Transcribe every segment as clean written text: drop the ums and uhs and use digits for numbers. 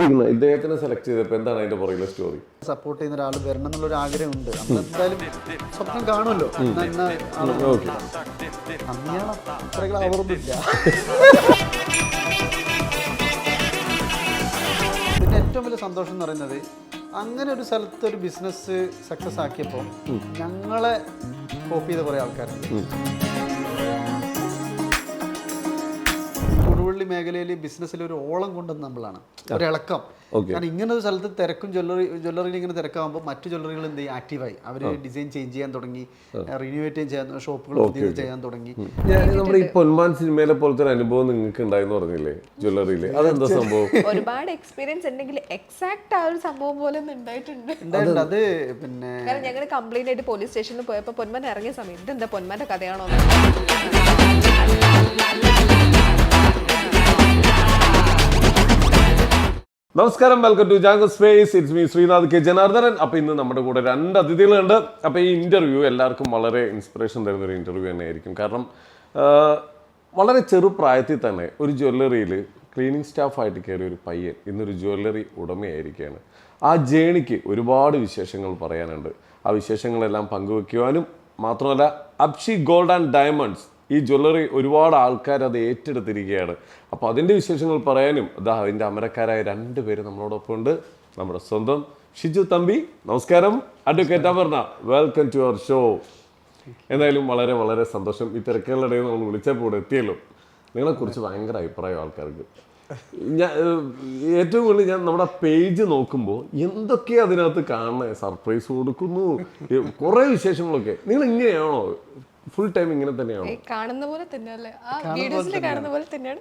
ചോദിക്കുന്നത്, ഇദ്ദേഹത്തിനെ സെലക്ട് ചെയ്തപ്പോൾ എന്താണ് അതിന്റെ പുറകിലെ സ്റ്റോറി? സപ്പോർട്ട് ചെയ്യുന്ന ഒരാൾ വരണം എന്നുള്ളൊരു ആഗ്രഹമുണ്ട്. അന്ന് എന്തായാലും സ്വപ്നം കാണുമല്ലോ. അന്ന് ഞാൻ അത്രകൾ ആവറൊന്നുമില്ല. പിന്നെ ഏറ്റവും വലിയ സന്തോഷം എന്ന് പറയുന്നത് അങ്ങനെ ഒരു സ്ഥലത്ത് ഒരു ബിസിനസ് സക്സസ് ആക്കിയപ്പോൾ ഞങ്ങളെ കോപ്പി ചെയ്ത കുറേ ആൾക്കാരുണ്ട്. കൊടുവള്ളി മേഖലയിൽ ബിസിനസ്സിൽ ഒരു ഓളം കൊണ്ടുവന്ന നമ്മളാണ്, ഒരു ഇളക്കം. കാരണം ഇങ്ങനെ ഒരു സ്ഥലത്ത് തിരക്കും ജ്വല്ലറിയിൽ ഇങ്ങനെ തിരക്കാകുമ്പോൾ മറ്റു ജ്വല്ലറികൾ എന്ത് ചെയ്യും, ആക്റ്റീവായി അവർ ഡിസൈൻ ചേഞ്ച് ചെയ്യാൻ തുടങ്ങി, റിനോവേറ്റ് ചെയ്യാൻ, ഷോപ്പുകൾ പുതിയത് ചെയ്യാൻ തുടങ്ങി. നമ്മുടെ ഈ പൊന്മാൻ സിനിമയിലെ പോലത്തെ ഒരു അനുഭവം നിങ്ങൾക്ക് ഉണ്ടായെന്ന് പറഞ്ഞില്ലേ ജ്വല്ലറിയില്? അതെന്താ സംഭവം? ഒരുപാട് എക്സ്പീരിയൻസ് ഉണ്ടെങ്കിൽ എക്സാക്ട് ആ ഒരു സംഭവം പോലെ ഉണ്ടായിട്ടുണ്ട്. അത് പിന്നെ കാരണം ഞങ്ങൾ കംപ്ലൈന്റ് ആയിട്ട് പോലീസ് സ്റ്റേഷനിൽ പോയപ്പോൾ പൊന്മാൻ ഇറങ്ങിയ സമയത്ത് ഇതെന്താ പൊന്മാന്റെ കഥയാണോ? നമസ്കാരം, welcome to Django space. It's me Sreenath K Janardhanan. അപ്പോൾ ഇന്ന് നമ്മുടെ കൂടെ 2 അതിഥികളുണ്ട്. അപ്പോൾ ഈ ഇന്റർവ്യൂ എല്ലാവർക്കും വളരെ ഇൻസ്പിറേഷൻ തരുന്ന ഒരു ഇന്റർവ്യൂ തന്നെയായിരിക്കും. കാരണം വളരെ ചെറുപ്രായത്തിൽ തന്നെ ഒരു ജ്വല്ലറിയിൽ ക്ലീനിങ് സ്റ്റാഫായിട്ട് കയറിയ ഒരു പയ്യൻ ഇന്നൊരു ജ്വല്ലറി ഉടമയായിരിക്കുകയാണ്. ആ ജേണിക്ക് ഒരുപാട് വിശേഷങ്ങൾ പറയാനുണ്ട്. ആ വിശേഷങ്ങളെല്ലാം പങ്കുവെക്കുവാനും മാത്രമല്ല, അബ്ഷി ഗോൾഡ് ആൻഡ് ഡയമണ്ട്സ് ഈ ജ്വല്ലറി ഒരുപാട് ആൾക്കാർ അത് ഏറ്റെടുത്തിരിക്കുകയാണ്. അപ്പോൾ അതിൻ്റെ വിശേഷങ്ങൾ പറയാനും അതിൻ്റെ അമരക്കാരായ 2 പേര് നമ്മളോടൊപ്പം ഉണ്ട്. നമ്മുടെ സ്വന്തം ഷിജു തമ്പി, നമസ്കാരം. Advocate Aparna, welcome to our show. എന്തായാലും വളരെ വളരെ സന്തോഷം. ഈ തിരക്കുകളുടെ ഇടയിൽ നമ്മൾ വിളിച്ചപ്പോൾ ഇവിടെ എത്തിയല്ലോ. നിങ്ങളെക്കുറിച്ച് ഭയങ്കര അഭിപ്രായം ആൾക്കാർക്ക്. ഞാൻ ഏറ്റവും കൂടുതൽ ഞാൻ നമ്മുടെ പേജ് നോക്കുമ്പോൾ എന്തൊക്കെയാണ് അതിനകത്ത് കാണുന്നത്, സർപ്രൈസ് കൊടുക്കുന്നു, കുറേ വിശേഷങ്ങളൊക്കെ. നിങ്ങൾ ഇങ്ങനെയാണോ ഫുൾ ടൈം ഇങ്ങനെ തന്നെയാണോ? കാണുന്ന പോലെ തന്നെയല്ലേ, ആ വീഡിയോസിൽ കാണുന്ന പോലെ തന്നെയാണ്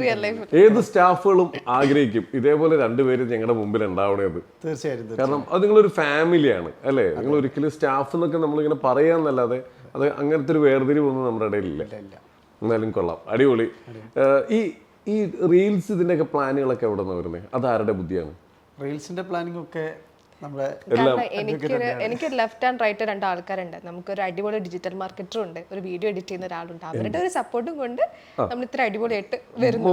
റിയൽ ലൈഫ്. ഏത് സ്റ്റാഫുകളും ആഗ്രഹിക്കും ഇതേപോലെ 2 പേര് ഞങ്ങളുടെ മുമ്പിൽ ഉണ്ടാവണത്. തീർച്ചയായിട്ടും. കാരണം അത് നിങ്ങളൊരു ഫാമിലിയാണ് അല്ലേ? നിങ്ങൾ ഒരിക്കലും സ്റ്റാഫ് എന്നൊക്കെ നമ്മളിങ്ങനെ പറയാന്നല്ലാതെ അത് അങ്ങനത്തെ ഒരു വേർതിരിവൊന്നും നമ്മുടെ ഇടയിലില്ല. എന്നാലും കൊള്ളാം, അടിപൊളി. ഈ റീൽസ് ഇതിൻ്റെയൊക്കെ പ്ലാനുകളൊക്കെ എവിടെ നിന്നാണ് വരുന്നത്? അത് ആരുടെ ബുദ്ധിയാണ്? റീൽസിന്റെ പ്ലാനിങ് ഒക്കെ എനിക്കൊരു ലെഫ്റ്റ് ആൻഡ് റൈറ്റ് 2 ആൾക്കാരുണ്ട്. നമുക്കൊരു അടിപൊളി ഡിജിറ്റൽ മാർക്കറ്ററും ഉണ്ട്, ഒരു വീഡിയോ എഡിറ്റ് ചെയ്യുന്ന ഒരാളുണ്ട്. അവരുടെ ഒരു സപ്പോർട്ടും കൊണ്ട് നമ്മൾ ഇത്ര അടിപൊളിയായിട്ട് വരുന്നു.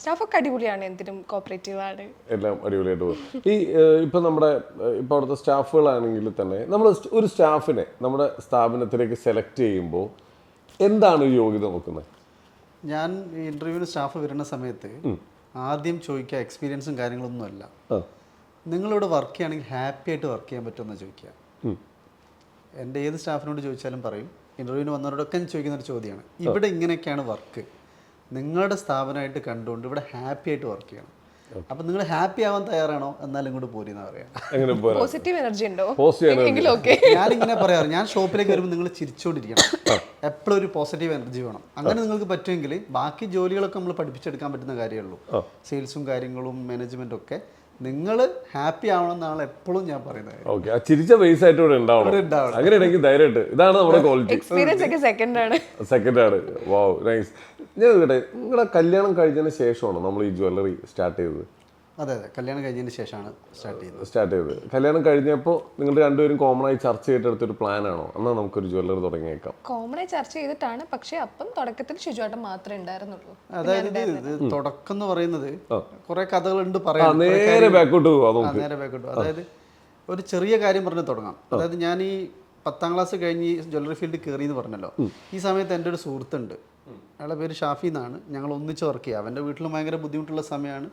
സ്റ്റാഫൊക്കെ അടിപൊളിയാണ്, എന്തിനും കോപ്പറേറ്റീവ് ആണ്, എല്ലാം അടിപൊളിയായിട്ട് പോകും. ഇപ്പം നമ്മുടെ ഇപ്പം അവിടുത്തെ സ്റ്റാഫുകളാണെങ്കിൽ തന്നെ നമ്മൾ ഒരു സ്റ്റാഫിനെ നമ്മുടെ സ്ഥാപനത്തിലേക്ക് സെലക്ട് ചെയ്യുമ്പോൾ എന്താണ് യോഗ്യത നോക്കുന്നത്? ഞാൻ ഇന്റർവ്യൂവിന് സ്റ്റാഫ് വരുന്ന സമയത്ത് ആദ്യം ചോദിക്കുക എക്സ്പീരിയൻസും കാര്യങ്ങളൊന്നുമല്ല, നിങ്ങളിവിടെ വർക്ക് ചെയ്യുകയാണെങ്കിൽ ഹാപ്പി ആയിട്ട് വർക്ക് ചെയ്യാൻ പറ്റുമെന്ന് ചോദിക്കുക. എൻ്റെ ഏത് സ്റ്റാഫിനോട് ചോദിച്ചാലും പറയും, ഇൻ്റർവ്യൂവിന് വന്നവരോടൊക്കെ ചോദിക്കുന്ന ഒരു ചോദ്യമാണ്, ഇവിടെ ഇങ്ങനെയൊക്കെയാണ് വർക്ക്, നിങ്ങളുടെ സ്ഥാപനമായിട്ട് കണ്ടുകൊണ്ട് ഇവിടെ ഹാപ്പി ആയിട്ട് വർക്ക് ചെയ്യണം. അപ്പം നിങ്ങൾ ഹാപ്പി ആവാൻ തയ്യാറാണോ, എന്നാലും ഇങ്ങോട്ട് പോരുന്ന പറയാം. പോസിറ്റീവ് എനർജി ഉണ്ടോ? ഞാനിങ്ങനെ പറയാറ്, ഞാൻ ഷോപ്പിലേക്ക് വരുമ്പോൾ നിങ്ങൾ ചിരിച്ചുകൊണ്ടിരിക്കണം, എപ്പോഴും ഒരു പോസിറ്റീവ് എനർജി വേണം. അങ്ങനെ നിങ്ങൾക്ക് പറ്റുമെങ്കിൽ ബാക്കി ജോലികളൊക്കെ നമ്മൾ പഠിപ്പിച്ചെടുക്കാൻ പറ്റുന്ന കാര്യമുള്ളൂ. സെയിൽസും കാര്യങ്ങളും മാനേജ്മെൻറ്റും ഒക്കെ നിങ്ങൾ ഹാപ്പി ആവണം എന്നാണ് എപ്പോഴും ഞാൻ പറയുന്നത്. ഓക്കെ, ആ ചിരിച്ച ബേസ് ആയിട്ട് ഇവിടെ ഉണ്ടാവണം. അങ്ങനെയാണെങ്കിൽ ധൈര്യമായിട്ട്, ഇതാണ് നമ്മുടെ ക്വാളിറ്റി. എക്സ്പീരിയൻസ് ഒക്കെ സെക്കൻഡ് ആണ്. വാവ്, നൈസ്. ഞാൻ കേട്ടെ, നിങ്ങളുടെ കല്യാണം കഴിഞ്ഞതിന് ശേഷമാണോ നമ്മൾ ഈ ജ്വല്ലറി സ്റ്റാർട്ട് ചെയ്തത്? അതെ, കല്യാണം കഴിഞ്ഞതിന് ശേഷമാണ് സ്റ്റാർട്ട് ചെയ്തത്. കല്യാണം കഴിഞ്ഞപ്പോൾ നിങ്ങൾ 2 പേരും കോമൺ ആയി ചർച്ച ചെയ്തെടുത്തൊരു പ്ലാൻ ആണോ, എന്നാൽ നമുക്കൊരു ജ്വല്ലറി തുടങ്ങിയേക്കാം? കോമൺ ആയി ചർച്ച ചെയ്തിട്ടാണ്, പക്ഷെ അപ്പം തുടക്കത്തിൽ ഷിജുവേട്ടൻ മാത്രമേ ഉണ്ടായിരുന്നുള്ളൂ. അതായത് ഇത് തുടക്കം എന്ന് പറയുന്നത് കുറെ കഥകളുണ്ട് പറയാൻ. നേരെ ബാക്കോട്ട് പോകും. അതായത് ഒരു ചെറിയ കാര്യം പറഞ്ഞ് തുടങ്ങാം. അതായത് ഞാൻ ഈ 10ാം ക്ലാസ് കഴിഞ്ഞ് ജ്വല്ലറി ഫീൽഡിൽ കയറി എന്ന് പറഞ്ഞല്ലോ. ഈ സമയത്ത് എൻ്റെ ഒരു സുഹൃത്തുണ്ട്, അയാളുടെ പേര് ഷാഫി എന്നാണ്. ഞങ്ങൾ ഒന്നിച്ച് വർക്ക് ചെയ്യുക. അവൻ്റെ വീട്ടിലും ഭയങ്കര ബുദ്ധിമുട്ടുള്ള സമയമാണ്,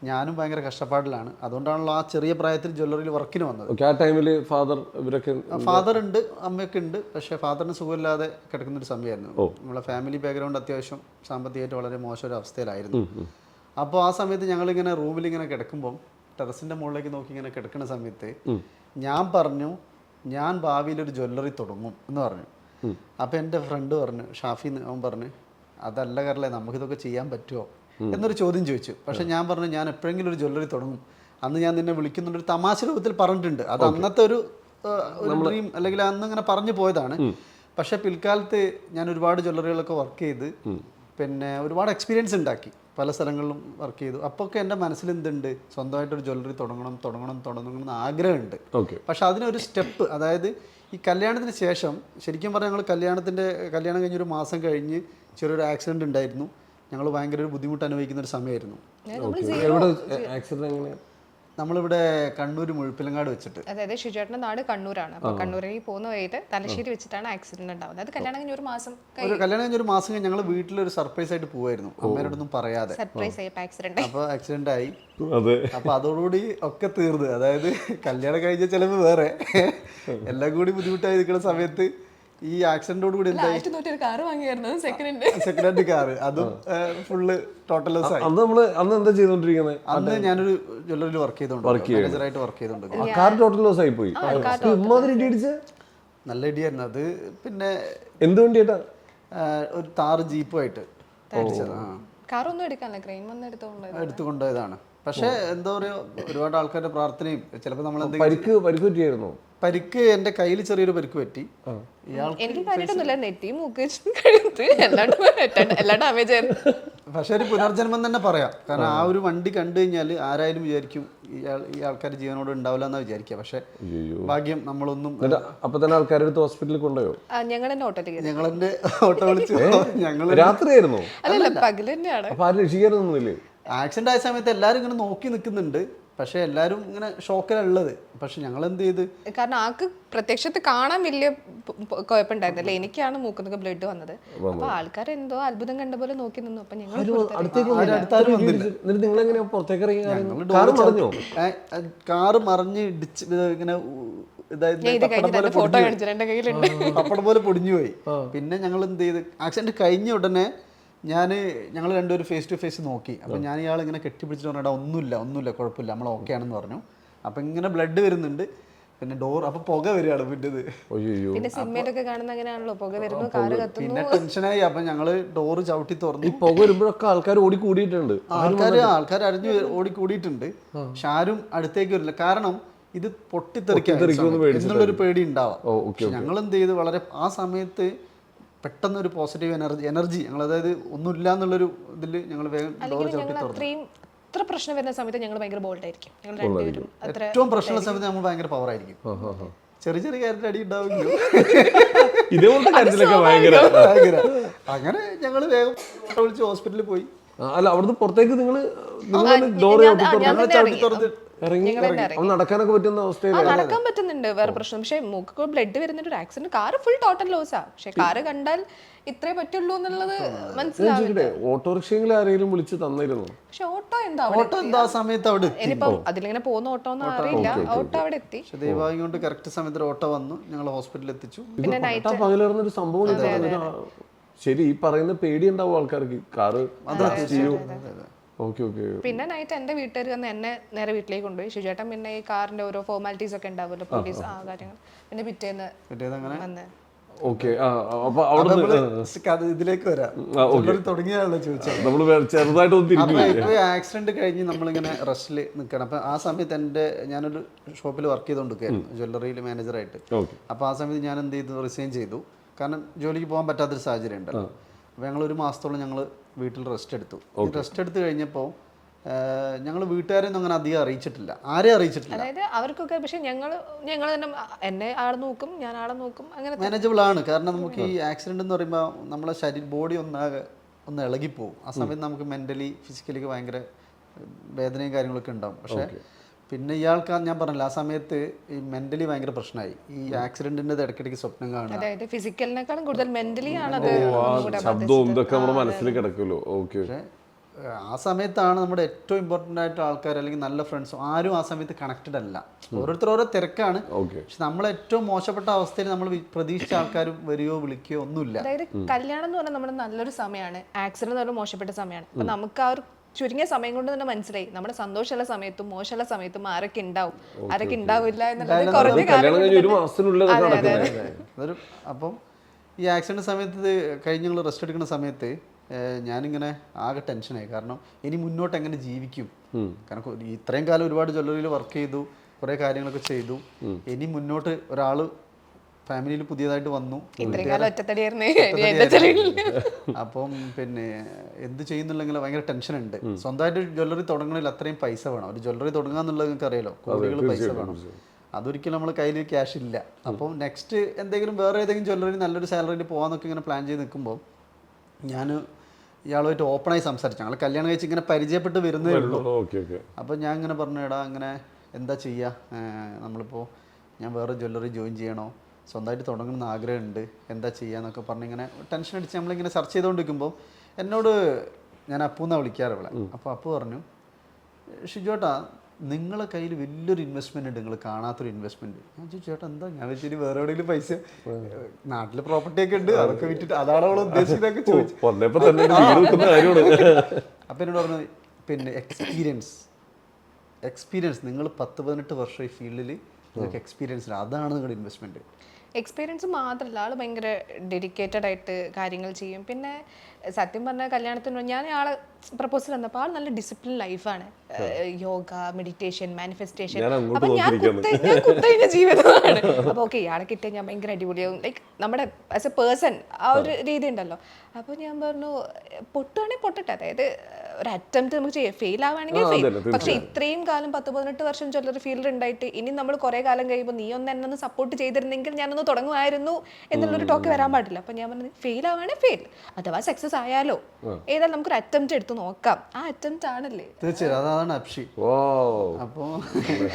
ഞാനും ഭയങ്കര കഷ്ടപ്പാടിലാണ്. അതുകൊണ്ടാണല്ലോ ആ ചെറിയ പ്രായത്തിൽ ജ്വല്ലറിയിൽ വർക്കിന് വന്നത്. ഫാദർ ഉണ്ട്, അമ്മയൊക്കെ ഉണ്ട്. പക്ഷേ ഫാദറിന് സുഖമില്ലാതെ കിടക്കുന്നൊരു സമയമായിരുന്നു. നമ്മളെ ഫാമിലി ബാക്ക്ഗ്രൗണ്ട് അത്യാവശ്യം സാമ്പത്തികമായിട്ട് വളരെ മോശം ഒരു അവസ്ഥയിലായിരുന്നു. അപ്പോൾ ആ സമയത്ത് ഞങ്ങളിങ്ങനെ റൂമിലിങ്ങനെ കിടക്കുമ്പം ടെറസിൻ്റെ മുകളിലേക്ക് നോക്കി ഇങ്ങനെ കിടക്കുന്ന സമയത്ത് ഞാൻ പറഞ്ഞു, ഞാൻ ഭാവിയിലൊരു ജ്വല്ലറി തുടങ്ങും എന്ന് പറഞ്ഞു. അപ്പോൾ എൻ്റെ ഫ്രണ്ട് പറഞ്ഞു, ഷാഫി, അവൻ പറഞ്ഞു, അതല്ല കരളെ, നമുക്കിതൊക്കെ ചെയ്യാൻ പറ്റുമോ എന്നൊരു ചോദ്യം ചോദിച്ചു. പക്ഷെ ഞാൻ പറഞ്ഞു, ഞാൻ എപ്പോഴെങ്കിലും ഒരു ജ്വല്ലറി തുടങ്ങും, അന്ന് ഞാൻ നിന്നെ വിളിക്കുന്നുണ്ട്, ഒരു തമാശ രൂപത്തിൽ പറഞ്ഞിട്ടുണ്ട്. അത് അന്നത്തെ ഒരു ഡ്രീം, അല്ലെങ്കിൽ അന്ന് ഇങ്ങനെ പറഞ്ഞു പോയതാണ്. പക്ഷെ പിൽക്കാലത്ത് ഞാൻ ഒരുപാട് ജ്വല്ലറികളൊക്കെ വർക്ക് ചെയ്ത് പിന്നെ ഒരുപാട് എക്സ്പീരിയൻസ് ഉണ്ടാക്കി, പല സ്ഥലങ്ങളിലും വർക്ക് ചെയ്തു. അപ്പോൾ ഒക്കെ എൻ്റെ മനസ്സിൽ എന്തുണ്ട്, സ്വന്തമായിട്ടൊരു ജ്വല്ലറി തുടങ്ങണം എന്ന് ആഗ്രഹമുണ്ട്. പക്ഷെ അതിനൊരു സ്റ്റെപ്പ്, അതായത് ഈ കല്യാണത്തിന് ശേഷം, ശരിക്കും പറഞ്ഞാൽ ഞങ്ങൾ കല്യാണം കഴിഞ്ഞൊരു മാസം കഴിഞ്ഞ് ചെറിയൊരു ആക്സിഡൻറ്റ് ഉണ്ടായിരുന്നു. ഞങ്ങൾ ഭയങ്കര ഒരു ബുദ്ധിമുട്ട് അനുഭവിക്കുന്ന ഒരു സമയമായിരുന്നു. എവിടെ ആക്സിഡന്റ് എങ്ങനെയാണ്? നമ്മളിവിടെ കണ്ണൂർ മുഴുപ്പിലങ്ങാട് വെച്ചിട്ട്, അതായത് ഷിജുവേട്ടൻ്റെ നാട് കണ്ണൂരാണ്. അപ്പോൾ കണ്ണൂരിൽ പോകുന്ന വഴിയിട്ട് തലശ്ശേരി വെച്ചിട്ടാണ് ആക്സിഡന്റ് ഉണ്ടാവുന്നത്. അത് കല്യാണം കഴിഞ്ഞ ഒരു മാസം കല്യാണം കഴിഞ്ഞ ഒരു മാസം കഴിഞ്ഞ് ഞങ്ങൾ വീട്ടിലൊരു സർപ്രൈസ് ആയിട്ട് പോവായിരുന്നു, അമ്മയോടൊന്നും പറയാതെ. സർപ്രൈസ് ആയപ്പോൾ ആക്സിഡന്റ്. അപ്പോൾ ആക്സിഡന്റ് ആയി. അതെ. അപ്പോൾ അതോടുകൂടി ഒക്കെ തീർന്ന്, അതായത് കല്യാണം കഴിഞ്ഞ ചിലവ് വേറെ, എല്ലാം കൂടി ബുദ്ധിമുട്ടായി നിൽക്കുന്ന സമയത്ത് ഈ ആക്സിഡന്റോട് കൂടി കാറ് വാങ്ങിയായിരുന്നു സെക്കൻഡ് ഹാൻഡ് കാറ്, അതും ഫുള്ള് ടോട്ടൽ ലോസ് ആയി. അന്ന് എന്താ ചെയ്തോണ്ടിരിക്കുന്നത്? അന്ന് ഞാനൊരു ജ്വല്ലറിയിൽ വർക്ക് മാനേജറായിട്ട് വർക്ക് ചെയ്തോണ്ട് കാർ ടോട്ടൽ ലോസ് ആയി പോയി. നല്ല ഇടിയായിരുന്നു അത്. പിന്നെ എന്ത് വേണ്ടിയിട്ടാ? ഒരു താറ് ജീപ്പുമായിട്ട് കാറൊന്നും എടുക്കാനല്ല, ക്രെയിൻ വന്ന് എടുത്തുകൊണ്ടുപോയതാണ്. പക്ഷെ എന്താ പറയുക, ഒരുപാട് ആൾക്കാരുടെ പ്രാർത്ഥനയും ചിലപ്പോൾ നമ്മൾ പരിക്ക് പറ്റിയായിരുന്നു. പരിക്ക് എൻ്റെ കയ്യിൽ ചെറിയൊരു പരിക്ക് പറ്റി. എനിക്ക് കാര്യമായിട്ടൊന്നുമില്ല, നെറ്റി മൂക്ക് കഴുത്ത് എല്ലാ ഡാമേജ് ആയിരുന്നു. പക്ഷെ ഒരു പുനർജന്മം തന്നെ പറയാം. കാരണം ആ ഒരു വണ്ടി കണ്ടു കഴിഞ്ഞാൽ ആരായാലും വിചാരിക്കും ഈ ആൾക്കാർ ജീവനോട് ഉണ്ടാവില്ല എന്നാ വിചാരിക്കുക. പക്ഷെ ഭാഗ്യം നമ്മളൊന്നും. അപ്പൊ തന്നെ ആൾക്കാരെടുത്ത് ഹോസ്പിറ്റലിൽ കൊണ്ടുപോയോ? ഞങ്ങളെന്നെ ഓട്ടോ വിളിച്ചു. ഞങ്ങൾ രാത്രിയായിരുന്നു? അല്ലല്ല, പകല് തന്നെയാണ്. അപ്പൊ ആരും രക്ഷിക്കാനൊന്നുമില്ലേ? ആക്സിഡന്റ് ആയ സമയത്ത് എല്ലാവരും ഇങ്ങനെ നോക്കി നിൽക്കുന്നുണ്ട്. പക്ഷെ എല്ലാവരും ഇങ്ങനെ ഷോക്കിലുള്ളത്. പക്ഷെ ഞങ്ങൾ എന്ത് ചെയ്ത്, കാരണം ആൾക്ക് പ്രത്യക്ഷത്ത് കാണാൻ വലിയ കുഴപ്പമുണ്ടായിരുന്നില്ല. എനിക്കാണ് മൂക്കുന്നൊക്കെ ബ്ലഡ് വന്നത്. അപ്പൊ ആൾക്കാർ എന്തോ അത്ഭുതം കണ്ട പോലെ നോക്കി നിന്നു. അപ്പൊ ഞങ്ങൾ കാറ് മറിഞ്ഞ് ഇടിച്ച് ഇങ്ങനെ ഫോട്ടോ കാണിച്ചു, എന്റെ കയ്യിലുണ്ട്, പപ്പടം പോലെ പൊടിഞ്ഞു പോയി. പിന്നെ ഞങ്ങൾ എന്ത് ചെയ്ത്, ആക്സിഡന്റ് കഴിഞ്ഞ ഉടനെ ഞങ്ങൾ രണ്ടുപേരും ഫേസ് ടു ഫേസ് നോക്കി. അപ്പം ഞാൻ ഇയാളിങ്ങനെ കെട്ടിപ്പിടിച്ചിട്ട് പറഞ്ഞാൽ ഒന്നുമില്ല കുഴപ്പമില്ല, നമ്മൾ ഓക്കെ ആണെന്ന് പറഞ്ഞു. അപ്പം ഇങ്ങനെ ബ്ലഡ് വരുന്നുണ്ട്. പിന്നെ ഡോർ അപ്പം പുക വരികയാണ്. പിന്നെ സിനിമയിലൊക്കെ കാണുന്ന അങ്ങനെയാണല്ലോ, പുക വരുന്നു, കാറ് കത്തുന്നു. പിന്നെ ടെൻഷനായി. അപ്പം ഞങ്ങൾ ഡോറ് ചവിട്ടി തുറന്നു. പുക വരുമ്പോഴൊക്കെ ആൾക്കാർ ഓടിക്കൂടിയിട്ടുണ്ട്. ആൾക്കാർ അറിഞ്ഞ് ഓടിക്കൂടിയിട്ടുണ്ട്. പക്ഷെ ആരും അടുത്തേക്ക് വരില്ല. കാരണം ഇത് പൊട്ടിത്തെറിക്കാന്നുള്ളൊരു പേടി ഉണ്ടാവാം. ഞങ്ങൾ എന്ത് ചെയ്ത്, വളരെ ആ സമയത്ത് പെട്ടെന്ന് ഒരു പോസിറ്റീവ് എനർജി ഞങ്ങൾ, അതായത് ഒന്നുമില്ല എന്നുള്ളൊരു ഇതിൽ ഞങ്ങൾ വേഗം ഡോർ ചവിട്ടി തുറന്നു. ഇത്ര പ്രശ്നം വരുന്ന സമയത്ത് ഞങ്ങൾ ഭയങ്കര ബോൾഡ് ആയിരിക്കും. ഏറ്റവും പ്രശ്നമുള്ള സമയത്ത് നമ്മൾ ഭയങ്കര പവർ ആയിരിക്കും. ചെറിയ കാര്യത്തിൽ അടി ഉണ്ടാവുമെങ്കിലും അങ്ങനെ ഞങ്ങൾ വേഗം വിളിച്ച് ഹോസ്പിറ്റലിൽ പോയി. അല്ല, അവിടുന്ന് പുറത്തേക്ക് നിങ്ങൾ നടക്കാനൊക്കെ പറ്റുന്ന അവസ്ഥയിൽ നടക്കാൻ പറ്റുന്നുണ്ട്, വേറെ പ്രശ്നം. പക്ഷെ മൂക്ക് ബ്ലഡ് വരുന്നുണ്ട്. ഒരു ആക്സിഡന്റ്, കാറ് ഫുൾ ടോട്ടൽ ലോസാ. പക്ഷെ കാറ് കണ്ടാൽ ഇത്രേ പറ്റുള്ളൂ എന്നുള്ളത് മനസ്സിലാവില്ല. ഓട്ടോറിക്ഷയിൽ ആരെങ്കിലും വിളിച്ച് തന്നിരുന്നു? പക്ഷെ ഓട്ടോ എന്താ സമയത്ത് അവിടെ ഇനിയിപ്പം അതിലിങ്ങനെ പോകുന്ന ഓട്ടോ ഒന്നും അറിയില്ല. ഓട്ടോ അവിടെ എത്തി. ദൈവം കൊണ്ട് കറക്റ്റ് സമയത്ത് ഓട്ടോ വന്നു, ഞങ്ങൾ ഹോസ്പിറ്റലിൽ എത്തിച്ചു. പിന്നെ നൈറ്റ് പകലർന്നൊരു സംഭവം. ശരി, ഈ പറയുന്ന പേടി ഉണ്ടാവും ആൾക്കാർക്ക്, കാറ്. പിന്നെ നൈറ്റ് എന്റെ വീട്ടുകാർ വന്ന് എന്നെ നേരെ വീട്ടിലേക്ക് കൊണ്ടുപോയി. ഷിജുവേട്ടൻ പിന്നെ ഈ കാറിന്റെ ഓരോ ഫോർമാലിറ്റീസ് ഒക്കെ ഉണ്ടാവുമല്ലോ, പോലീസ് ആ കാര്യങ്ങൾ. പിന്നെ പിറ്റേന്ന് വന്ന് ഇതിലേക്ക് വരാം. തുടങ്ങിയാണല്ലോ ചോദിച്ചത്. ആക്സിഡന്റ് കഴിഞ്ഞ് നമ്മളിങ്ങനെ റെസ്റ്റിൽ നിൽക്കണം. അപ്പൊ ആ സമയത്ത് ഞാനൊരു ഷോപ്പിൽ വർക്ക് ചെയ്തുകൊണ്ടിരിക്കുകയായിരുന്നു, ജ്വല്ലറിയിൽ മാനേജറായിട്ട്. അപ്പൊ ആ സമയത്ത് ഞാൻ എന്ത് ചെയ്തു, റിസൈൻ ചെയ്തു. കാരണം ജോലിക്ക് പോകാൻ പറ്റാത്തൊരു സാഹചര്യം ഉണ്ടല്ലോ. അപ്പോൾ ഞങ്ങൾ ഒരു മാസത്തോളം ഞങ്ങൾ വീട്ടിൽ റെസ്റ്റ് എടുത്തു. റെസ്റ്റ് എടുത്ത് കഴിഞ്ഞപ്പോൾ ഞങ്ങൾ വീട്ടുകാരെയൊന്നും അങ്ങനെ അധികം അറിയിച്ചിട്ടില്ല, ആരെയും അറിയിച്ചിട്ടില്ല. അതായത് അവർക്കൊക്കെ, പക്ഷെ ഞങ്ങൾ തന്നെ എന്നെ ആളെ നോക്കും, ഞാൻ ആളെ നോക്കും, അങ്ങനെ മാനേജബിൾ ആണ്. കാരണം നമുക്ക് ഈ ആക്സിഡന്റ് എന്ന് പറയുമ്പോൾ നമ്മളെ ബോഡി ഒന്ന് ഇളകിപ്പോവും. ആ സമയത്ത് നമുക്ക് മെന്റലി ഫിസിക്കലി ഭയങ്കര വേദനയും കാര്യങ്ങളൊക്കെ ഉണ്ടാവും. പക്ഷെ പിന്നെ ഇയാൾക്ക് ഞാൻ പറഞ്ഞില്ല, ആ സമയത്ത് ഈ മെന്റലി ഭയങ്കര പ്രശ്നമായി. ഈ ആക്സിഡന്റിന്റെ ഇടയ്ക്കിടയ്ക്ക് സ്വപ്നം കാണുക. അതായത് ഫിസിക്കലിനേക്കാളും കൂടുതൽ മെന്റലി ആണത്. പക്ഷേ ആ സമയത്താണ് നമ്മുടെ ഏറ്റവും ഇമ്പോർട്ടൻ്റ് ആയിട്ട് ആൾക്കാർ അല്ലെങ്കിൽ നല്ല ഫ്രണ്ട്സും ആരും ആ സമയത്ത് കണക്റ്റഡ് അല്ല. ഓരോരുത്തർ ഓരോ തിരക്കാണ്. പക്ഷെ നമ്മൾ ഏറ്റവും മോശപ്പെട്ട അവസ്ഥയിൽ നമ്മൾ പ്രതീക്ഷിച്ച ആൾക്കാരും വരികയോ വിളിക്കുകയോ ഒന്നുമില്ല. അതായത് കല്യാണം എന്ന് പറഞ്ഞാൽ നമ്മുടെ നല്ലൊരു സമയമാണ്, ആക്സിഡന്റ് എന്ന് പറഞ്ഞാൽ മോശപ്പെട്ട സമയമാണ്. അപ്പൊ നമുക്ക് ആ ഒരു ചുരുങ്ങിയ സമയം കൊണ്ട് തന്നെ മനസ്സിലായി നമ്മുടെ സന്തോഷമുള്ള സമയത്തും മോശമുള്ള സമയത്തും ആരൊക്കെ ഉണ്ടാവും, ആരൊക്കെ ഉണ്ടാവില്ല എന്നുള്ളത് കുറഞ്ഞ കാര്യം. അപ്പം ഈ ആക്സിഡന്റ് സമയത്ത് കഴിഞ്ഞ് ഞങ്ങൾ റെസ്റ്റ് എടുക്കുന്ന സമയത്ത് ഞാനിങ്ങനെ ആകെ ടെൻഷനായി. കാരണം ഇനി മുന്നോട്ട് എങ്ങനെ ജീവിക്കും? കാരണം ഇത്രയും കാലം ഒരുപാട് ജ്വല്ലറിയിൽ വർക്ക് ചെയ്തു, കുറേ കാര്യങ്ങളൊക്കെ ചെയ്തു. ഇനി മുന്നോട്ട് ഒരാൾ ഫാമിലിയിൽ പുതിയതായിട്ട് വന്നു, അപ്പം പിന്നെ എന്ത് ചെയ്യുന്നുണ്ടെങ്കിൽ ഭയങ്കര ടെൻഷൻ ഉണ്ട്. സ്വന്തമായിട്ട് ജ്വല്ലറി തുടങ്ങണമെങ്കിൽ അത്രയും പൈസ വേണം. ഒരു ജ്വല്ലറി തുടങ്ങുക എന്നുള്ളത് നിങ്ങൾക്ക് അറിയാലോ, കോടികൾ പൈസ വേണം. അതൊരിക്കലും നമ്മൾ കയ്യിൽ ക്യാഷ് ഇല്ല. അപ്പം നെക്സ്റ്റ് എന്തെങ്കിലും വേറെ ഏതെങ്കിലും ജ്വല്ലറി നല്ലൊരു സാലറിയിൽ പോകാമെന്നൊക്കെ ഇങ്ങനെ പ്ലാൻ ചെയ്ത് നിൽക്കുമ്പോൾ ഞാൻ ഇയാളുമായിട്ട് ഓപ്പണായി സംസാരിച്ചു. ഞങ്ങൾ കല്യാണം കഴിച്ച് ഇങ്ങനെ പരിചയപ്പെട്ട് വരുന്നേ ഉള്ളൂ. Okay okay. അപ്പോൾ ഞാൻ ഇങ്ങനെ പറഞ്ഞു, എടാ അങ്ങനെ എന്താ ചെയ്യുക, നമ്മളിപ്പോൾ ഞാൻ വേറെ ജ്വല്ലറി ജോയിൻ ചെയ്യണോ, സ്വന്തമായിട്ട് തുടങ്ങണമെന്ന് ആഗ്രഹമുണ്ട്, എന്താ ചെയ്യുക എന്നൊക്കെ പറഞ്ഞ് ഇങ്ങനെ ടെൻഷൻ അടിച്ച് നമ്മളിങ്ങനെ സെർച്ച് ചെയ്തുകൊണ്ടിരിക്കുമ്പോൾ എന്നോട്, ഞാൻ അപ്പു എന്നാണ് വിളിക്കാറ് ഇവിടെ. അപ്പോൾ അപ്പു പറഞ്ഞു, ഷിജുവേട്ടാ നിങ്ങളെ കയ്യിൽ വലിയൊരു ഇൻവെസ്റ്റ്മെന്റ് ഉണ്ട്, നിങ്ങൾ കാണാത്തൊരു ഇൻവെസ്റ്റ്മെന്റ്. ഞാൻ ചോദിച്ചു ചേട്ടാ എന്താ? ഞാൻ വെച്ചിട്ട് വേറെ എവിടെയെങ്കിലും പൈസ, നാട്ടിൽ പ്രോപ്പർട്ടി ഒക്കെ ഉണ്ട്, അതൊക്കെ വിറ്റിട്ട് അതാണ് അവൾ ഉദ്ദേശിച്ചതൊക്കെ ചോദിച്ചു. അപ്പം എന്നോട് പറഞ്ഞു, പിന്നെ എക്സ്പീരിയൻസ് നിങ്ങൾ 10-18 വർഷം ഈ ഫീൽഡിൽ നിങ്ങൾക്ക് എക്സ്പീരിയൻസ് ഉണ്ട്, അതാണ് നിങ്ങളുടെ ഇൻവെസ്റ്റ്മെന്റ്. എക്സ്പീരിയൻസ് മാത്രമല്ല, ആൾ ഭയങ്കര ഡെഡിക്കേറ്റഡ് ആയിട്ട് കാര്യങ്ങൾ ചെയ്യും. പിന്നെ സത്യം പറഞ്ഞ കല്യാണത്തിന് ഞാൻ ആളെ പ്രപ്പോസൽ വന്നപ്പോൾ ആൾ നല്ല ഡിസിപ്ലിൻ ലൈഫാണ്. Yoga, meditation, manifestation. അപ്പം ഞാൻ കുത്തഴിഞ്ഞ ജീവിതമാണ്. അപ്പോൾ ഓക്കെ ഇയാളെ കിട്ടിയാൽ ഞാൻ ഭയങ്കര അടിപൊളിയാവും, ലൈക്ക് നമ്മുടെ ആസ് എ പേഴ്സൺ ആ ഒരു രീതി ഉണ്ടല്ലോ. അപ്പോൾ ഞാൻ പറഞ്ഞു പൊട്ടുവാണെങ്കിൽ പൊട്ടട്ടെ, അതായത് ഒരു അറ്റംപ്റ്റ് നമുക്ക് ചെയ്യാം, ഫെയിൽ ആവുകയാണെങ്കിൽ ഫെയിൽ. പക്ഷെ ഇത്രയും കാലം 10-18 വർഷം ജ്വല്ലറി ഫീൽഡ് ഉണ്ടായിട്ട് ഇനി നമ്മൾ കുറേ കാലം കഴിയുമ്പോൾ നീ ഒന്ന് എന്നെ ഒന്ന് സപ്പോർട്ട് ചെയ്തിരുന്നെങ്കിൽ ഞാനൊന്ന് തുടങ്ങുമായിരുന്നു എന്നുള്ളൊരു ടോക്ക് വരാൻ പാടില്ല. അപ്പം ഞാൻ പറഞ്ഞു ഫെയിൽ ആവുകയാണെങ്കിൽ ഫെയിൽ, അഥവാ സക്സസ് ആയാലോ ഏതായാലും നമുക്കൊരു അറ്റംപ്റ്റ് എടുത്ത് നോക്കാം. ആ അറ്റംപ്റ്റ് ആണല്ലേ തീർച്ചയായും, അതാണ് അപ്ഷി. അപ്പോൾ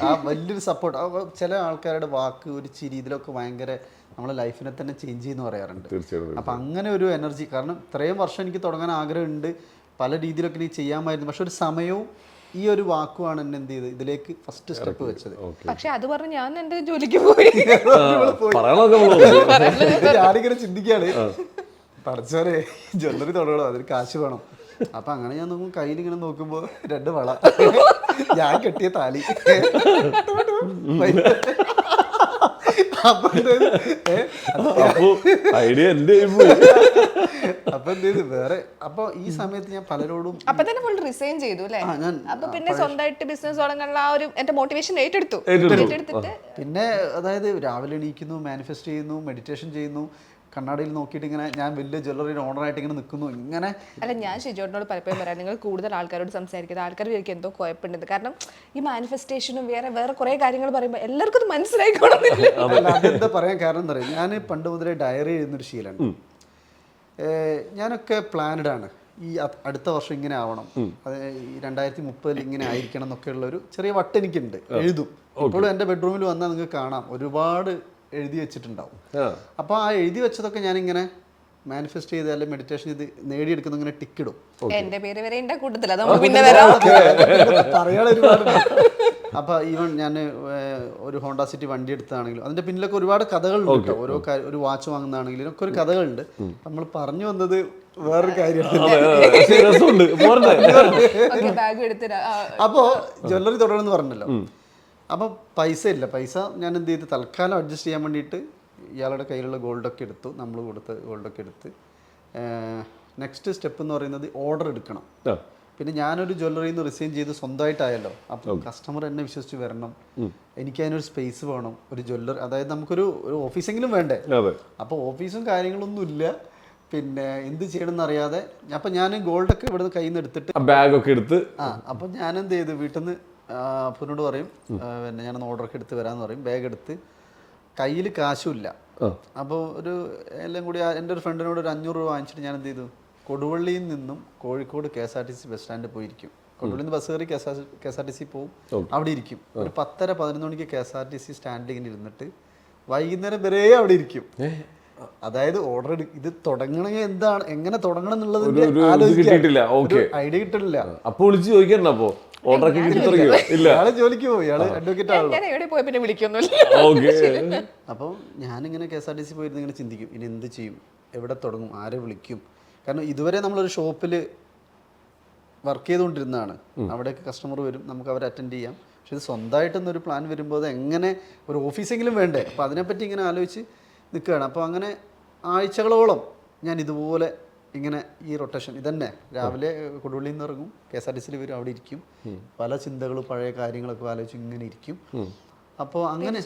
ആ വലിയൊരു സപ്പോർട്ട്. ചില ആൾക്കാരുടെ വാക്ക്, ഒരു ചിരി, ഇതിലൊക്കെ ഭയങ്കര നമ്മളെ ലൈഫിനെ തന്നെ ചേഞ്ച് ചെയ്യുന്നു പറയാറുണ്ട്. അപ്പം അങ്ങനെ ഒരു എനർജി, കാരണം ഇത്രയും വർഷം എനിക്ക് തുടങ്ങാൻ ആഗ്രഹമുണ്ട്, പല രീതിയിലൊക്കെ നീ ചെയ്യാമായിരുന്നു, പക്ഷെ ഒരു സമയവും ഈ ഒരു വാക്കുമാണ് എന്നെ എന്ത് ചെയ്ത് ഇതിലേക്ക് ഫസ്റ്റ് സ്റ്റെപ്പ് വെച്ചത്. പക്ഷെ അത് പറഞ്ഞ് ഞാൻ എൻ്റെ ജോലിക്ക് പോയി. ഞാനിങ്ങനെ ചിന്തിക്കുകയാണ്, പഠിച്ചവരെ ജ്വല്ലറി തുടങ്ങണം, അതിന് കാശ് വേണം. അപ്പം അങ്ങനെ ഞാൻ നോക്കും, കയ്യിൽ ഇങ്ങനെ നോക്കുമ്പോൾ 2 വള, ഞാൻ കെട്ടിയ താലി. അപ്പൊ എന്ത് ചെയ്തു വേറെ. അപ്പൊ ഈ സമയത്ത് ഞാൻ പലരോടും അപ്പൊ തന്നെ ഫുൾ റിസൈൻ ചെയ്തു അല്ലേ? അപ്പൊ പിന്നെ സ്വന്തമായിട്ട് ബിസിനസ് തുടങ്ങാനുള്ള ആ ഒരു എന്റെ മോട്ടിവേഷൻ ഏറ്റെടുത്തിട്ട് പിന്നെ അതായത് രാവിലെ എണീക്കുന്നു, മാനിഫെസ്റ്റ് ചെയ്യുന്നു, മെഡിറ്റേഷൻ ചെയ്യുന്നു, കണ്ണാടിയിൽ നോക്കിയിട്ട് ഇങ്ങനെ ഞാൻ വലിയ ജ്വല്ലറിയുടെ ഓണറായിട്ട് ഇങ്ങനെ നിൽക്കുന്നു. ഇങ്ങനെ അല്ല, ഞാൻ ഷിജോട്ടിനോട് പലപ്പോഴും പറയാം, നിങ്ങൾ കൂടുതൽ ആൾക്കാരോട് സംസാരിക്കുന്നത് ആൾക്കാർ വിചാരിക്കും എന്തോ കുഴപ്പമുണ്ട്. കാരണം ഈ മാനിഫെസ്റ്റേഷനും വേറെ കുറേ കാര്യങ്ങൾ പറയുമ്പോൾ എല്ലാവർക്കും അത് മനസ്സിലായിക്കോണമെന്നില്ല. അതെന്താ പറയാൻ കാരണം എന്താ പറയുക, ഞാൻ പണ്ട് മുതലേ ഡയറി എഴുതുന്നൊരു ശീലമാണ്. ഞാനൊക്കെ പ്ലാനഡ് ആണ്, ഈ അടുത്ത വർഷം ഇങ്ങനെ ആവണം, അത് 2030 ഇങ്ങനെ ആയിരിക്കണം എന്നൊക്കെ ഉള്ളൊരു ചെറിയ വട്ട് എനിക്കുണ്ട്, എഴുതും. ഇപ്പോഴും എൻ്റെ ബെഡ്റൂമിൽ വന്നാൽ നിങ്ങൾക്ക് കാണാം ഒരുപാട് എഴുതി വെച്ചിട്ടുണ്ടാവും. അപ്പോൾ ആ എഴുതി വെച്ചതൊക്കെ ഞാനിങ്ങനെ മാനിഫെസ്റ്റ് ചെയ്ത് അല്ലെങ്കിൽ മെഡിറ്റേഷൻ ചെയ്ത് നേടിയെടുക്കുന്ന ഇങ്ങനെ ടിക്കിടും. എൻ്റെ പേര് വരെ എൻ്റെ കൂട്ടത്തിൽ, അത് പിന്നെ വരാം പറയാൻ ഒരുപാട്. അപ്പോൾ ഈവൻ ഞാൻ ഒരു ഹോണ്ട സിറ്റി വണ്ടി എടുത്താണെങ്കിലും അതിൻ്റെ പിന്നിലൊക്കെ ഒരുപാട് കഥകളുണ്ട് കേട്ടോ. ഓരോ ഒരു വാച്ച് വാങ്ങുന്നതാണെങ്കിലും ഒക്കെ ഒരു കഥകളുണ്ട്. നമ്മൾ പറഞ്ഞു വന്നത് വേറൊരു കാര്യമാണ്. അപ്പോൾ ജ്വല്ലറി തുടങ്ങണമെന്ന് പറഞ്ഞല്ലോ. അപ്പോൾ പൈസ ഇല്ല, പൈസ ഞാൻ എന്ത് ചെയ്ത് തൽക്കാലം അഡ്ജസ്റ്റ് ചെയ്യാൻ വേണ്ടിയിട്ട് ഇയാളുടെ കയ്യിലുള്ള ഗോൾഡൊക്കെ എടുത്തു, നമ്മൾ കൊടുത്ത് ഗോൾഡൊക്കെ എടുത്ത് നെക്സ്റ്റ് സ്റ്റെപ്പ് എന്ന് പറയുന്നത് ഓർഡർ എടുക്കണം. പിന്നെ ഞാനൊരു ജ്വല്ലറിയിൽ നിന്ന് റിസൈൻ ചെയ്ത് സ്വന്തമായിട്ടായല്ലോ, അപ്പോൾ കസ്റ്റമർ എന്നെ വിശ്വസിച്ച് വരണം, എനിക്ക് അതിനൊരു സ്പേസ് വേണം, ഒരു ജ്വല്ലറി, അതായത് നമുക്കൊരു ഓഫീസെങ്കിലും വേണ്ടേ. അപ്പോൾ ഓഫീസും കാര്യങ്ങളൊന്നും ഇല്ല, പിന്നെ എന്ത് ചെയ്യണമെന്ന് അറിയാതെ. അപ്പം ഞാൻ ഗോൾഡൊക്കെ ഇവിടുന്ന് കയ്യിൽ നിന്ന് എടുത്തിട്ട് ബാഗൊക്കെ എടുത്ത് അപ്പം ഞാൻ എന്ത് ചെയ്തു, വീട്ടിൽ നിന്ന് അപ്പനോട് പറയും പിന്നെ ഞാനൊന്ന് ഓർഡറൊക്കെ എടുത്ത് വരാമെന്ന് പറയും. ബാഗ് എടുത്ത്, കയ്യിൽ കാശുമില്ല. അപ്പോൾ ഒരു എല്ലാം കൂടി എൻ്റെ ഒരു ഫ്രണ്ടിനോട് ഒരു 500 രൂപ വാങ്ങിച്ചിട്ട് ഞാൻ എന്ത് ചെയ്തു, കൊടുവള്ളിയിൽ നിന്നും കോഴിക്കോട് KSRTC ബസ് സ്റ്റാൻഡിൽ പോയിരിക്കും. കൊടുവള്ളിയിൽ നിന്ന് ബസ് കയറി KSRTC പോവും, അവിടെ ഇരിക്കും. ഒരു 10-11 മണിക്ക് KSRTC സ്റ്റാൻഡിൽ ഇങ്ങനെ ഇരുന്നിട്ട് വൈകുന്നേരം വരെ അവിടെ ഇരിക്കും. അതായത് ഓർഡർ ഇത് തുടങ്ങണമെങ്കിൽ എന്താണ്, എങ്ങനെ തുടങ്ങണം എന്നുള്ളത് ഐഡിയ കിട്ടില്ല. അപ്പോൾ വിളിച്ച് ചോദിക്കണ്ട, അപ്പോൾ ഓർഡറൊക്കെ ഇയാള് ജോലിക്ക് പോയി, ഇയാള് അഡ്വക്കേറ്റ് ആണല്ലോ. അപ്പോൾ ഞാനിങ്ങനെ KSRTC പോയിരുന്ന് ഇങ്ങനെ ചിന്തിക്കും, ഇനി എന്ത് ചെയ്യും, എവിടെ തുടങ്ങും, ആരെ വിളിക്കും. കാരണം ഇതുവരെ നമ്മളൊരു ഷോപ്പിൽ വർക്ക് ചെയ്തുകൊണ്ടിരുന്നതാണ്, അവിടേക്ക് കസ്റ്റമർ വരും, നമുക്ക് അവരെ അറ്റൻഡ് ചെയ്യാം. പക്ഷെ ഇത് സ്വന്തമായിട്ടൊന്നൊരു പ്ലാൻ വരുമ്പോൾ അത് എങ്ങനെ ഒരു ഓഫീസെങ്കിലും വേണ്ടേ. അപ്പോൾ അതിനെപ്പറ്റി ഇങ്ങനെ ആലോചിച്ച് നിൽക്കുകയാണ്. അപ്പോൾ അങ്ങനെ ആഴ്ചകളോളം ഞാൻ ഇതുപോലെ ഇങ്ങനെ ഈ റൊട്ടേഷൻ ഇതന്നെ, രാവിലെ കൊടുവള്ളിയിൽ നിന്ന് ഇറങ്ങും, KSRTCയിൽ വരും, അവിടെ ഇരിക്കും, പല ചിന്തകളും പഴയ കാര്യങ്ങളൊക്കെ ആലോചിച്ച് ഇങ്ങനെ ഇരിക്കും. അപ്പോൾ അങ്ങനെ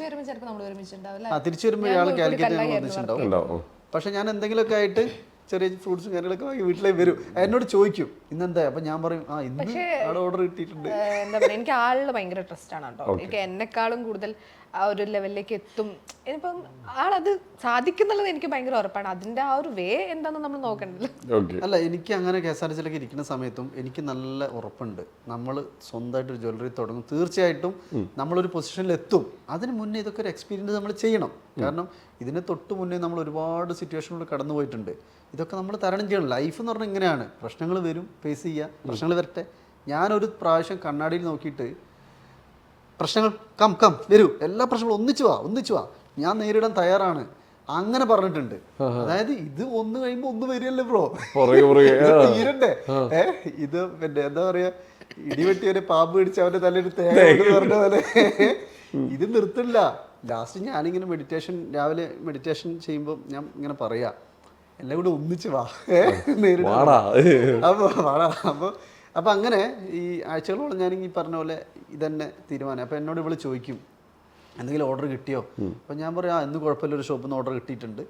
തിരിച്ചു വരുമ്പോൾ ഇയാൾ കാലിക്കറ്റ് ഒന്നിച്ചുണ്ടാവും. പക്ഷെ ഞാൻ എന്തെങ്കിലുമൊക്കെ ആയിട്ട് ചെറിയ ഫ്രൂട്ട്സും കാര്യങ്ങളൊക്കെ വാങ്ങി വീട്ടിലേക്ക് വരും. എന്നോട് ചോദിക്കും ഇന്നെന്താ, അപ്പം ഞാൻ പറയും ഇന്ന് അവിടെ ഓർഡർ കിട്ടിയിട്ടുണ്ട്. എന്താ പറയുക, എനിക്ക് ആളിൽ ഭയങ്കര ട്രസ്റ്റ് ആണ് കേട്ടോ. എനിക്ക് എന്നെക്കാളും കൂടുതൽ ആ ഒരു ലെവലിലേക്ക് എത്തും. ഇനിയിപ്പം ആളത് സാധിക്കുന്നുള്ളത് എനിക്ക് ഭയങ്കര ഉറപ്പാണ്. അതിന്റെ ആ ഒരു വേ എന്താണെന്ന് നമ്മൾ നോക്കണ്ടല്ലോ. അല്ല, എനിക്ക് അങ്ങനെ KSRTC ഇരിക്കുന്ന സമയത്തും എനിക്ക് നല്ല ഉറപ്പുണ്ട് നമ്മൾ സ്വന്തമായിട്ട് ഒരു ജ്വല്ലറി തുടങ്ങും. തീർച്ചയായിട്ടും നമ്മളൊരു പൊസിഷനിൽ എത്തും. അതിന് മുന്നേ ഇതൊക്കെ ഒരു എക്സ്പീരിയൻസ് നമ്മൾ ചെയ്യണം. കാരണം ഇതിന് തൊട്ട് മുന്നേ നമ്മൾ ഒരുപാട് സിറ്റുവേഷനുകൾ കടന്നു പോയിട്ടുണ്ട്. ഇതൊക്കെ നമ്മൾ തരണം ചെയ്യണം. ലൈഫ് എന്ന് പറഞ്ഞാൽ ഇങ്ങനെയാണ്, പ്രശ്നങ്ങൾ വരും, ഫേസ് ചെയ്യുക, പ്രശ്നങ്ങൾ വരട്ടെ. ഞാനൊരു പ്രാവശ്യം കണ്ണാടിയിൽ നോക്കിയിട്ട് പ്രശ്നങ്ങൾ കം വരൂ, എല്ലാ പ്രശ്നങ്ങളും ഒന്നിച്ചു വാ ഞാൻ നേരിടാൻ തയ്യാറാണ് അങ്ങനെ പറഞ്ഞിട്ടുണ്ട്. അതായത് ഇത് ഒന്ന് കഴിയുമ്പോൾ ഒന്ന് വരികയല്ലേ ബ്രോ, തീരണ്ടേ. ഇത് പിന്നെ എന്താ പറയാ, ഇടിവെട്ടിയവരെ പാമ്പ് പിടിച്ച് അവന്റെ തലയിൽ തേങ്ങ പറഞ്ഞ പോലെ ഇത് നിർത്തില്ല. ലാസ്റ്റ് ഞാനിങ്ങനെ രാവിലെ മെഡിറ്റേഷൻ ചെയ്യുമ്പോൾ ഞാൻ ഇങ്ങനെ പറയാ, എല്ലാം കൂടെ ഒന്നിച്ച് വാ നേരിടാ. അപ്പോൾ അങ്ങനെ ഈ ആഴ്ചകളോളം ഞാനിങ്ങനെ പറഞ്ഞ പോലെ ഇതന്നെ തീരുമാനം. അപ്പോൾ എന്നോട് ഇവള് ചോദിക്കും എന്തെങ്കിലും ഓർഡർ കിട്ടിയോ? അപ്പം ഞാൻ പറയാം ഇന്ന് കുഴപ്പമില്ല, ഒരു ഷോപ്പിൽ നിന്ന് ഓർഡർ കിട്ടിയിട്ടുണ്ട്.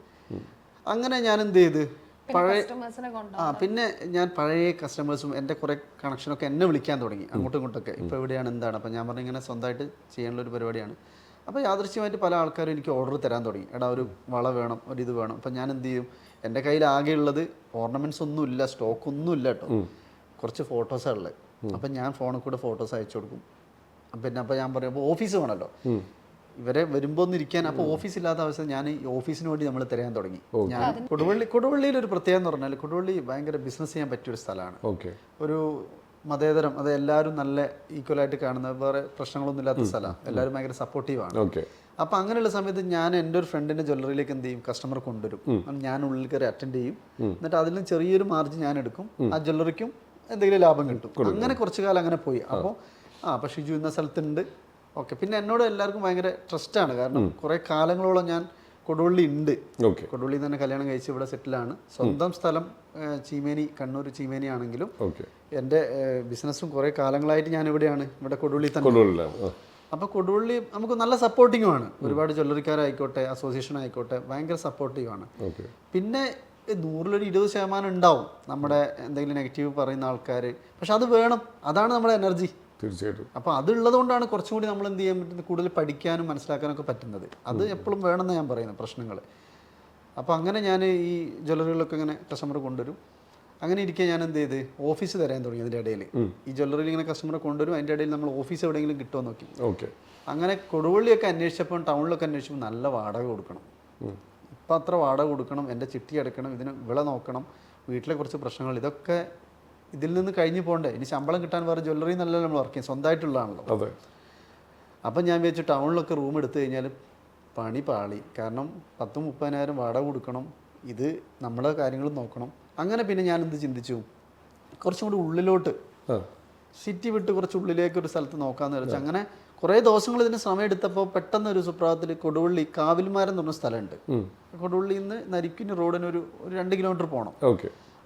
അങ്ങനെ ഞാൻ എന്ത് ചെയ്ത് പിന്നെ ഞാൻ പഴയ കസ്റ്റമേഴ്സും എൻ്റെ കുറേ കണക്ഷനൊക്കെ എന്നെ വിളിക്കാൻ തുടങ്ങി അങ്ങോട്ടും ഇങ്ങോട്ടൊക്കെ. ഇപ്പോൾ എവിടെയാണ് എന്താണ്. അപ്പം ഞാൻ പറഞ്ഞു ഇങ്ങനെ സ്വന്തമായിട്ട് ചെയ്യാനുള്ളൊരു പരിപാടിയാണ്. അപ്പോൾ യാദൃശ്യമായിട്ട് പല ആൾക്കാരും എനിക്ക് ഓർഡർ തരാൻ തുടങ്ങി. എടാ ഒരു വള വേണം, ഒരു ഇത് വേണം. അപ്പം ഞാൻ എന്ത് ചെയ്യും, എൻ്റെ കയ്യിൽ ആകെയുള്ളത് ഓർണമെൻറ്റ്സ് ഒന്നുമില്ല, സ്റ്റോക്കൊന്നുമില്ല കേട്ടോ, കുറച്ച് ഫോട്ടോസാണ് ഉള്ളത്. അപ്പം ഞാൻ ഫോണിൽ കൂടെ ഫോട്ടോസ് അയച്ചു കൊടുക്കും. പിന്നെ അപ്പോൾ ഞാൻ പറയും അപ്പോൾ ഓഫീസ് വേണമല്ലോ ഇവരെ വരുമ്പോൾ ഒന്ന് ഇരിക്കാൻ. അപ്പോൾ ഓഫീസ് ഇല്ലാത്ത അവസ്ഥ ഞാൻ ഈ ഓഫീസിന് വേണ്ടി നമ്മൾ തിരയാൻ തുടങ്ങി. ഞാൻ കൊടുവള്ളിയിൽ ഒരു പ്രത്യേകത എന്ന് പറഞ്ഞാൽ കൊടുവള്ളി ഭയങ്കര ബിസിനസ് ചെയ്യാൻ പറ്റിയൊരു സ്ഥലമാണ്. ഒരു മതേതരം, അത് എല്ലാവരും നല്ല ഈക്വലായിട്ട് കാണുന്ന, വേറെ പ്രശ്നങ്ങളൊന്നും ഇല്ലാത്ത സ്ഥലമാണ്. എല്ലാവരും ഭയങ്കര സപ്പോർട്ടീവാണ്. അപ്പം അങ്ങനെയുള്ള സമയത്ത് ഞാൻ എൻ്റെ ഒരു ഫ്രണ്ടിൻ്റെ ജ്വല്ലറിയിലേക്ക് എന്ത് ചെയ്യും, കസ്റ്റമർ കൊണ്ടുവരും. ഞാൻ ഉള്ളിൽ കയറി അറ്റൻഡ് ചെയ്യും. എന്നിട്ട് അതിലും ചെറിയൊരു മാർജിൻ ഞാൻ എടുക്കും. ആ ജ്വല്ലറിക്കും എന്തെങ്കിലും ലാഭം കിട്ടും. അങ്ങനെ കുറച്ച് കാലം അങ്ങനെ പോയി. അപ്പോൾ അപ്പോൾ ഷിജു ഇന്ന സ്ഥലത്തുണ്ട്. ഓക്കെ. പിന്നെ എന്നോട് എല്ലാവർക്കും ഭയങ്കര ട്രസ്റ്റാണ്. കാരണം കുറേ കാലങ്ങളോളം ഞാൻ കൊടുവള്ളി ഉണ്ട്. കൊടുവള്ളിയിൽ തന്നെ കല്യാണം കഴിച്ച് ഇവിടെ സെറ്റിലാണ്. സ്വന്തം സ്ഥലം ചീമേനി, കണ്ണൂർ ചീമേനി ആണെങ്കിലും എൻ്റെ ബിസിനസ്സും കുറേ കാലങ്ങളായിട്ട് ഞാൻ ഇവിടെയാണ്, ഇവിടെ കൊടുവള്ളി തന്നെ. അപ്പോൾ കൊടുവള്ളി നമുക്ക് നല്ല സപ്പോർട്ടിങ്ങുമാണ്. ഒരുപാട് ജ്വല്ലറിക്കാരായിക്കോട്ടെ, അസോസിയേഷൻ ആയിക്കോട്ടെ, ഭയങ്കര സപ്പോർട്ടീവാണ്. പിന്നെ 100-ൽ 20% ഉണ്ടാവും നമ്മുടെ എന്തെങ്കിലും നെഗറ്റീവ് പറയുന്ന ആൾക്കാർ. പക്ഷെ അത് വേണം, അതാണ് നമ്മുടെ എനർജി. തീർച്ചയായിട്ടും. അപ്പോൾ അതുള്ളത് കൊണ്ടാണ് കുറച്ചും കൂടി നമ്മൾ എന്ത് ചെയ്യാൻ പറ്റുന്നത്, കൂടുതൽ പഠിക്കാനും മനസ്സിലാക്കാനൊക്കെ പറ്റുന്നത്. അത് എപ്പോഴും വേണമെന്ന് ഞാൻ പറയുന്നത്, പ്രശ്നങ്ങൾ. അപ്പോൾ അങ്ങനെ ഞാൻ ഈ ജ്വല്ലറികളൊക്കെ ഇങ്ങനെ കസ്റ്റമർ കൊണ്ടുവരും. അങ്ങനെ ഇരിക്കുക ഞാൻ എന്ത് ചെയ്ത് ഓഫീസ് തരാൻ തുടങ്ങി. അതിൻ്റെ ഇടയിൽ ഈ ജ്വല്ലറിയിൽ ഇങ്ങനെ കസ്റ്റമറെ കൊണ്ടുവരും. അതിൻ്റെ ഇടയിൽ നമ്മൾ ഓഫീസ് എവിടെയെങ്കിലും കിട്ടുമോ നോക്കി. അങ്ങനെ കൊടുവള്ളിയൊക്കെ അന്വേഷിച്ചപ്പോൾ, ടൗണിലൊക്കെ അന്വേഷിച്ചപ്പോൾ നല്ല വാടക കൊടുക്കണം. ഇപ്പം അത്ര വാടക കൊടുക്കണം, എൻ്റെ ചിട്ടി അടയ്ക്കണം, ഇതിന് വിള നോക്കണം, വീട്ടിലെ കുറച്ച് പ്രശ്നങ്ങൾ, ഇതൊക്കെ ഇതിൽ നിന്ന് കഴിഞ്ഞ് പോകണ്ടേ. ഇനി ശമ്പളം കിട്ടാൻ വേറെ ജ്വല്ലറി നല്ലല്ലോ നമ്മൾ വർക്ക് ചെയ്യും, സ്വന്തമായിട്ടുള്ളതാണല്ലോ. അപ്പം ഞാൻ വിചാരിച്ചു ടൗണിലൊക്കെ റൂം എടുത്തു കഴിഞ്ഞാൽ പണി പാളി. കാരണം 10-30,000 വാടക കൊടുക്കണം, ഇത് നമ്മളെ കാര്യങ്ങൾ നോക്കണം. അങ്ങനെ പിന്നെ ഞാൻ എന്ത് ചിന്തിച്ചു, കുറച്ചും കൂടി ഉള്ളിലോട്ട്, സിറ്റി വിട്ട് കുറച്ച് ഉള്ളിലേക്ക് ഒരു സ്ഥലത്ത് നോക്കാമെന്ന് വിചാരിച്ചു. അങ്ങനെ കുറേ ദിവസങ്ങൾ ഇതിന് സമയം എടുത്തപ്പോൾ പെട്ടെന്ന് ഒരു സുപ്രഭാതത്തിൽ കൊടുവള്ളി കാവിൽമാരം എന്ന് പറഞ്ഞ സ്ഥലമുണ്ട്. കൊടുവള്ളിയിൽ നിന്ന് നരിക്കുനി റോഡിന് ഒരു 2 കിലോമീറ്റർ പോകണം.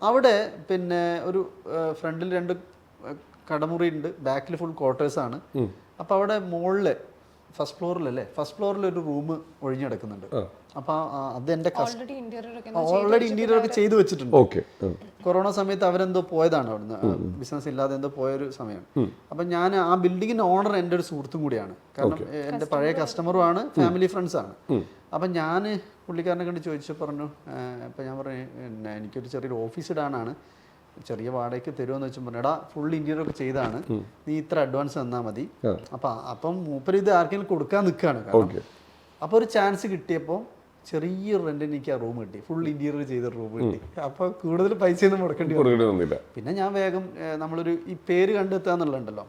അവിടെ പിന്നെ ഒരു ഫ്രണ്ടിൽ 2 കടമുറി ഉണ്ട്, ബാക്കിൽ ഫുൾ ക്വാർട്ടേഴ്സാണ്. അപ്പോൾ അവിടെ മുകളിൽ ഫസ്റ്റ് ഫ്ലോറിൽ ഒരു റൂം ഒഴിഞ്ഞെടുക്കുന്നുണ്ട്. അപ്പോൾ അത് എൻ്റെ ഓൾറെഡി ഇന്റീരിയർ ഒക്കെ ചെയ്തു വെച്ചിട്ടുണ്ട്. കൊറോണ സമയത്ത് അവരെന്തോ പോയതാണ് അവിടുന്ന്, ബിസിനസ് ഇല്ലാതെ എന്തോ പോയൊരു സമയം. അപ്പം ഞാൻ ആ ബിൽഡിങ്ങിൻ്റെ ഓണർ എൻ്റെ ഒരു സുഹൃത്തും കൂടിയാണ്. കാരണം എൻ്റെ പഴയ കസ്റ്റമറുമാണ്, ഫാമിലി ഫ്രണ്ട്സാണ്. അപ്പം ഞാൻ പുള്ളിക്കാരനെ കണ്ട് ചോദിച്ചു പറഞ്ഞു, ഇപ്പം ഞാൻ പറഞ്ഞു എനിക്കൊരു ചെറിയൊരു ഓഫീസ് ഇടാനാണ്, ചെറിയ വാടകയ്ക്ക് തരുമെന്ന് വെച്ചാൽ പറഞ്ഞു, എടാ ഫുൾ ഇന്റീരിയർ ഒക്കെ ചെയ്താണ്, നീ ഇത്ര അഡ്വാൻസ് തന്നാൽ മതി. അപ്പം മൂപ്പര് ഇത് ആർക്കെങ്കിലും കൊടുക്കാൻ നിൽക്കുകയാണ്. അപ്പോൾ ഒരു ചാൻസ് കിട്ടിയപ്പോൾ ചെറിയൊരു റെന്റിന് എനിക്ക് ആ റൂം കിട്ടി, ഫുൾ ഇന്റീരിയർ ചെയ്ത റൂം കിട്ടി. അപ്പോൾ കൂടുതൽ പൈസയൊന്നും മുടക്കേണ്ടി വന്നില്ല. പിന്നെ ഞാൻ വേഗം നമ്മളൊരു ഈ പേര് കണ്ടെത്തുക എന്നുള്ളതുണ്ടല്ലോ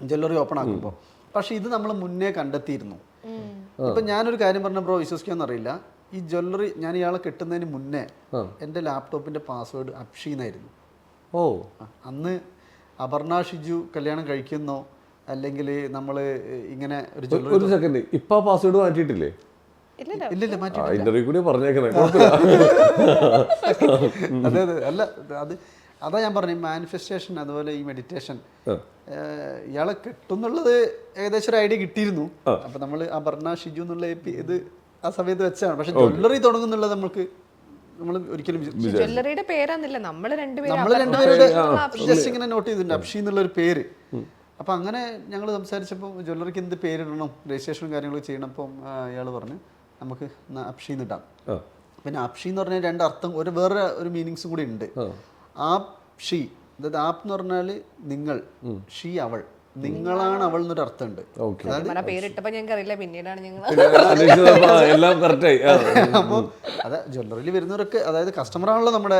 ജ്വല്ലറി ഓപ്പൺ ആക്കുമ്പോൾ. പക്ഷെ ഇത് നമ്മൾ മുന്നേ കണ്ടെത്തിയിരുന്നു. ഇപ്പം ഞാനൊരു കാര്യം പറഞ്ഞ ബ്രോ വിശ്വസിക്കാമെന്നറിയില്ല, ഈ ജ്വല്ലറി ഞാൻ ഇയാളെ കിട്ടുന്നതിന് മുന്നേ എൻ്റെ ലാപ്ടോപ്പിൻ്റെ പാസ്വേഡ് അപ്ഷീന്നായിരുന്നു. അന്ന് അപർണ ഷിജു കല്യാണം കഴിക്കുന്നോ അല്ലെങ്കിൽ നമ്മൾ ഇങ്ങനെ ഒരു ജ്വല്ലറി. ഇപ്പൊ പാസ്വേഡ് മാറ്റിയിട്ടില്ലേ? ഇല്ലില്ല, മാറ്റി. അതെ അല്ല, അതാ ഞാൻ പറഞ്ഞു മാനിഫെസ്റ്റേഷൻ, അതുപോലെ ഈ മെഡിറ്റേഷൻ. ഇയാളെ കിട്ടുന്നുള്ളത് ഏകദേശം ഒരു ഐഡിയ കിട്ടിയിരുന്നു. അപ്പൊ നമ്മൾ അപർണ ഷിജു എന്നുള്ള ഇത് ആ സമയത്ത് വെച്ചാണ്. പക്ഷെ ജ്വല്ലറി തുടങ്ങുന്നുള്ളത് നമുക്ക് നമ്മൾ ഒരിക്കലും ജ്വല്ലറിയുടെ പേരാന്നില്ല, നമ്മൾ നമ്മൾ രണ്ടുപേരുടെ ജസ്റ്റ് ഇങ്ങനെ നോട്ട് ചെയ്തിട്ടുണ്ട് അപ്ഷി എന്നുള്ളൊരു പേര്. അപ്പം അങ്ങനെ ഞങ്ങൾ സംസാരിച്ചപ്പോൾ ജ്വല്ലറിക്ക് എന്ത് പേരിടണം, രജിസ്ട്രേഷനും കാര്യങ്ങളൊക്കെ ചെയ്യണം. അപ്പം അയാൾ പറഞ്ഞു നമുക്ക് അപ്ഷി എന്നിട്ടാം. പിന്നെ അപ്ഷി എന്ന് പറഞ്ഞാൽ രണ്ട് അർത്ഥം, വേറെ ഒരു മീനിങ്സും കൂടി ഉണ്ട്. ആപ് ഷീ, അതായത് ആപ്പ് എന്ന് പറഞ്ഞാൽ നിങ്ങൾ, ഷീ അവൾ, നിങ്ങളാണ് അവൾ എന്നൊരു അർത്ഥമുണ്ട്. പേരിട്ടപ്പോ ഞങ്ങൾക്ക് അറിയില്ല, പിന്നീടാണ് ഞങ്ങൾ അപ്പോൾ അത് ജ്വല്ലറിയിൽ വരുന്നവരൊക്കെ, അതായത് കസ്റ്റമർ ആണല്ലോ നമ്മുടെ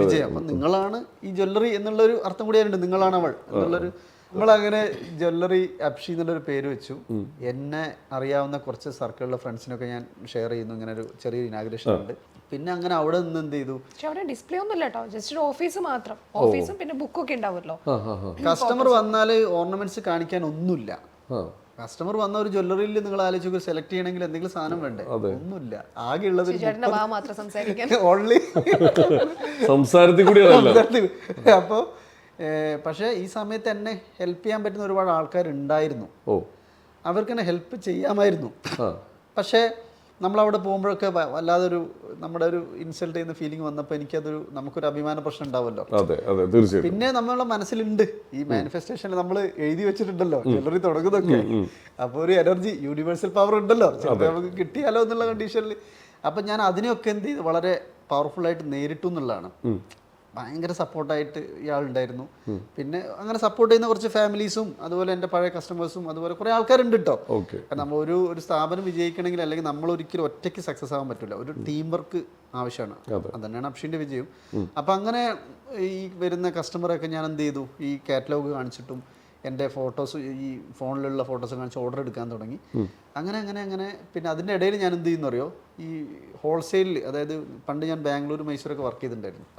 വിജയം. അപ്പം നിങ്ങളാണ് ഈ ജ്വല്ലറി എന്നുള്ളൊരു അർത്ഥം കൂടി അതിനുണ്ട്, നിങ്ങളാണ് അവൾ എന്നുള്ളൊരു. നമ്മളങ്ങനെ ജ്വല്ലറി അപ്ഷി എന്നുള്ളൊരു പേര് വെച്ചു. എന്നെ അറിയാവുന്ന കുറച്ച് സർക്കിളിലെ ഫ്രണ്ട്സിനൊക്കെ ഞാൻ ഷെയർ ചെയ്യുന്നു, ഇങ്ങനെ ഒരു ചെറിയൊരു ഇനാഗ്രേഷൻ ഉണ്ട്. പിന്നെ അങ്ങനെ അവിടെ നിന്ന് എന്ത് ചെയ്തു, അവിടെ ഡിസ്പ്ലേ ഒന്നും ഇല്ല കേട്ടോ, ജസ്റ്റ് ഒരു ഓഫീസ് മാത്രം, ഓഫീസും പിന്നെ ബുക്കൊക്കെ ഉണ്ടാവുമല്ലോ. കസ്റ്റമർ വന്നാൽ ഓർണമെന്റ്സ് കാണിക്കാൻ ഒന്നുമില്ല. കസ്റ്റമർ വന്ന ഒരു ജ്വല്ലറിയിൽ നിങ്ങൾ ആലോചിച്ച് സെലക്ട് ചെയ്യണമെങ്കിൽ എന്തെങ്കിലും സാധനം വേണ്ടേ, ഒന്നുമില്ല. ആകെ ഉള്ളത് ഓൺലി സംസാരത്തിൽ കൂടി. അപ്പോൾ പക്ഷേ ഈ സമയത്ത് എന്നെ ഹെൽപ്പ് ചെയ്യാൻ പറ്റുന്ന ഒരുപാട് ആൾക്കാരുണ്ടായിരുന്നു. അവർക്ക് എന്നെ ഹെൽപ്പ് ചെയ്യാമായിരുന്നു. പക്ഷേ നമ്മളവിടെ പോകുമ്പോഴൊക്കെ വല്ലാതൊരു നമ്മുടെ ഒരു ഇൻസൾട്ട് ചെയ്യുന്ന ഫീലിംഗ് വന്നപ്പോൾ എനിക്കതൊരു, നമുക്കൊരു അഭിമാന പ്രശ്നം ഉണ്ടാവുമല്ലോ. പിന്നെ നമ്മളുടെ മനസ്സിലുണ്ട് ഈ മാനിഫെസ്റ്റേഷനിൽ നമ്മൾ എഴുതി വെച്ചിട്ടുണ്ടല്ലോ ജ്വല്ലറി തുടങ്ങുന്നൊക്കെ. അപ്പോൾ ഒരു എനർജി, യൂണിവേഴ്സൽ പവർ ഉണ്ടല്ലോ, നമുക്ക് കിട്ടിയാലോ എന്നുള്ള കണ്ടീഷനിൽ. അപ്പം ഞാൻ അതിനെയൊക്കെ എന്ത് ചെയ്തു, വളരെ പവർഫുള്ളായിട്ട് നേരിട്ടു എന്നുള്ളതാണ്. ഭയങ്കര സപ്പോർട്ടായിട്ട് ഇയാളുണ്ടായിരുന്നു. പിന്നെ അങ്ങനെ സപ്പോർട്ട് ചെയ്യുന്ന കുറച്ച് ഫാമിലീസും അതുപോലെ എൻ്റെ പഴയ കസ്റ്റമേഴ്സും അതുപോലെ കുറേ ആൾക്കാരുണ്ട് കേട്ടോ. നമ്മൾ ഒരു സ്ഥാപനം വിജയിക്കണമെങ്കിൽ, അല്ലെങ്കിൽ നമ്മൾ ഒരിക്കലും ഒറ്റയ്ക്ക് സക്സസ് ആവാൻ പറ്റില്ല, ഒരു ടീം വർക്ക് ആവശ്യമാണ്. അതുതന്നെയാണ് അപ്ഷിൻ്റെ വിജയം. അപ്പം അങ്ങനെ ഈ വരുന്ന കസ്റ്റമറൊക്കെ ഞാൻ എന്ത് ചെയ്തു, ഈ കാറ്റലോഗ് കാണിച്ചിട്ടും എൻ്റെ ഫോട്ടോസ്, ഈ ഫോണിലുള്ള ഫോട്ടോസ് കാണിച്ച് ഓർഡർ എടുക്കാൻ തുടങ്ങി. അങ്ങനെ അങ്ങനെ അങ്ങനെ പിന്നെ അതിൻ്റെ ഇടയിൽ ഞാൻ എന്ത് ചെയ്യുന്നു അറിയോ, ഈ ഹോൾസെയിലിൽ, അതായത് പണ്ട് ഞാൻ ബാംഗ്ലൂർ മൈസൂരൊക്കെ വർക്ക് ചെയ്തിട്ടുണ്ടായിരുന്നു.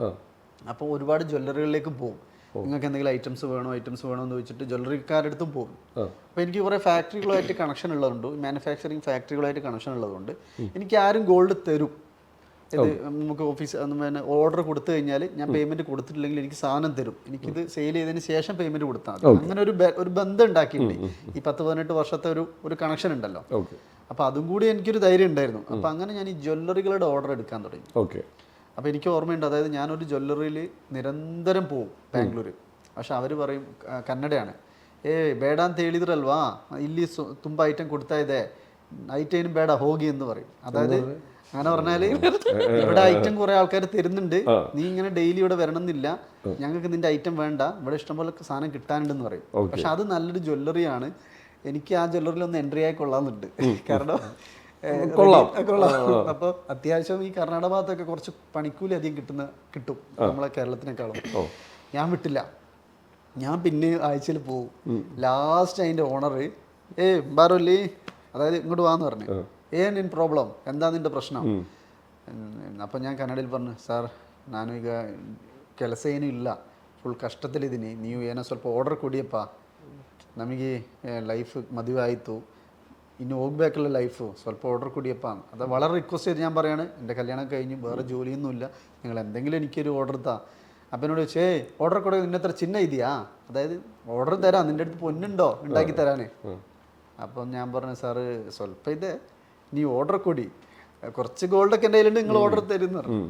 അപ്പോൾ ഒരുപാട് ജ്വല്ലറികളിലേക്ക് പോകും, നിങ്ങൾക്ക് എന്തെങ്കിലും ഐറ്റംസ് വേണോ എന്ന് ചോദിച്ചിട്ട് ജ്വല്ലറിക്കാരുടെ അടുത്തും പോകും. അപ്പോൾ എനിക്ക് കുറേ ഫാക്ടറികളുമായിട്ട് കണക്ഷൻ ഉള്ളതുകൊണ്ട്, മാനുഫാക്ചറിങ് ഫാക്ടറികളായിട്ട് കണക്ഷൻ ഉള്ളതുകൊണ്ട് എനിക്ക് ആരും ഗോൾഡ് തരും. ഇത് നമുക്ക് ഓഫീസ് ഓർഡർ കൊടുത്തു കഴിഞ്ഞാൽ ഞാൻ പേയ്മെൻറ്റ് കൊടുത്തിട്ടില്ലെങ്കിൽ എനിക്ക് സാധനം തരും, എനിക്കിത് സെയിൽ ചെയ്തതിന് ശേഷം പേയ്മെൻറ്റ് കൊടുത്താൽ മതി. അങ്ങനെ ഒരു ബന്ധം ഉണ്ടാക്കിയിട്ടുണ്ട്. ഈ 10-18 വർഷത്തെ ഒരു കണക്ഷൻ ഉണ്ടല്ലോ. അപ്പോൾ അതും കൂടി എനിക്കൊരു ധൈര്യം ഉണ്ടായിരുന്നു. അപ്പോൾ അങ്ങനെ ഞാൻ ഈ ജ്വല്ലറികളുടെ ഓർഡർ എടുക്കാൻ തുടങ്ങി. അപ്പോൾ എനിക്ക് ഓർമ്മയുണ്ട്, അതായത് ഞാനൊരു ജ്വല്ലറിയിൽ നിരന്തരം പോവും ബാംഗ്ലൂർ. പക്ഷെ അവർ പറയും, കന്നഡയാണ്, ಬೇಡ ಅಂತ ಹೇಳಿದ್ರಲ್ವಾ, ಇಲ್ಲಿ ತುಂಬ ಐಟಮ್ ಕೊಡ್ತಾ ಇದೆ, ಐಟೇനും ಬೇಡ ಹೋಗಿ എന്ന് പറയും. അതായത് അങ്ങനെ പറഞ്ഞാൽ ഇവിടെ ഐറ്റം കുറേ ആൾക്കാർ തരുന്നുണ്ട്, നീ ഇങ്ങനെ ഡെയിലി ഇവിടെ വരണം എന്നില്ല, ഞങ്ങൾക്ക് നിന്റെ ഐറ്റം വേണ്ട, ഇവിടെ ഇഷ്ടംപോലെ സാധനം കിട്ടാനുണ്ടെന്ന് പറയും. പക്ഷെ അത് നല്ലൊരു ജ്വല്ലറിയാണ്, എനിക്ക് ആ ജ്വല്ലറിയിൽ ഒന്ന് എൻട്രി ആയി കൊള്ളാമെന്നുണ്ട്. കാരണം കൊള്ളാം. അപ്പോൾ അത്യാവശ്യം ഈ കർണാടക ഭാഗത്തൊക്കെ കുറച്ച് പണിക്കൂലി അധികം കിട്ടും നമ്മളെ കേരളത്തിനേക്കാളും. ഞാൻ വിട്ടില്ല, ഞാൻ പിന്നെ ആഴ്ചയിൽ പോകും. ലാസ്റ്റ് അതിൻ്റെ ഓണർ ബാരോല്ലേ, അതായത് ഇങ്ങോട്ട് വാന്ന് പറഞ്ഞു, നിൻ പ്രോബ്ലം എന്താ നിൻ്റെ പ്രശ്നം? അപ്പം ഞാൻ ಕನ್ನಡದಲ್ಲಿ പറഞ്ഞു, ಸರ್ ನಾನು ಈಗ ಕೆಲಸ ಏನೂ ಇಲ್ಲ, ಫುಲ್ ಕಷ್ಟದಲ್ಲಿದ್ದೀನಿ, ನೀವು ಏನೋ ಸ್ವಲ್ಪ ಆರ್ಡರ್ ಕೊಡಿಯಪ್ಪ, ನಮಗೆ ಲೈಫ್ ಮದುವೆ ಆಯಿತು, ഇനി ಹೋಗ್ಬೇಕಲ್ಲ ലൈഫ്, ಸ್ವಲ್ಪ ഓർഡർ കൂടിയപ്പാണ്. അത് വളരെ റിക്വസ്റ്റ് ചെയ്ത് ഞാൻ പറയാണ്, എൻ്റെ കല്യാണം കഴിഞ്ഞു, വേറെ ജോലിയൊന്നുമില്ല, നിങ്ങൾ എന്തെങ്കിലും എനിക്കൊരു ഓർഡർ താ. അപ്പം എന്നോട് ചോദിച്ചേ ഓർഡർ കൂടെ നിന്നത്ര ചിന്ന ഇതിയാ, അതായത് ഓർഡർ തരാം, നിൻ്റെ അടുത്ത് പൊന്നുണ്ടോ ഉണ്ടാക്കി തരാനേ. അപ്പം ഞാൻ പറഞ്ഞു, സാറ് സ്വല്പം ഇത് നീ ഓർഡർ കൂടി, കുറച്ച് ഗോൾഡൊക്കെ എൻ്റെ കയ്യിലുണ്ട്, നിങ്ങൾ ഓർഡർ തരുമെന്ന് പറഞ്ഞു.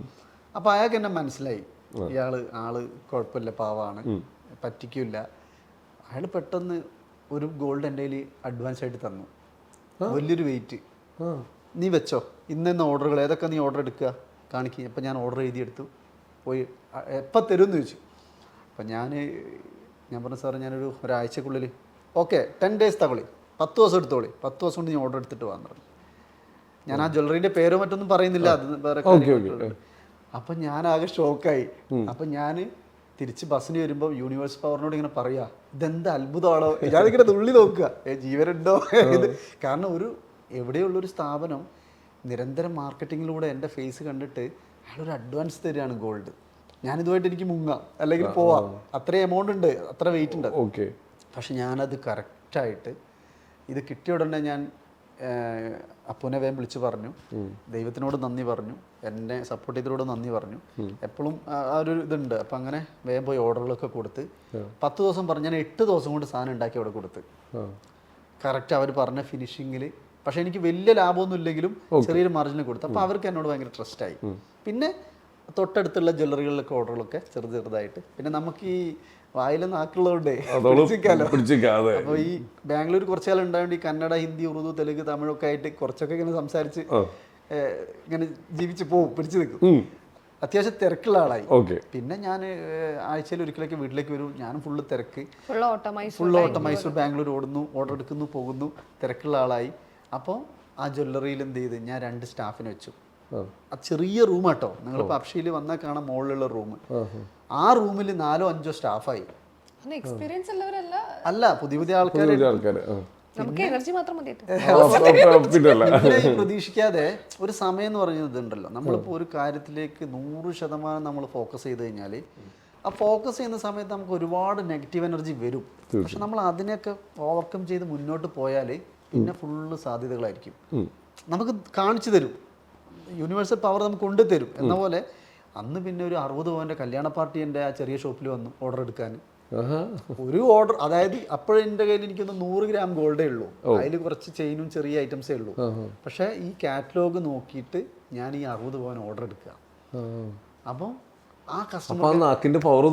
അപ്പോൾ അയാൾക്ക് എന്നെ മനസ്സിലായി, ആള് കുഴപ്പമില്ല, പാവമാണ്, പറ്റിക്കില്ല. അയാൾ പെട്ടെന്ന് ഒരു ഗോൾഡ് എൻ്റെ കയ്യിൽ അഡ്വാൻസ് ആയിട്ട് തന്നു, വലിയൊരു വെയിറ്റ്. നീ വെച്ചോ, ഇന്ന ഓർഡറുകൾ ഏതൊക്കെ നീ ഓർഡർ എടുക്കുക കാണിക്കുക. അപ്പം ഞാൻ ഓർഡർ എഴുതിയെടുത്തു, പോയി എപ്പോൾ തരുമെന്ന് ചോദിച്ചു. അപ്പം ഞാൻ പറഞ്ഞു, സാറ് ഒരാഴ്ചക്കുള്ളിൽ, ഓക്കെ 10 days തവളി, 10 ദിവസം എടുത്തോളി, 10 ദിവസം കൊണ്ട് നീ ഓർഡർ എടുത്തിട്ട് വന്നു പറഞ്ഞു. ഞാൻ ആ ജ്വല്ലറിൻ്റെ പേരോ മറ്റൊന്നും പറയുന്നില്ല, അത് വേറെ. അപ്പം ഞാൻ ആകെ ഷോക്കായി. അപ്പം ഞാൻ തിരിച്ച് ബസ്സിന് വരുമ്പോൾ യൂണിവേഴ്സ് പവറിനോട് ഇങ്ങനെ പറയുക, ഇതെന്ത് അത്ഭുതമാണോ, ഞാനിങ്ങനെ തുള്ളി നോക്കുക, ജീവനുണ്ടോ ഇത്. കാരണം എവിടെയുള്ളൊരു സ്ഥാപനം നിരന്തരം മാർക്കറ്റിങ്ങിലൂടെ എൻ്റെ ഫേസ് കണ്ടിട്ട് അയാളൊരു അഡ്വാൻസ് തരികയാണ് ഗോൾഡ്. ഞാനിതുമായിട്ട് എനിക്ക് മുങ്ങാം അല്ലെങ്കിൽ പോവാം, അത്രയും എമൗണ്ട് ഉണ്ട്, അത്ര വെയിറ്റ് ഉണ്ട്. പക്ഷെ ഞാനത് കറക്റ്റായിട്ട് ഇത് കിട്ടിയ ഉടനെ ഞാൻ അപ്പുനെ വേഗം വിളിച്ച് പറഞ്ഞു, ദൈവത്തിനോട് നന്ദി പറഞ്ഞു, എന്നെ സപ്പോർട്ട് ചെയ്തതിനോട് നന്ദി പറഞ്ഞു. എപ്പോഴും ആ ഒരു ഇതുണ്ട്. അപ്പം അങ്ങനെ വേഗം പോയി ഓർഡറുകളൊക്കെ കൊടുത്ത് 10 ദിവസം പറഞ്ഞു, ഞാൻ 8 ദിവസം കൊണ്ട് സാധനം ഉണ്ടാക്കി അവിടെ കൊടുത്ത് കറക്റ്റ് അവർ പറഞ്ഞ ഫിനിഷിങ്ങിൽ. പക്ഷേ എനിക്ക് വലിയ ലാഭമൊന്നും ഇല്ലെങ്കിലും ചെറിയൊരു മാർജിനിൽ കൊടുത്തു. അപ്പോൾ അവർക്ക് എന്നോട് ഭയങ്കര ട്രസ്റ്റായി. പിന്നെ തൊട്ടടുത്തുള്ള ജ്വല്ലറികളിലൊക്കെ ഓർഡറുകളൊക്കെ ചെറുതായിട്ട്. പിന്നെ നമുക്ക് ഈ വായിൽ നാക്കുള്ളതുകൊണ്ടേ പിടിച്ചിരിക്കാതെ. അപ്പോൾ ഈ ബാംഗ്ലൂർ കുറച്ച് കാലം ഉണ്ടായതുകൊണ്ട് ഈ കന്നഡ, ഹിന്ദി, ഉറുദു, തെലുങ്ക്, തമിഴൊക്കെ ആയിട്ട് കുറച്ചൊക്കെ ഇങ്ങനെ സംസാരിച്ച് ഇങ്ങനെ ജീവിച്ച് പോവും, പിടിച്ചു നിൽക്കും. അത്യാവശ്യം തിരക്കുള്ള ആളായി. പിന്നെ ഞാൻ ആഴ്ചയിൽ ഒരിക്കലൊക്കെ വീട്ടിലേക്ക് വരും. ഞാനും ഫുള്ള് തിരക്ക്, ഫുൾ ഓട്ടം മൈസൂർ ബാംഗ്ലൂർ ഓടുന്നു, ഓർഡർ എടുക്കുന്നു, പോകുന്നു, തിരക്കുള്ള ആളായി. അപ്പോൾ ആ ജ്വല്ലറിയിൽ എന്ത് ചെയ്ത് ഞാൻ 2 സ്റ്റാഫിനെ വെച്ചു. ആ ചെറിയ റൂമാട്ടോ, നിങ്ങളിപ്പോൾ അപ്ഷയിൽ വന്നാൽ കാണാൻ മുകളിലുള്ള റൂം. ആ റൂമിൽ 4-5 സ്റ്റാഫായി. എക്സ്പീരിയൻസ് ഉള്ളവരല്ല, അല്ല പുതിയ പുതിയ ആൾക്കാർ. നമുക്ക് എനർജി മാത്രം മതി. പ്രതീക്ഷിക്കാതെ ഒരു സമയം എന്ന് പറയുന്നതുണ്ടല്ലോ, നമ്മളിപ്പോൾ ഒരു കാര്യത്തിലേക്ക് 100% നമ്മൾ ഫോക്കസ് ചെയ്ത് കഴിഞ്ഞാൽ ആ ഫോക്കസ് ചെയ്യുന്ന സമയത്ത് നമുക്ക് ഒരുപാട് നെഗറ്റീവ് എനർജി വരും. പക്ഷെ നമ്മൾ അതിനെയൊക്കെ ഓവർകം ചെയ്ത് മുന്നോട്ട് പോയാൽ പിന്നെ ഫുള്ള് സാധ്യതകളായിരിക്കും. നമുക്ക് കാണിച്ചു തരും, യൂണിവേഴ്സൽ പവർ നമുക്ക് കൊണ്ടുതരും എന്ന പോലെ. അന്ന് പിന്നെ ഒരു 60 പവൻ്റെ കല്യാണ പാർട്ടി എൻ്റെ ആ ചെറിയ ഷോപ്പിൽ വന്നു ഓർഡർ എടുക്കാൻ. ഒരു ഓർഡർ, അതായത് അപ്പോഴെൻ്റെ കയ്യിൽ എനിക്കൊന്ന് 100 ഗ്രാം ഗോൾഡേ ഉള്ളൂ, അതിൽ കുറച്ച് ചെയിനും ചെറിയ ഐറ്റംസേ ഉള്ളൂ. പക്ഷേ ഈ കാറ്റലോഗ് നോക്കിയിട്ട് ഞാൻ ഈ 60 പവൻ ഓർഡർ എടുക്കുക. അപ്പം ആ കസ്റ്റമർ നാക്കിന്റെ പവർ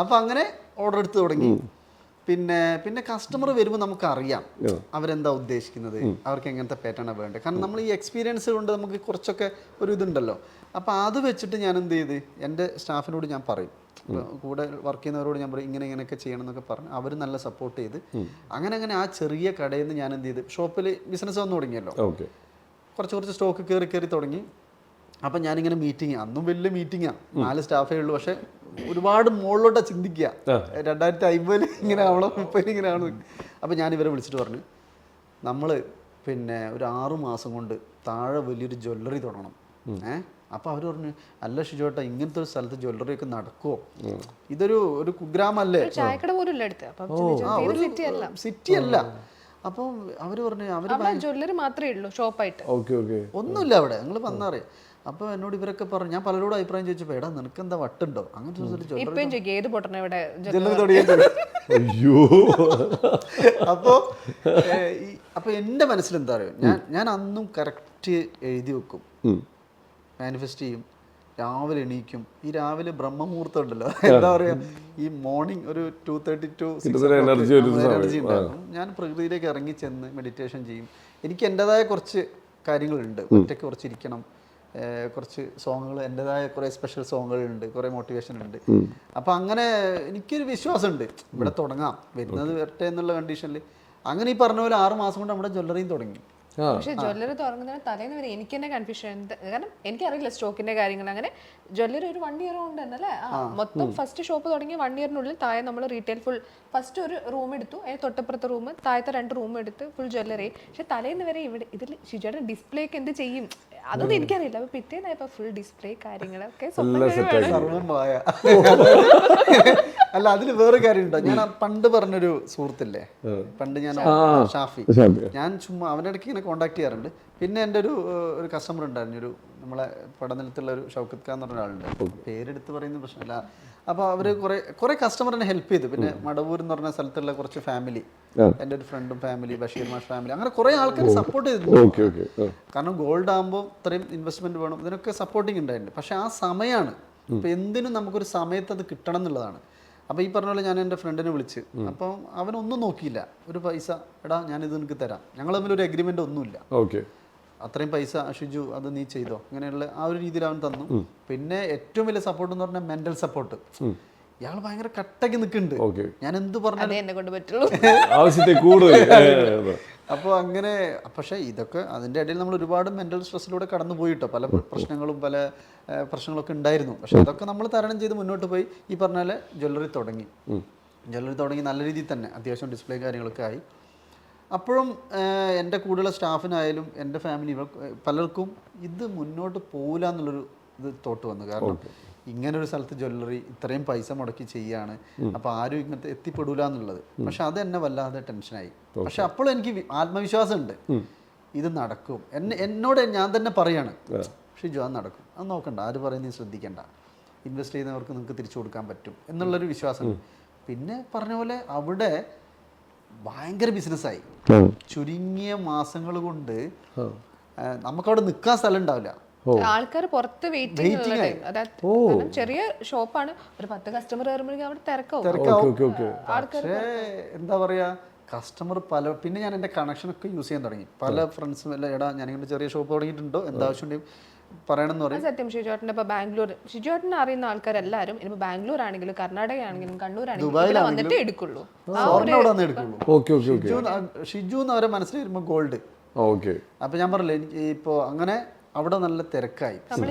അപ്പൊ അങ്ങനെ ഓർഡർ എടുത്ത് തുടങ്ങി. പിന്നെ കസ്റ്റമർ വരുമ്പോൾ നമുക്കറിയാം അവരെന്താ ഉദ്ദേശിക്കുന്നത്, അവർക്ക് എങ്ങനത്തെ പാറ്റേൺ വേണ്ടത്. കാരണം നമ്മൾ ഈ എക്സ്പീരിയൻസ് കൊണ്ട് നമുക്ക് കുറച്ചൊക്കെ ഒരു ഇതുണ്ടല്ലോ. അപ്പോൾ അത് വെച്ചിട്ട് ഞാൻ എന്ത് ചെയ്ത് എൻ്റെ സ്റ്റാഫിനോട് ഞാൻ പറയും, കൂടെ വർക്ക് ചെയ്യുന്നവരോട് ഞാൻ പറയും ഇങ്ങനെയൊക്കെ ചെയ്യണം എന്നൊക്കെ പറഞ്ഞ് അവർ നല്ല സപ്പോർട്ട് ചെയ്ത് അങ്ങനെ ആ ചെറിയ കടയിൽ നിന്ന് ഞാൻ എന്ത് ചെയ്ത് ഷോപ്പിൽ ബിസിനസ് വന്നു തുടങ്ങിയല്ലോ. കുറച്ച് സ്റ്റോക്ക് കയറി തുടങ്ങി. അപ്പം ഞാനിങ്ങനെ മീറ്റിംഗ്, അന്നും വലിയ മീറ്റിങ്ങാണ്, 4 സ്റ്റാഫേ ഉള്ളൂ. പക്ഷെ ഒരുപാട് മുകളിലോട്ടാണ് ചിന്തിക്കുക. 2050 ഇങ്ങനെ ആവണം, 30 ഇങ്ങനെ ആവണം. അപ്പം ഞാൻ ഇവരെ വിളിച്ചിട്ട് പറഞ്ഞു, നമ്മൾ പിന്നെ ഒരു 6 മാസം കൊണ്ട് താഴെ വലിയൊരു ജ്വല്ലറി തുടങ്ങണം. അപ്പോൾ അവർ പറഞ്ഞു, അല്ല ഷിജോട്ടാ, ഇങ്ങനത്തെ ഒരു സ്ഥലത്ത് ജ്വല്ലറി ഒക്കെ നടക്കുമോ? ഇതൊരു കുഗ്രാമല്ലേ, സിറ്റി അല്ല. അപ്പോൾ അവർ പറഞ്ഞു ജ്വല്ലറി മാത്രമേ ഉള്ളൂ ഷോപ്പായിട്ട്, ഒന്നുമില്ല അവിടെ, നിങ്ങൾ വന്നറിയാം. അപ്പോൾ എന്നോട് ഇവരൊക്കെ പറഞ്ഞു, ഞാൻ പലരോടും അഭിപ്രായം ചോദിച്ചപ്പോൾ, എടാ നിനക്ക് എന്താ വട്ടുണ്ടോ അങ്ങനത്തെ അപ്പോൾ എൻ്റെ മനസ്സിൽ എന്താ പറയുക, ഞാൻ അന്നും കറക്റ്റ് എഴുതി വെക്കും, മാനിഫെസ്റ്റ് ചെയ്യും, രാവിലെ എണീക്കും. ഈ രാവിലെ ബ്രഹ്മമുഹൂർത്തം ഉണ്ടല്ലോ, എന്താ പറയുക, ഈ മോർണിംഗ് ഒരു 2:30 to 6 എനർജി ഉണ്ടാകും. ഞാൻ പ്രകൃതിയിലേക്ക് ഇറങ്ങി ചെന്ന് മെഡിറ്റേഷൻ ചെയ്യും. എനിക്ക് എൻ്റെതായ കുറച്ച് കാര്യങ്ങളുണ്ട്, ഒറ്റയ്ക്ക് കുറച്ച് ഇരിക്കണം, കുറച്ച് സോങ്ങുകൾ, എൻ്റെതായ കുറേ സ്പെഷ്യൽ സോങ്ങുകളുണ്ട്, കുറേ മോട്ടിവേഷൻ ഉണ്ട്. അപ്പം അങ്ങനെ എനിക്കൊരു വിശ്വാസമുണ്ട്, ഇവിടെ തുടങ്ങാം, വരുന്നത് വരട്ടെ എന്നുള്ള കണ്ടീഷനിൽ. അങ്ങനെ ഈ പറഞ്ഞ പോലെ 6 മാസം കൊണ്ട് നമ്മുടെ ജ്വല്ലറിയും തുടങ്ങി. പക്ഷെ ജ്വല്ലറി തുടങ്ങുന്നതിന് തലേന്ന് വരെ എനിക്ക് തന്നെ കൺഫ്യൂഷൻ, കാരണം എനിക്കറിയില്ല സ്റ്റോക്കിന്റെ കാര്യങ്ങൾ. അങ്ങനെ ജ്വല്ലറി ഒരു 1 ഇയർ കൊണ്ട് തന്നെ അല്ലേ മൊത്തം ഫസ്റ്റ് ഷോപ്പ് തുടങ്ങി 1 ഇയറിനുള്ളിൽ താഴെ നമ്മൾ റീറ്റെയിൽ ഫുൾ ഫസ്റ്റ് ഒരു റൂം എടുത്തു, അതിന് തൊട്ടപ്പുറത്തെ റൂം, താഴത്തെ 2 റൂം എടുത്ത് ഫുൾ ജ്വല്ലറി. പക്ഷെ തലേന്ന് വരെ ഇവിടെ ഇതിൽ ഷിജോയുടെ ഡിസ്പ്ലേ ഒക്കെ എന്ത് ചെയ്യും അതൊന്നും എനിക്കറിയില്ല. അപ്പൊ പിറ്റേന്നായപ്പോ ഫുൾ ഡിസ്പ്ലേ കാര്യങ്ങളൊക്കെ അല്ല, അതിൽ വേറെ കാര്യമുണ്ടോ, ഞാൻ പണ്ട് പറഞ്ഞൊരു സുഹൃത്തില്ലേ, പണ്ട് ഞാൻ ഷാഫി, ഞാൻ ചുമ്മാ അവൻ്റെ ഇടയ്ക്ക് ഇങ്ങനെ കോൺടാക്ട് ചെയ്യാറുണ്ട്. പിന്നെ എൻ്റെ ഒരു കസ്റ്റമർ ഉണ്ടായിരുന്നു, നമ്മളെ പടനിലത്തുള്ള ഒരു ഷൗക്കത്ത് ഖാൻ എന്ന് പറഞ്ഞ ആളുണ്ട്, പേരെടുത്ത് പറയുന്ന പ്രശ്നമില്ല. അപ്പോൾ അവർ കുറേ കസ്റ്റമറിനെ ഹെൽപ്പ് ചെയ്തു. പിന്നെ മടവൂർ എന്ന് പറഞ്ഞ സ്ഥലത്തുള്ള കുറച്ച് ഫാമിലി, എൻ്റെ ഒരു ഫ്രണ്ടും ഫാമിലി, ബഷീർ മാഷ് ഫാമിലി, അങ്ങനെ കുറേ ആൾക്കാർ സപ്പോർട്ട് ചെയ്തിട്ടുണ്ട്. കാരണം ഗോൾഡ് ആകുമ്പോൾ ഇത്രയും ഇൻവെസ്റ്റ്മെൻറ്റ് വേണം, ഇതിനൊക്കെ സപ്പോർട്ടിങ് ഉണ്ടായിട്ടുണ്ട്. പക്ഷേ ആ സമയമാണ്, ഇപ്പോൾ എന്തിനും നമുക്കൊരു സമയത്ത് അത് കിട്ടണം എന്നുള്ളതാണ്. അപ്പോൾ ഈ പറഞ്ഞ പോലെ ഞാൻ എൻ്റെ ഫ്രണ്ടിനെ വിളിച്ച്, അപ്പോൾ അവനൊന്നും നോക്കിയില്ല, ഒരു പൈസ, എടാ ഞാനിത് നിനക്ക് തരാം, ഞങ്ങൾ തമ്മിലൊരു എഗ്രിമെൻ്റ് ഒന്നുമില്ല, അത്രയും പൈസ ഷിജു അത് നീ ചെയ്തോ, അങ്ങനെയുള്ള ആ ഒരു രീതിയിൽ അവൻ തന്നു. പിന്നെ ഏറ്റവും വലിയ സപ്പോർട്ട് എന്ന് പറഞ്ഞാൽ മെൻ്റൽ സപ്പോർട്ട്. ഇയാൾ ഭയങ്കര കട്ടയ്ക്ക് നിൽക്കുന്നുണ്ട്, ഞാൻ എന്ത് പറഞ്ഞാലും എന്നെ കൊണ്ട് പറ്റുള്ളൂ. അപ്പോൾ അങ്ങനെ. പക്ഷേ ഇതൊക്കെ അതിൻ്റെ ഇടയിൽ നമ്മൾ ഒരുപാട് മെൻ്റൽ സ്ട്രെസ്സിലൂടെ കടന്നു പോയിട്ടോ, പല പ്രശ്നങ്ങളൊക്കെ ഉണ്ടായിരുന്നു. പക്ഷേ അതൊക്കെ നമ്മൾ തരണം ചെയ്ത് മുന്നോട്ട് പോയി. ഈ പറഞ്ഞ പോലെ ജ്വല്ലറി തുടങ്ങി നല്ല രീതിയിൽ തന്നെ അത്യാവശ്യം ഡിസ്പ്ലേ കാര്യങ്ങളൊക്കെ ആയി. അപ്പോഴും എൻ്റെ കൂടെയുള്ള സ്റ്റാഫിനായാലും എൻ്റെ ഫാമിലി പലർക്കും ഇത് മുന്നോട്ട് പോകില്ല എന്നുള്ളൊരു ഇത് തോട്ട് വന്നു. കാരണം ഇങ്ങനൊരു സ്ഥലത്ത് ജ്വല്ലറി ഇത്രയും പൈസ മുടക്കി ചെയ്യാണ്, അപ്പോൾ ആരും ഇങ്ങനത്തെ എത്തിപ്പെടില്ല എന്നുള്ളത്. പക്ഷെ അത് എന്നെ വല്ലാതെ ടെൻഷനായി. പക്ഷെ അപ്പോഴും എനിക്ക് ആത്മവിശ്വാസമുണ്ട്, ഇത് നടക്കും. എന്നോട് ഞാൻ തന്നെ പറയാണ്, ഷിജു അത് നടക്കും, അത് നോക്കണ്ട, ആര് പറയുന്നത് ശ്രദ്ധിക്കണ്ട, ഇൻവെസ്റ്റ് ചെയ്യുന്നവർക്ക് നിങ്ങൾക്ക് തിരിച്ചു കൊടുക്കാൻ പറ്റും എന്നുള്ളൊരു വിശ്വാസമുണ്ട്. പിന്നെ പറഞ്ഞ പോലെ അവിടെ ഭയങ്കര ബിസിനസ്സായി. ചുരുങ്ങിയ മാസങ്ങൾ കൊണ്ട് നമുക്കവിടെ നിൽക്കാൻ സ്ഥലം ഉണ്ടാവില്ല. ആൾക്കാർ പുറത്ത് വെയിറ്റിംഗ് ഉള്ള ടൈം. അതായത് കാരണം ചെറിയ ഷോപ്പാണ്, ഒരു 10 കസ്റ്റമർ കയറുമ്പോഴേക്കും അവിടെ തിരക്കാവും. പക്ഷേ എന്താ പറയാ, കസ്റ്റമർ പിന്നെ ഞാൻ എൻ്റെ കണക്ഷനൊക്കെ യൂസ് ചെയ്യാൻ തുടങ്ങി. പല ഫ്രണ്ട്സും എല്ലാം എടാ ഞാനിങ്ങനെ ചെറിയ ഷോപ്പ് തുടങ്ങിയിട്ടുണ്ടോ, എന്താവശ്യം പറയണമെന്ന് പറയും. സത്യം, ഷിജുവേട്ടൻ്റെ ഇപ്പോൾ ബാംഗ്ലൂർ, ഷിജുവേട്ടനെ അറിയുന്ന ആൾക്കാരെല്ലാവരും ഇനിയിപ്പോൾ ബാംഗ്ലൂർ ആണെങ്കിലും കർണാടക ആണെങ്കിലും കണ്ണൂർ ആണെങ്കിലും ഇവിടെ വന്നിട്ടേ എടുക്കുള്ളൂ. ഷിജു എന്ന് അവരെ മനസ്സിൽ വരുമ്പോൾ ഗോൾഡ്. അപ്പൊ ഞാൻ പറഞ്ഞില്ലേ, എനിക്ക് ഇപ്പോൾ അങ്ങനെ അവിടെ നല്ല തിരക്കായി. നമ്മൾ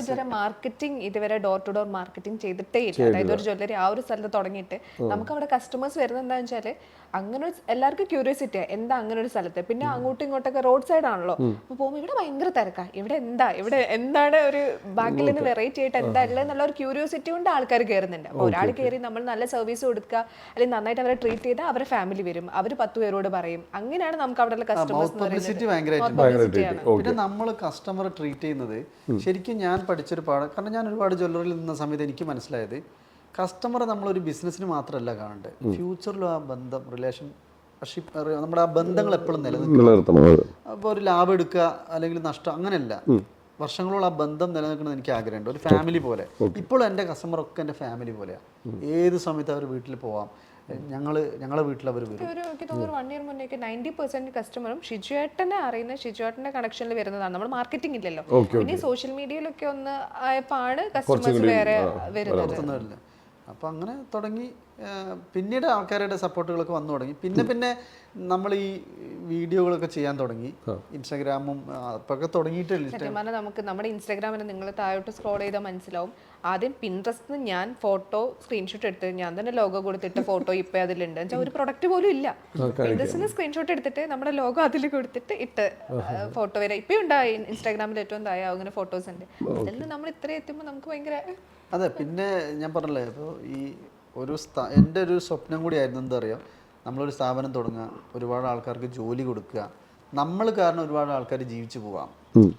ഇതുവരെ ഡോർ ടു ഡോർ മാർക്കറ്റിംഗ് ചെയ്തിട്ടേ ഇല്ല. അതായത് ഒരു ജ്വല്ലറി ആ ഒരു സ്ഥലത്ത് തുടങ്ങിയിട്ട് നമുക്ക് അവിടെ കസ്റ്റമേഴ്സ് വരുന്നത് എന്താണെന്ന് വെച്ചാൽ അങ്ങനെ എല്ലാവർക്കും ക്യൂരിയോസിറ്റി എന്താ അങ്ങനെ ഒരു സ്ഥലത്ത്. പിന്നെ അങ്ങോട്ടും ഇങ്ങോട്ടൊക്കെ റോഡ് സൈഡ് ആണല്ലോ, അപ്പോൾ പോകുമ്പോൾ ഇവിടെ ഭയങ്കര തിരക്കാണ്, ഇവിടെ എന്താണ് ഒരു ബാക്കിൽ നിന്ന് വെറൈറ്റി ആയിട്ട് എന്താ ഉള്ളത് എന്നുള്ള ഒരു ക്യൂരിയോസിറ്റി കൊണ്ട് ആൾക്കാർ കയറുന്നുണ്ട്. അപ്പോൾ ഒരാൾ കയറി നമ്മൾ നല്ല സർവീസ് കൊടുക്കുക, അല്ലെങ്കിൽ നന്നായിട്ട് അവരെ ട്രീറ്റ് ചെയ്താൽ അവരുടെ ഫാമിലി വരും, അവർ 10 പേരോട് പറയും. അങ്ങനെയാണ് നമുക്ക് അവിടെ കസ്റ്റമേഴ്സ്. പിന്നെ നമ്മൾ കസ്റ്റമറെ ട്രീറ്റ് ചെയ്യുന്നത് ശരിക്കും ഞാൻ പഠിച്ചൊരു പാഠം. കാരണം ഞാൻ ഒരുപാട് ജ്വല്ലറിയിൽ നിന്ന സമയത്ത് എനിക്ക് മനസ്സിലായത് കസ്റ്റമറെ നമ്മളൊരു ബിസിനസ്സിന് മാത്രമല്ല കാണേണ്ടത്, ഫ്യൂച്ചറിലും ആ ബന്ധം റിലേഷൻഷിപ്പ് നമ്മുടെ ആ ബന്ധങ്ങൾ എപ്പോഴും നിലനിൽക്കണം. അപ്പോൾ ഒരു ലാഭം എടുക്കുക അല്ലെങ്കിൽ നഷ്ടം അങ്ങനെയല്ല, വർഷങ്ങളോളം ആ ബന്ധം നിലനിൽക്കണമെന്ന് എനിക്ക് ആഗ്രഹമുണ്ട്. ഒരു ഫാമിലി പോലെ. ഇപ്പോഴും എൻ്റെ കസ്റ്റമറൊക്കെ എൻ്റെ ഫാമിലി പോലെയാണ്. ഏത് സമയത്ത് അവർ വീട്ടിൽ പോവാം, ഞങ്ങളെ വീട്ടിൽ അവർ വരും. ഒരു 1 ഇയർ മുന്നേക്ക് 90% കസ്റ്റമറും ഷിജുവേട്ടനെ അറിയുന്ന ഷിജുവേട്ടന്റെ കണക്ഷനിൽ വരുന്നതാണ്. നമ്മൾ മാർക്കറ്റിംഗ് ഇല്ലല്ലോ, പിന്നെ സോഷ്യൽ മീഡിയയിലൊക്കെ ഒന്ന് ആയപ്പോഴാണ് കസ്റ്റമേഴ്സ് വേറെ വരുന്നത്. അപ്പോൾ അങ്ങനെ തുടങ്ങി. പിന്നീട് ആൾക്കാരുടെ സപ്പോർട്ടുകളൊക്കെ വന്നു തുടങ്ങി. പിന്നെ നമ്മൾ ഈ വീഡിയോകളൊക്കെ ചെയ്യാൻ തുടങ്ങി. ഇൻസ്റ്റാഗ്രാമും അപ്പൊക്കെ തുടങ്ങിയിട്ടില്ല. സത്യം പറഞ്ഞാൽ നമുക്ക് നമ്മുടെ ഇൻസ്റ്റാഗ്രാമിൽ നിങ്ങൾ താഴോട്ട് സ്ക്രോൾ ചെയ്താൽ മനസ്സിലാവും. ആദ്യം പിൻട്രസ്റ്റിൽ ഞാൻ ഫോട്ടോ സ്ക്രീൻഷോട്ട് എടുത്ത് ഞാൻ തന്നെ ലോഗോ കൊടുത്തിട്ട് ഫോട്ടോ ഇപ്പം അതിലുണ്ട് വെച്ചാൽ ഒരു പ്രൊഡക്റ്റ് പോലും ഇല്ല. പിൻട്രസ്റ്റിന് സ്ക്രീൻഷോട്ട് എടുത്തിട്ട് നമ്മുടെ ലോഗോ അതിൽ കൊടുത്തിട്ട് ഇട്ട് ഫോട്ടോ വരെ ഇപ്പം ഉണ്ടായി. ഇൻസ്റ്റാഗ്രാമിൽ ഏറ്റവും താഴെ അങ്ങനെ ഫോട്ടോസ് ഉണ്ട്. അതിൽ നമ്മൾ ഇത്രയും എത്തുമ്പോൾ നമുക്ക് ഭയങ്കര അതെ. പിന്നെ ഞാൻ പറഞ്ഞല്ലേ, ഇപ്പോൾ ഈ എൻ്റെ ഒരു സ്വപ്നം കൂടി ആയിരുന്നു എന്താ പറയുക, നമ്മളൊരു സ്ഥാപനം തുടങ്ങുക, ഒരുപാട് ആൾക്കാർക്ക് ജോലി കൊടുക്കുക, നമ്മൾ കാരണം ഒരുപാട് ആൾക്കാർ ജീവിച്ചു പോവാം.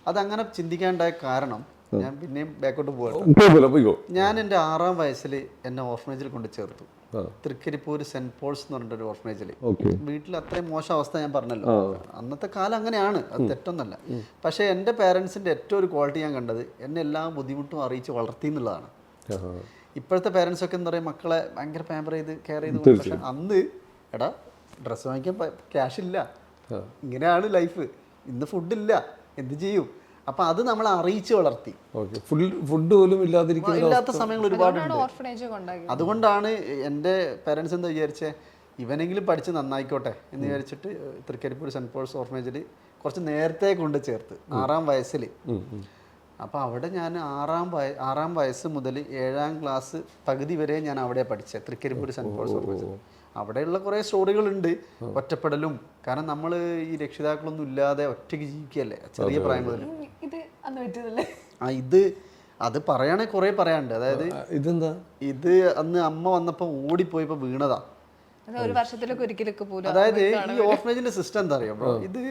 അതങ്ങനെ ചിന്തിക്കാണ്ടായ കാരണം ഞാൻ പിന്നെയും ബാക്കോട്ട് പോകട്ടെ. ഞാൻ എൻ്റെ 6ാം വയസ്സിൽ എന്നെ ഓർഫനേജിൽ കൊണ്ട് ചേർത്തു. തൃക്കരിപ്പൂർ സെന്റ് പോൾസ് എന്ന് പറഞ്ഞിട്ടൊരു ഓർഫനേജിൽ. വീട്ടിൽ അത്രയും മോശം അവസ്ഥ ഞാൻ പറഞ്ഞല്ലോ, അന്നത്തെ കാലം അങ്ങനെയാണ്, അത് തെറ്റൊന്നല്ല. പക്ഷേ എൻ്റെ പേരൻസിൻ്റെ ഏറ്റവും ഒരു ക്വാളിറ്റി ഞാൻ കണ്ടത് എന്നെ എല്ലാ ബുദ്ധിമുട്ടും അറിയിച്ച് വളർത്തി എന്നുള്ളതാണ്. ഇപ്പോഴത്തെ പേരൻസ് ഒക്കെ എന്താ പറയുക, മക്കളെ ഭയങ്കര പാമ്പർ ചെയ്ത് കെയർ ചെയ്ത്. പക്ഷെ അന്ന് എടാ ഡ്രസ്സ് വാങ്ങിക്കാൻ ക്യാഷ് ഇല്ല, ഇങ്ങനെയാണ് ലൈഫ്, ഇന്ന് ഫുഡില്ല, എന്ത് ചെയ്യും? അപ്പൊ അത് നമ്മളെ അറിയിച്ച് വളർത്തി. ഫുഡ് പോലും ഇല്ലാത്ത സമയങ്ങൾ ഒരുപാടുണ്ട്. അതുകൊണ്ടാണ് എൻ്റെ പേരൻസ് എന്താ വിചാരിച്ചേ, ഇവനെങ്കിലും പഠിച്ച് നന്നായിക്കോട്ടെ എന്ന് വിചാരിച്ചിട്ട് തൃക്കരിപ്പൂർ സെന്റ് പോൾസ് ഓർഫനേജിൽ കുറച്ച് നേരത്തെ കൊണ്ട് ചേർത്ത് 6ാം വയസ്സിൽ. അപ്പോൾ അവിടെ ഞാൻ 6ാം വയസ്സ് മുതൽ 7ാം ക്ലാസ് പകുതി വരെ ഞാൻ അവിടെ പഠിച്ചത്, തൃക്കരിപ്പൂർ സെന്റ് പോൾസ് ഓർഫനേജിൽ. അവിടെയുള്ള കുറേ സ്റ്റോറികളുണ്ട്, ഒറ്റപ്പെടലും. കാരണം നമ്മൾ ഈ രക്ഷിതാക്കളൊന്നും ഇല്ലാതെ ഒറ്റയ്ക്ക് ജീവിക്കുകയല്ലേ ചെറിയ പ്രായം മുതൽ. അത് പറയണേ കുറേ പറയാനുണ്ട്. അതായത് ഇത് അന്ന് അമ്മ വന്നപ്പോൾ ഓടിപ്പോയപ്പോൾ വീണതാ. അതായത് ഈ ഓർഫനേജിന്റെ സിസ്റ്റം എന്താ അറിയാമോ, ഇത്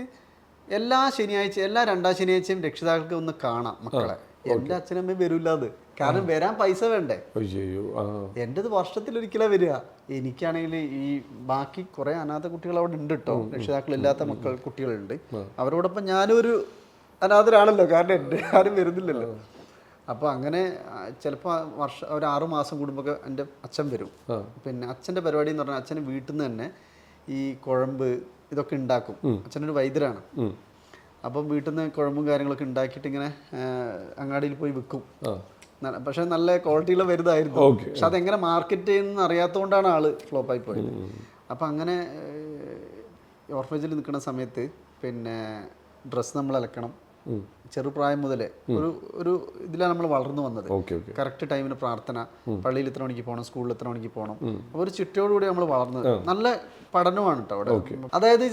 എല്ലാ 2ാം ശനിയാഴ്ചയും രക്ഷിതാക്കൾക്ക് ഒന്ന് കാണാം മക്കളെ. എൻ്റെ അച്ഛനമ്മയും വരൂല്ലാത്, കാരണം വരാൻ പൈസ വേണ്ടേ. എൻ്റെത് വർഷത്തിലൊരിക്കലാ വരിക. എനിക്കാണെങ്കിൽ ഈ ബാക്കി കുറേ അനാഥ കുട്ടികൾ അവിടെ ഉണ്ട് കേട്ടോ, രക്ഷിതാക്കളില്ലാത്ത കുട്ടികളുണ്ട്. അവരോടൊപ്പം ഞാനും ഒരു അനാഥരാണല്ലോ, കാരണം എൻ്റെ ആരും വരുന്നില്ലല്ലോ. അപ്പോൾ അങ്ങനെ ചിലപ്പോൾ ഒരു 6 മാസം കൂടുമ്പോൾ എൻ്റെ അച്ഛൻ വരും. പിന്നെ അച്ഛൻ്റെ പരിപാടി എന്ന് പറഞ്ഞാൽ അച്ഛന് വീട്ടിൽ നിന്ന് തന്നെ ഈ കുഴമ്പ് ഇതൊക്കെ ഉണ്ടാക്കും. അച്ഛനൊരു വൈദ്യരാണ്. അപ്പം വീട്ടിൽ നിന്ന് കുഴമ്പും കാര്യങ്ങളൊക്കെ ഉണ്ടാക്കിയിട്ട് ഇങ്ങനെ അങ്ങാടിയിൽ പോയി വിൽക്കും. പക്ഷെ നല്ല ക്വാളിറ്റിയുള്ള വരുന്നതായിരുന്നു. പക്ഷെ അതെങ്ങനെ മാർക്കറ്റ് ചെയ്യുന്ന അറിയാത്തതുകൊണ്ടാണ് ആള് ഫ്ലോപ്പായി പോയത്. അപ്പം അങ്ങനെ ഓർഫനേജിൽ നിൽക്കുന്ന സമയത്ത് പിന്നെ ഡ്രസ്സ് നമ്മൾ അലക്കണം. ചെറുപ്രായം മുതലേ ഒരു ഇതിലാണ് നമ്മൾ വളർന്നു വന്നത്. കറക്റ്റ് ടൈമിന് പ്രാർത്ഥന, പള്ളിയിൽ ഇത്ര മണിക്ക് പോകണം, സ്കൂളിൽ ഇത്ര മണിക്ക് പോകണം. അപ്പോൾ ഒരു ചുറ്റോടുകൂടി നമ്മൾ വളർന്നത്. നല്ല പഠനമാണ് കേട്ടോ അവിടെ. അതായത്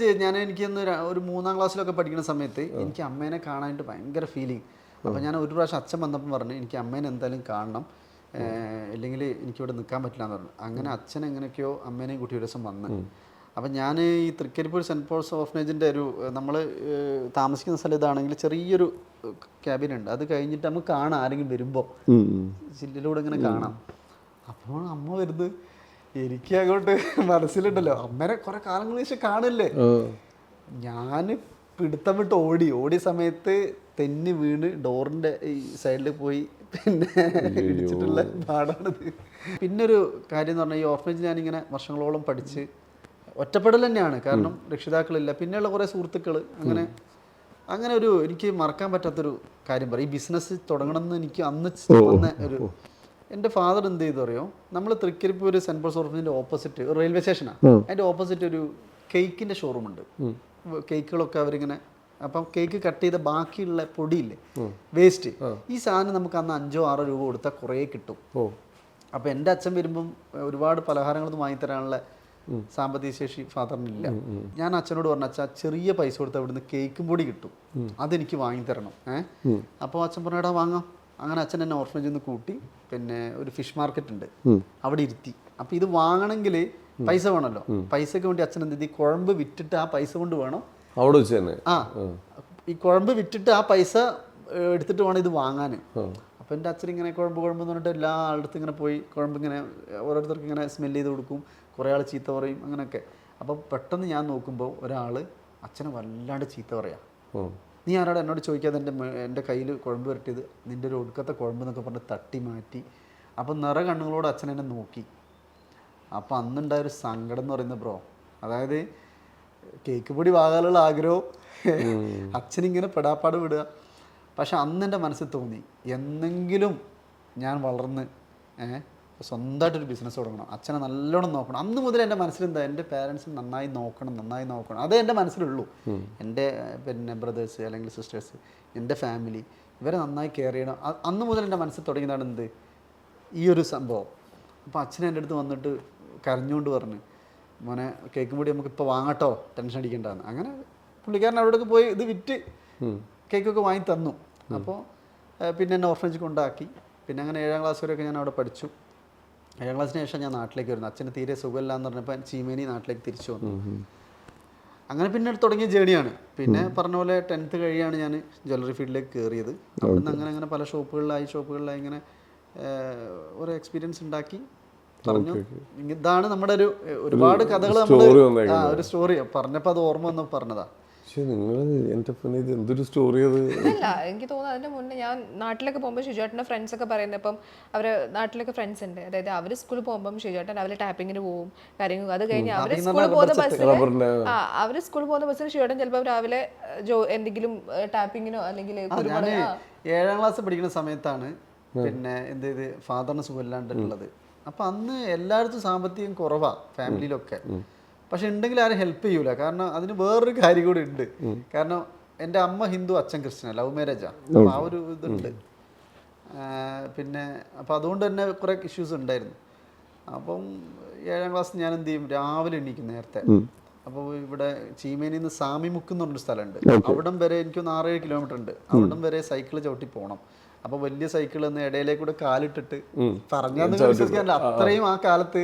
എനിക്കൊന്ന് ഒരു 3ാം ക്ലാസ്സിലൊക്കെ പഠിക്കുന്ന സമയത്ത് എനിക്ക് അമ്മേനെ കാണാനായിട്ട് ഭയങ്കര ഫീലിംഗ്. അപ്പോൾ ഞാൻ ഒരു പ്രാവശ്യം അച്ഛൻ വന്നപ്പോൾ പറഞ്ഞു എനിക്ക് അമ്മേനെ എന്തായാലും കാണണം, ഇല്ലെങ്കിൽ എനിക്കിവിടെ നിൽക്കാൻ പറ്റില്ല എന്ന് പറഞ്ഞു. അങ്ങനെ അച്ഛൻ എങ്ങനെയൊക്കെയോ അമ്മേനെയും കൂട്ടി ഒരു ദിവസം വന്ന്. അപ്പം ഞാൻ ഈ തൃക്കരിപ്പൂർ സെന്റ് പോൾസ് ഓർഫനേജിൻ്റെ ഒരു നമ്മൾ താമസിക്കുന്ന സ്ഥലം ഇതാണെങ്കിൽ ചെറിയൊരു ക്യാബിനുണ്ട്. അത് കഴിഞ്ഞിട്ട് നമുക്ക് കാണാം, ആരെങ്കിലും വരുമ്പോൾ ചില്ലിലൂടെ ഇങ്ങനെ കാണാം. അപ്പോൾ അമ്മ വരുന്നത് എനിക്ക് അങ്ങോട്ട് മനസ്സിലുണ്ടല്ലോ, അമ്മേനെ കുറെ കാലങ്ങൾക്ക് ശേഷം കാണില്ലേ. ഞാൻ പിടുത്തം വിട്ട് ഓടിയ സമയത്ത് തെന്നി വീണ് ഡോറിൻ്റെ ഈ സൈഡിൽ പോയി പിന്നെ ഇടിച്ചിട്ടുള്ള പാടാണിത്. പിന്നൊരു കാര്യം എന്ന് പറഞ്ഞാൽ ഈ ഓർഫനേജ് ഞാനിങ്ങനെ വർഷങ്ങളോളം പഠിച്ച് ഒറ്റപ്പെടൽ തന്നെയാണ്, കാരണം രക്ഷിതാക്കളില്ല, പിന്നെയുള്ള കുറേ സുഹൃത്തുക്കൾ, അങ്ങനെ ഒരു എനിക്ക് മറക്കാൻ പറ്റാത്തൊരു കാര്യം പറയും. ഈ ബിസിനസ് തുടങ്ങണമെന്ന് എനിക്ക് അന്ന് വന്ന ഒരു, എൻ്റെ ഫാദർ എന്ത് ചെയ്തു അറിയോ, നമ്മൾ തൃക്കരിപ്പൂർ സെൻറ്റ് പോൾസ് ഓർഫനേജിൻ്റെ ഓപ്പോസിറ്റ് ഒരു റെയിൽവേ സ്റ്റേഷനാണ്, അതിൻ്റെ ഓപ്പോസിറ്റ് ഒരു കേക്കിൻ്റെ ഷോറൂമുണ്ട്. കേക്കുകളൊക്കെ അവരിങ്ങനെ, അപ്പം കേക്ക് കട്ട് ചെയ്ത ബാക്കിയുള്ള പൊടിയില്ലേ, വേസ്റ്റ്, ഈ സാധനം നമുക്ക് അന്ന് 5-6 രൂപ കൊടുത്താൽ കുറേ കിട്ടും. അപ്പോൾ എൻ്റെ അച്ഛൻ വരുമ്പം ഒരുപാട് പലഹാരങ്ങളൊന്നും വാങ്ങിത്തരാനുള്ള സാമ്പത്തിക ശേഷി ഫാദറിനില്ല. ഞാൻ അച്ഛനോട് പറഞ്ഞു, അച്ഛാ ചെറിയ പൈസ കൊടുത്താൽ അവിടുന്ന് കേക്കും പൊടി കിട്ടും, അതെനിക്ക് വാങ്ങിത്തരണം. അപ്പോൾ അച്ഛൻ പറഞ്ഞാ വാങ്ങാം. അങ്ങനെ അച്ഛൻ എന്നെ ഓർഫനേജിൽ നിന്ന് കൂട്ടി, പിന്നെ ഒരു ഫിഷ് മാർക്കറ്റ് ഉണ്ട് അവിടെ ഇരുത്തി. അപ്പോൾ ഇത് വാങ്ങണമെങ്കിൽ പൈസ വേണമല്ലോ, പൈസയ്ക്ക് വേണ്ടി അച്ഛൻ എന്ത് ചെയ്തു, കുഴമ്പ് വിറ്റിട്ട് ആ പൈസ കൊണ്ട് വേണം അവിടെ വെച്ച് തന്നെ ഈ കുഴമ്പ് വിറ്റിട്ട് ആ പൈസ എടുത്തിട്ട് വേണം ഇത് വാങ്ങാൻ. അപ്പോൾ എൻ്റെ അച്ഛൻ ഇങ്ങനെ കുഴമ്പ് എന്ന് പറഞ്ഞിട്ട് എല്ലാ ആളുടെ ഇങ്ങനെ പോയി കുഴമ്പ് ഇങ്ങനെ ഓരോരുത്തർക്ക് ഇങ്ങനെ സ്മെല്ല് ചെയ്ത് കൊടുക്കും, കുറേ ആൾ ചീത്ത പറയും, അങ്ങനെയൊക്കെ. അപ്പോൾ പെട്ടെന്ന് ഞാൻ നോക്കുമ്പോൾ ഒരാൾ അച്ഛനെ വല്ലാണ്ട് ചീത്ത പറയാം. നീ ആരോട് എന്നോട് ചോദിക്കാതെ എൻ്റെ കയ്യിൽ കുഴമ്പ് വരട്ടിയത്, നിൻ്റെ ഒരു ഒടുക്കത്തെ കുഴമ്പ് എന്നൊക്കെ പറഞ്ഞ് തട്ടി മാറ്റി. അപ്പം നിറ കണ്ണുകളോട് അച്ഛൻ എന്നെ നോക്കി. അപ്പോൾ അന്നുണ്ടായൊരു സങ്കടം എന്ന് പറയുന്നത് ബ്രോ, അതായത് കേക്ക് പൊടി വാങ്ങാനുള്ള ആഗ്രഹവും അച്ഛനിങ്ങനെ പെടാപ്പാട് വിടുക. പക്ഷെ അന്ന് എൻ്റെ മനസ്സിൽ തോന്നി, എന്നെങ്കിലും ഞാൻ വളർന്ന് സ്വന്തമായിട്ടൊരു ബിസിനസ് തുടങ്ങണം, അച്ഛനെ നല്ലോണം നോക്കണം. അന്ന് മുതൽ എൻ്റെ മനസ്സിലെന്താ, എൻ്റെ പേരൻസിന് നന്നായി നോക്കണം, അതേ എൻ്റെ മനസ്സിലുള്ളൂ. എൻ്റെ പിന്നെ ബ്രദേഴ്സ് അല്ലെങ്കിൽ സിസ്റ്റേഴ്സ്, എൻ്റെ ഫാമിലി, ഇവരെ നന്നായി കെയർ ചെയ്യണം. അന്ന് മുതൽ എൻ്റെ മനസ്സിൽ തുടങ്ങിയതാണ് എന്ത്, ഈ ഒരു സംഭവം. അപ്പോൾ അച്ഛൻ എൻ്റെ അടുത്ത് വന്നിട്ട് കരഞ്ഞുകൊണ്ട് പറഞ്ഞു, മോനെ കേക്ക് പൊടി നമുക്കിപ്പോൾ വാങ്ങട്ടോ, ടെൻഷൻ അടിക്കേണ്ടതെന്ന്. അങ്ങനെ പുള്ളിക്കാരൻ അവിടേക്ക് പോയി ഇത് വിറ്റ് കേക്കൊക്കെ വാങ്ങി തന്നു. അപ്പോൾ പിന്നെ എന്നെ ഓർഫനേജ് കൊണ്ടാക്കി. പിന്നെ അങ്ങനെ 7ാം ക്ലാസ് വരെയൊക്കെ ഞാൻ അവിടെ പഠിച്ചു. 7ാം ക്ലാസ്സിന് ശേഷം ഞാൻ നാട്ടിലേക്ക് വരുന്നു. അച്ഛന് തീരെ സുഖമില്ല എന്ന് പറഞ്ഞപ്പോൾ ചീമേനി നാട്ടിലേക്ക് തിരിച്ചു വന്നു. അങ്ങനെ പിന്നെ തുടങ്ങിയ ജേണിയാണ്. പിന്നെ പറഞ്ഞ പോലെ 10th കഴിയാണ് ഞാൻ ജ്വല്ലറി ഫീൽഡിലേക്ക് കയറിയത്. അവിടുന്ന് അങ്ങനെ പല ഷോപ്പുകളിലായി ഇങ്ങനെ ഓരോ എക്സ്പീരിയൻസ് ഉണ്ടാക്കി പറഞ്ഞു. ഇതാണ് നമ്മുടെ ഒരുപാട് കഥകൾ ഒരു സ്റ്റോറി പറഞ്ഞപ്പോൾ അത് ഓർമ്മ വന്ന് പറഞ്ഞതാ. എന്തൊരു സ്റ്റോറി അത്. അല്ല, എനിക്ക് തോന്നുന്നു അതിന്റെ മുന്നേ ഞാൻ നാട്ടിലൊക്കെ പോകുമ്പോൾ ഷിജുവേട്ടൻ്റെ ഫ്രണ്ട്സ് ഒക്കെ പറയുന്നത്, ഇപ്പം അവർ നാട്ടിലൊക്കെ ഫ്രണ്ട്സ് ഉണ്ട്, അതായത് അവർ സ്കൂളിൽ പോകുമ്പം ഷിജുവേട്ടൻ രാവിലെ ടാപ്പിങ്ങിന് പോകും കാര്യങ്ങൾ. അത് കഴിഞ്ഞ് അവർ സ്കൂളിൽ പോകുന്ന ബസ്സിൽ ഷിജുവേട്ടൻ ചിലപ്പോൾ രാവിലെ എന്തെങ്കിലും ടാപ്പിങ്ങിനോ അല്ലെങ്കിൽ 7ാം ക്ലാസ് പഠിക്കുന്ന സമയത്താണ് പിന്നെ എന്ത് ചെയ്ത് ഫാദറിന് സുഖമില്ലാണ്ടുള്ളത്. അപ്പം അന്ന് എല്ലായിടത്തും സാമ്പത്തികം കുറവാണ് ഫാമിലിയിലൊക്കെ. പക്ഷെ ഉണ്ടെങ്കിൽ ആരും ഹെൽപ്പ് ചെയ്യൂല. കാരണം അതിന് വേറൊരു കാര്യം കൂടി ഉണ്ട്. കാരണം എൻ്റെ അമ്മ ഹിന്ദു, അച്ഛൻ ക്രിസ്ത്യനാണ്, ലവ് മാരേജാണ്. അപ്പോൾ ആ ഒരു ഇതുണ്ട്. പിന്നെ അപ്പോൾ അതുകൊണ്ട് തന്നെ കുറേ ഇഷ്യൂസ് ഉണ്ടായിരുന്നു. അപ്പം 7ാം ക്ലാസ് ഞാൻ എന്ത് ചെയ്യും, രാവിലെ എണീക്കും നേരത്തെ. അപ്പോൾ ഇവിടെ ചീമേനിയിൽ നിന്ന് സാമിമുക്ക് എന്ന് പറഞ്ഞൊരു സ്ഥലമുണ്ട്, അവിടം വരെ എനിക്കൊന്ന് 6-7 കിലോമീറ്റർ ഉണ്ട്. അവിടം വരെ സൈക്കിൾ ചവിട്ടി പോകണം. അപ്പോൾ വലിയ സൈക്കിൾ ഒന്ന് ഇടയിലേക്കൂടെ കാലിട്ടിട്ട് പറഞ്ഞാൽ വിശ്വസിക്കാനില്ല, അത്രയും ആ കാലത്ത്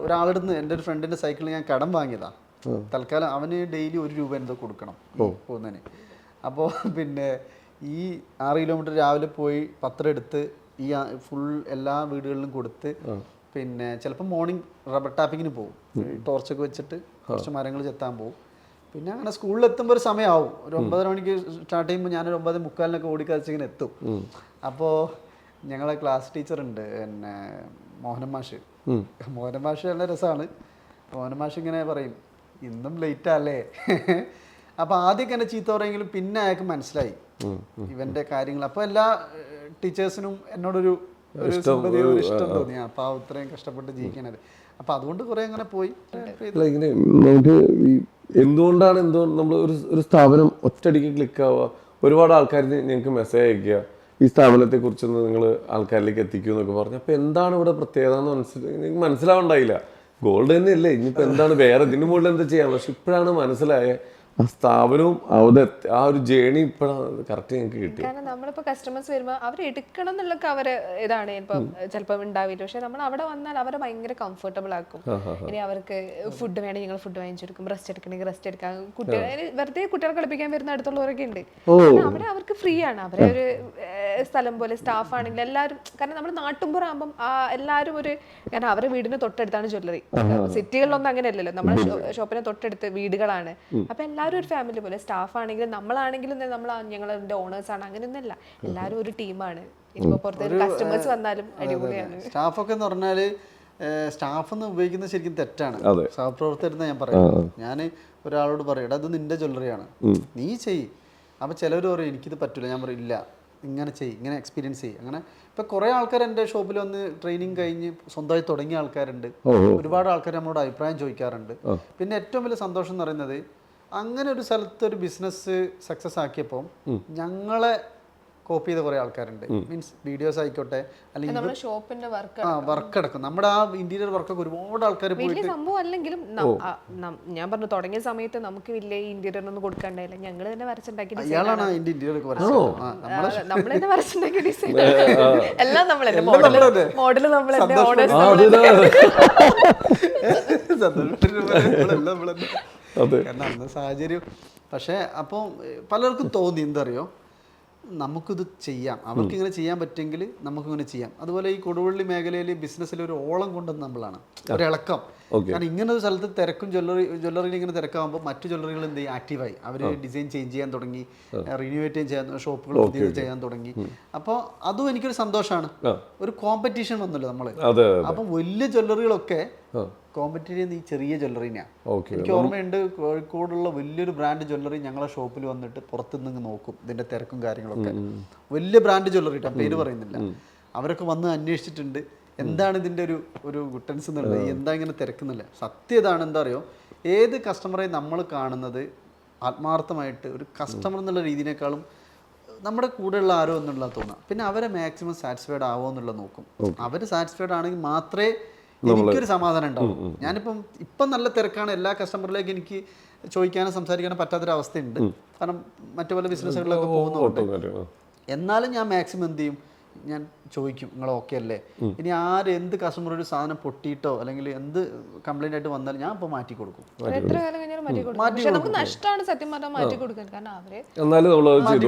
ഒരാളെടുത്ത് എൻ്റെ ഒരു ഫ്രണ്ടിൻ്റെ സൈക്കിൾ ഞാൻ കടം വാങ്ങിയതാണ്. തൽക്കാലം അവന് ഡെയിലി 1 രൂപ എന്തോ കൊടുക്കണം പോകുന്നതിന്. അപ്പോൾ പിന്നെ ഈ 6 കിലോമീറ്റർ രാവിലെ പോയി പത്രം എടുത്ത് ഈ ഫുൾ എല്ലാ വീടുകളിലും കൊടുത്ത്, പിന്നെ ചിലപ്പോൾ മോർണിംഗ് റബ്ബർ ടാപ്പിങ്ങിന് പോകും, ടോർച്ചൊക്കെ വെച്ചിട്ട് കുറച്ച് മരങ്ങൾ ചെത്താൻ പോകും. പിന്നെ അങ്ങനെ സ്കൂളിലെത്തുമ്പോൾ ഒരു സമയമാവും. ഒരു 9:30 മണിക്ക് സ്റ്റാർട്ട് ചെയ്യുമ്പോൾ ഞാനൊരു 9:45 ഓടിക്കളിച്ചിങ്ങനെ എത്തും. അപ്പോൾ ഞങ്ങളെ ക്ലാസ് ടീച്ചറുണ്ട്, പിന്നെ മോഹനൻ മാഷ് നല്ല രസമാണ്. മോഹനൻ മാഷ് ഇങ്ങനെ പറയും, ഇന്നും ലേറ്റല്ലേ. അപ്പോൾ ആദ്യമൊക്കെ എന്നെ ചീത്ത പറയുമെങ്കിലും പിന്നെ അയാൾക്ക് മനസ്സിലായി ഇവൻ്റെ കാര്യങ്ങൾ. അപ്പോൾ എല്ലാ ടീച്ചേഴ്സിനും എന്നോടൊരു സിമ്പതിയോ ഇഷ്ടം തോന്നി. അപ്പോൾ ഇത്രയും കഷ്ടപ്പെട്ട് ജീവിക്കണത്. അപ്പോൾ അതുകൊണ്ട് കുറേ അങ്ങനെ പോയി. ഇങ്ങനെ നമുക്ക് എന്തുകൊണ്ടാണ് നമ്മൾ ഒരു സ്ഥാപനം ഒറ്റയടിക്ക് ക്ലിക്ക് ആവുക, ഒരുപാട് ആൾക്കാർ ഞങ്ങൾക്ക് മെസ്സേജ് അയക്കുക, ഈ സ്ഥാപനത്തെ കുറിച്ചൊന്ന് നിങ്ങൾ ആൾക്കാരിലേക്ക് എത്തിക്കൂ എന്നൊക്കെ പറഞ്ഞു. അപ്പോൾ എന്താണ് ഇവിടെ പ്രത്യേകത എന്ന് എനിക്ക് മനസ്സിലാവണ്ടായില്ല. ഗോൾഡ് തന്നെയല്ലേ, ഇനിയിപ്പോൾ എന്താണ് വേറെ ഇതിന് മുകളിൽ എന്താ ചെയ്യാൻ. പക്ഷെ ഇപ്പോഴാണ് മനസ്സിലായ ആ സ്ഥാപനവും ആ ഒരു ജേണി ഇപ്പോഴാണ് കറക്റ്റ് ഞങ്ങൾക്ക് കിട്ടി. കാരണം നമ്മളിപ്പോൾ കസ്റ്റമേഴ്സ് വരുമ്പോൾ അവർ എടുക്കണം എന്നുള്ളൊക്കെ അവർ ഇതാണ് ഇപ്പം ചിലപ്പോൾ ഉണ്ടാവില്ല. പക്ഷെ നമ്മൾ അവിടെ വന്നാൽ അവരെ ഭയങ്കര കംഫർട്ടബിൾ ആക്കും. ഇനി അവർക്ക് ഫുഡ് വേണമെങ്കിൽ ഞങ്ങൾ ഫുഡ് വാങ്ങിച്ചു കൊടുക്കും, റെസ്റ്റ് എടുക്കണമെങ്കിൽ റെസ്റ്റ് എടുക്കാം. കുട്ടികൾ വെറുതെ കുട്ടികളെ കളിപ്പിക്കാൻ വരുന്ന അടുത്തുള്ളവരൊക്കെ ഉണ്ട്. അവിടെ അവർക്ക് ഫ്രീ ആണ്. അവരെ ഒരു സ്ഥലം പോലെ സ്റ്റാഫ് ആണെങ്കിലും എല്ലാവരും, കാരണം നമ്മൾ നാട്ടുമ്പുറം ആകുമ്പം എല്ലാവരും ഒരു, കാരണം അവരുടെ വീടിന് തൊട്ടടുത്താണ് ജ്വല്ലറി. സിറ്റികളിലൊന്നും അങ്ങനെയല്ലല്ലോ, നമ്മുടെ ഷോപ്പിന് തൊട്ടടുത്ത് വീടുകളാണ്. അപ്പൊ എല്ലാവരും ഒരു ഫാമിലി പോലെ, സ്റ്റാഫ് ആണെങ്കിലും നമ്മളാണെങ്കിലും നമ്മൾ ഞങ്ങളുടെ ഓണേഴ്സ് ആണ്, അങ്ങനെയൊന്നുമല്ല, എല്ലാവരും ഒരു ടീമാണ്. ഇപ്പൊ പുറത്തേക്ക് കസ്റ്റമേഴ്സ് വന്നാലും അടിപൊളിയാണ്. സ്റ്റാഫൊക്കെ എന്ന് പറഞ്ഞാല് സ്റ്റാഫ് എന്ന് ഉപയോഗിക്കുന്നത് ശരിക്കും തെറ്റാണ്. സഹപ്രവർത്തകരെന്ന് ഞാൻ പറയുന്നത്. ഞാൻ ഒരാളോട് പറയും, എടാ ഇത് നിന്റെ ജ്വല്ലറിയാണ്, നീ ചെയ്യ്. അപ്പോൾ ചിലവർ പറയും എനിക്കിത് പറ്റില്ല. ഞാൻ പറയും ഇല്ല, ഇങ്ങനെ ചെയ്യ്, ഇങ്ങനെ എക്സ്പീരിയൻസ് ചെയ്യ്. അങ്ങനെ ഇപ്പോൾ കുറേ ആൾക്കാർ എൻ്റെ ഷോപ്പിൽ വന്ന് ട്രെയിനിങ് കഴിഞ്ഞ് സ്വന്തമായി തുടങ്ങിയ ആൾക്കാരുണ്ട്. ഒരുപാട് ആൾക്കാർ നമ്മളോട് അഭിപ്രായം ചോദിക്കാറുണ്ട്. പിന്നെ ഏറ്റവും വലിയ സന്തോഷം എന്ന് പറയുന്നത്, അങ്ങനെ ഒരു സ്ഥലത്ത് ഒരു ബിസിനസ് സക്സസ് ആക്കിയപ്പോൾ ഞങ്ങളെ കോപ്പി ചെയ്ത കുറേ ആൾക്കാരുണ്ട്. മീൻസ് വീഡിയോസ് ആയിക്കോട്ടെ, അല്ലെങ്കിൽ ഷോപ്പിന്റെ വർക്ക് അടക്കം നമ്മുടെ ആ ഇന്റീരിയർ വർക്കൊക്കെ ഒരുപാട് ആൾക്കാർ വലിയ സംഭവം അല്ലെങ്കിലും ഞാൻ പറഞ്ഞു തുടങ്ങിയ സമയത്ത് നമുക്ക് വലിയ ഇന്റീരിയർ ഒന്നും കൊടുക്കണ്ടായില്ല, ഞങ്ങൾ തന്നെ വരച്ചുണ്ടാക്കി ഇയാളാണ് അതിന്റെ ഇന്റീരിയർ നമ്മൾ തന്നെ വരച്ചുണ്ടാക്കി ഡിസൈൻ എല്ലാം നമ്മൾ തന്നെ, മോഡല് നമ്മൾ തന്നെ, ഓണേഴ്സ് കാരണം അന്ന് സാഹചര്യം. പക്ഷെ അപ്പോൾ പലർക്കും തോന്നി എന്തറിയോ, നമുക്കിത് ചെയ്യാം, അവർക്ക് ഇങ്ങനെ ചെയ്യാൻ പറ്റുമെങ്കിൽ നമുക്കിങ്ങനെ ചെയ്യാം. അതുപോലെ ഈ കൊടുവള്ളി മേഖലയിൽ ബിസിനസ്സിൽ ഒരു ഓളം കൊണ്ടുവന്ന് നമ്മളാണ്, ഒരു ഇളക്കം. കാരണം ഇങ്ങനെ ഒരു സ്ഥലത്ത് തിരക്കും ജ്വല്ലറിയിൽ ഇങ്ങനെ തിരക്കാകുമ്പോൾ മറ്റു ജ്വല്ലറികൾ എന്ത് ചെയ്യും, ആക്റ്റീവായി അവർ ഡിസൈൻ ചേഞ്ച് ചെയ്യാൻ തുടങ്ങി, റിന്യൂവേറ്റ് ചെയ്യാൻ, ഷോപ്പുകൾ പുതിയത് ചെയ്യാൻ തുടങ്ങി. അപ്പോൾ അതും എനിക്കൊരു സന്തോഷമാണ്. ഒരു കോമ്പറ്റീഷൻ വന്നല്ലോ നമ്മൾ. അപ്പം വലിയ ജ്വല്ലറികളൊക്കെ കോമ്പറ്റീറ്റ് ചെയ്യുന്ന ഈ ചെറിയ ജ്വല്ലറിനെയാണ്. എനിക്ക് ഓർമ്മയുണ്ട്, കോഴിക്കോടുള്ള വലിയൊരു ബ്രാൻഡ് ജ്വല്ലറി ഞങ്ങളെ ഷോപ്പിൽ വന്നിട്ട് പുറത്തുനിന്ന് നോക്കും ഇതിന്റെ തിരക്കും കാര്യങ്ങളൊക്കെ. വലിയ ബ്രാൻഡ് ജ്വല്ലറി, പേര് പറയുന്നില്ല, അവരൊക്കെ വന്ന് അന്വേഷിച്ചിട്ടുണ്ട് എന്താണ് ഇതിന്റെ ഒരു ഗുട്ടൻസ് എന്നുള്ളത്, എന്താ ഇങ്ങനെ തിരക്കുന്നില്ല. സത്യം ഇതാണ്. എന്താ അറിയോ, ഏത് കസ്റ്റമറെ നമ്മൾ കാണുന്നത് ആത്മാർത്ഥമായിട്ട് ഒരു കസ്റ്റമർ എന്നുള്ള രീതിനേക്കാളും നമ്മുടെ കൂടെയുള്ള ആരോ എന്നുള്ള തോന്നാം. പിന്നെ അവരെ മാക്സിമം സാറ്റിസ്ഫൈഡ് ആവോ എന്നുള്ളത് നോക്കും. അവർ സാറ്റിസ്ഫൈഡ് ആണെങ്കിൽ മാത്രമേ എനിക്കൊരു സമാധാനം ഉണ്ടാവും. ഇപ്പം നല്ല തിരക്കാണ്, എല്ലാ കസ്റ്റമറിലേക്ക് എനിക്ക് ചോദിക്കാനും സംസാരിക്കാനും പറ്റാത്തൊരവസ്ഥയുണ്ട്. കാരണം മറ്റു പല ബിസിനസ്സുകളിലൊക്കെ പോകുന്നുണ്ട്. എന്നാലും ഞാൻ മാക്സിമം എന്ത് ചെയ്യും, ഞാൻ ചോദിക്കും നിങ്ങൾ ഓക്കെ അല്ലേ. ഇനി എന്ത് കസ്റ്റമർ ഒരു സാധനം പൊട്ടിയിട്ടോ അല്ലെങ്കിൽ എന്ത് കംപ്ലൈന്റ് ആയിട്ട് വന്നാലും ഞാൻ ഇപ്പോൾ മാറ്റി കൊടുക്കും. എത്ര കാലം കഴിഞ്ഞാലും മാറ്റി കൊടുക്കും. നഷ്ടമാണ് സത്യം പറഞ്ഞാൽ മാറ്റി കൊടുക്കാൻ. കാരണം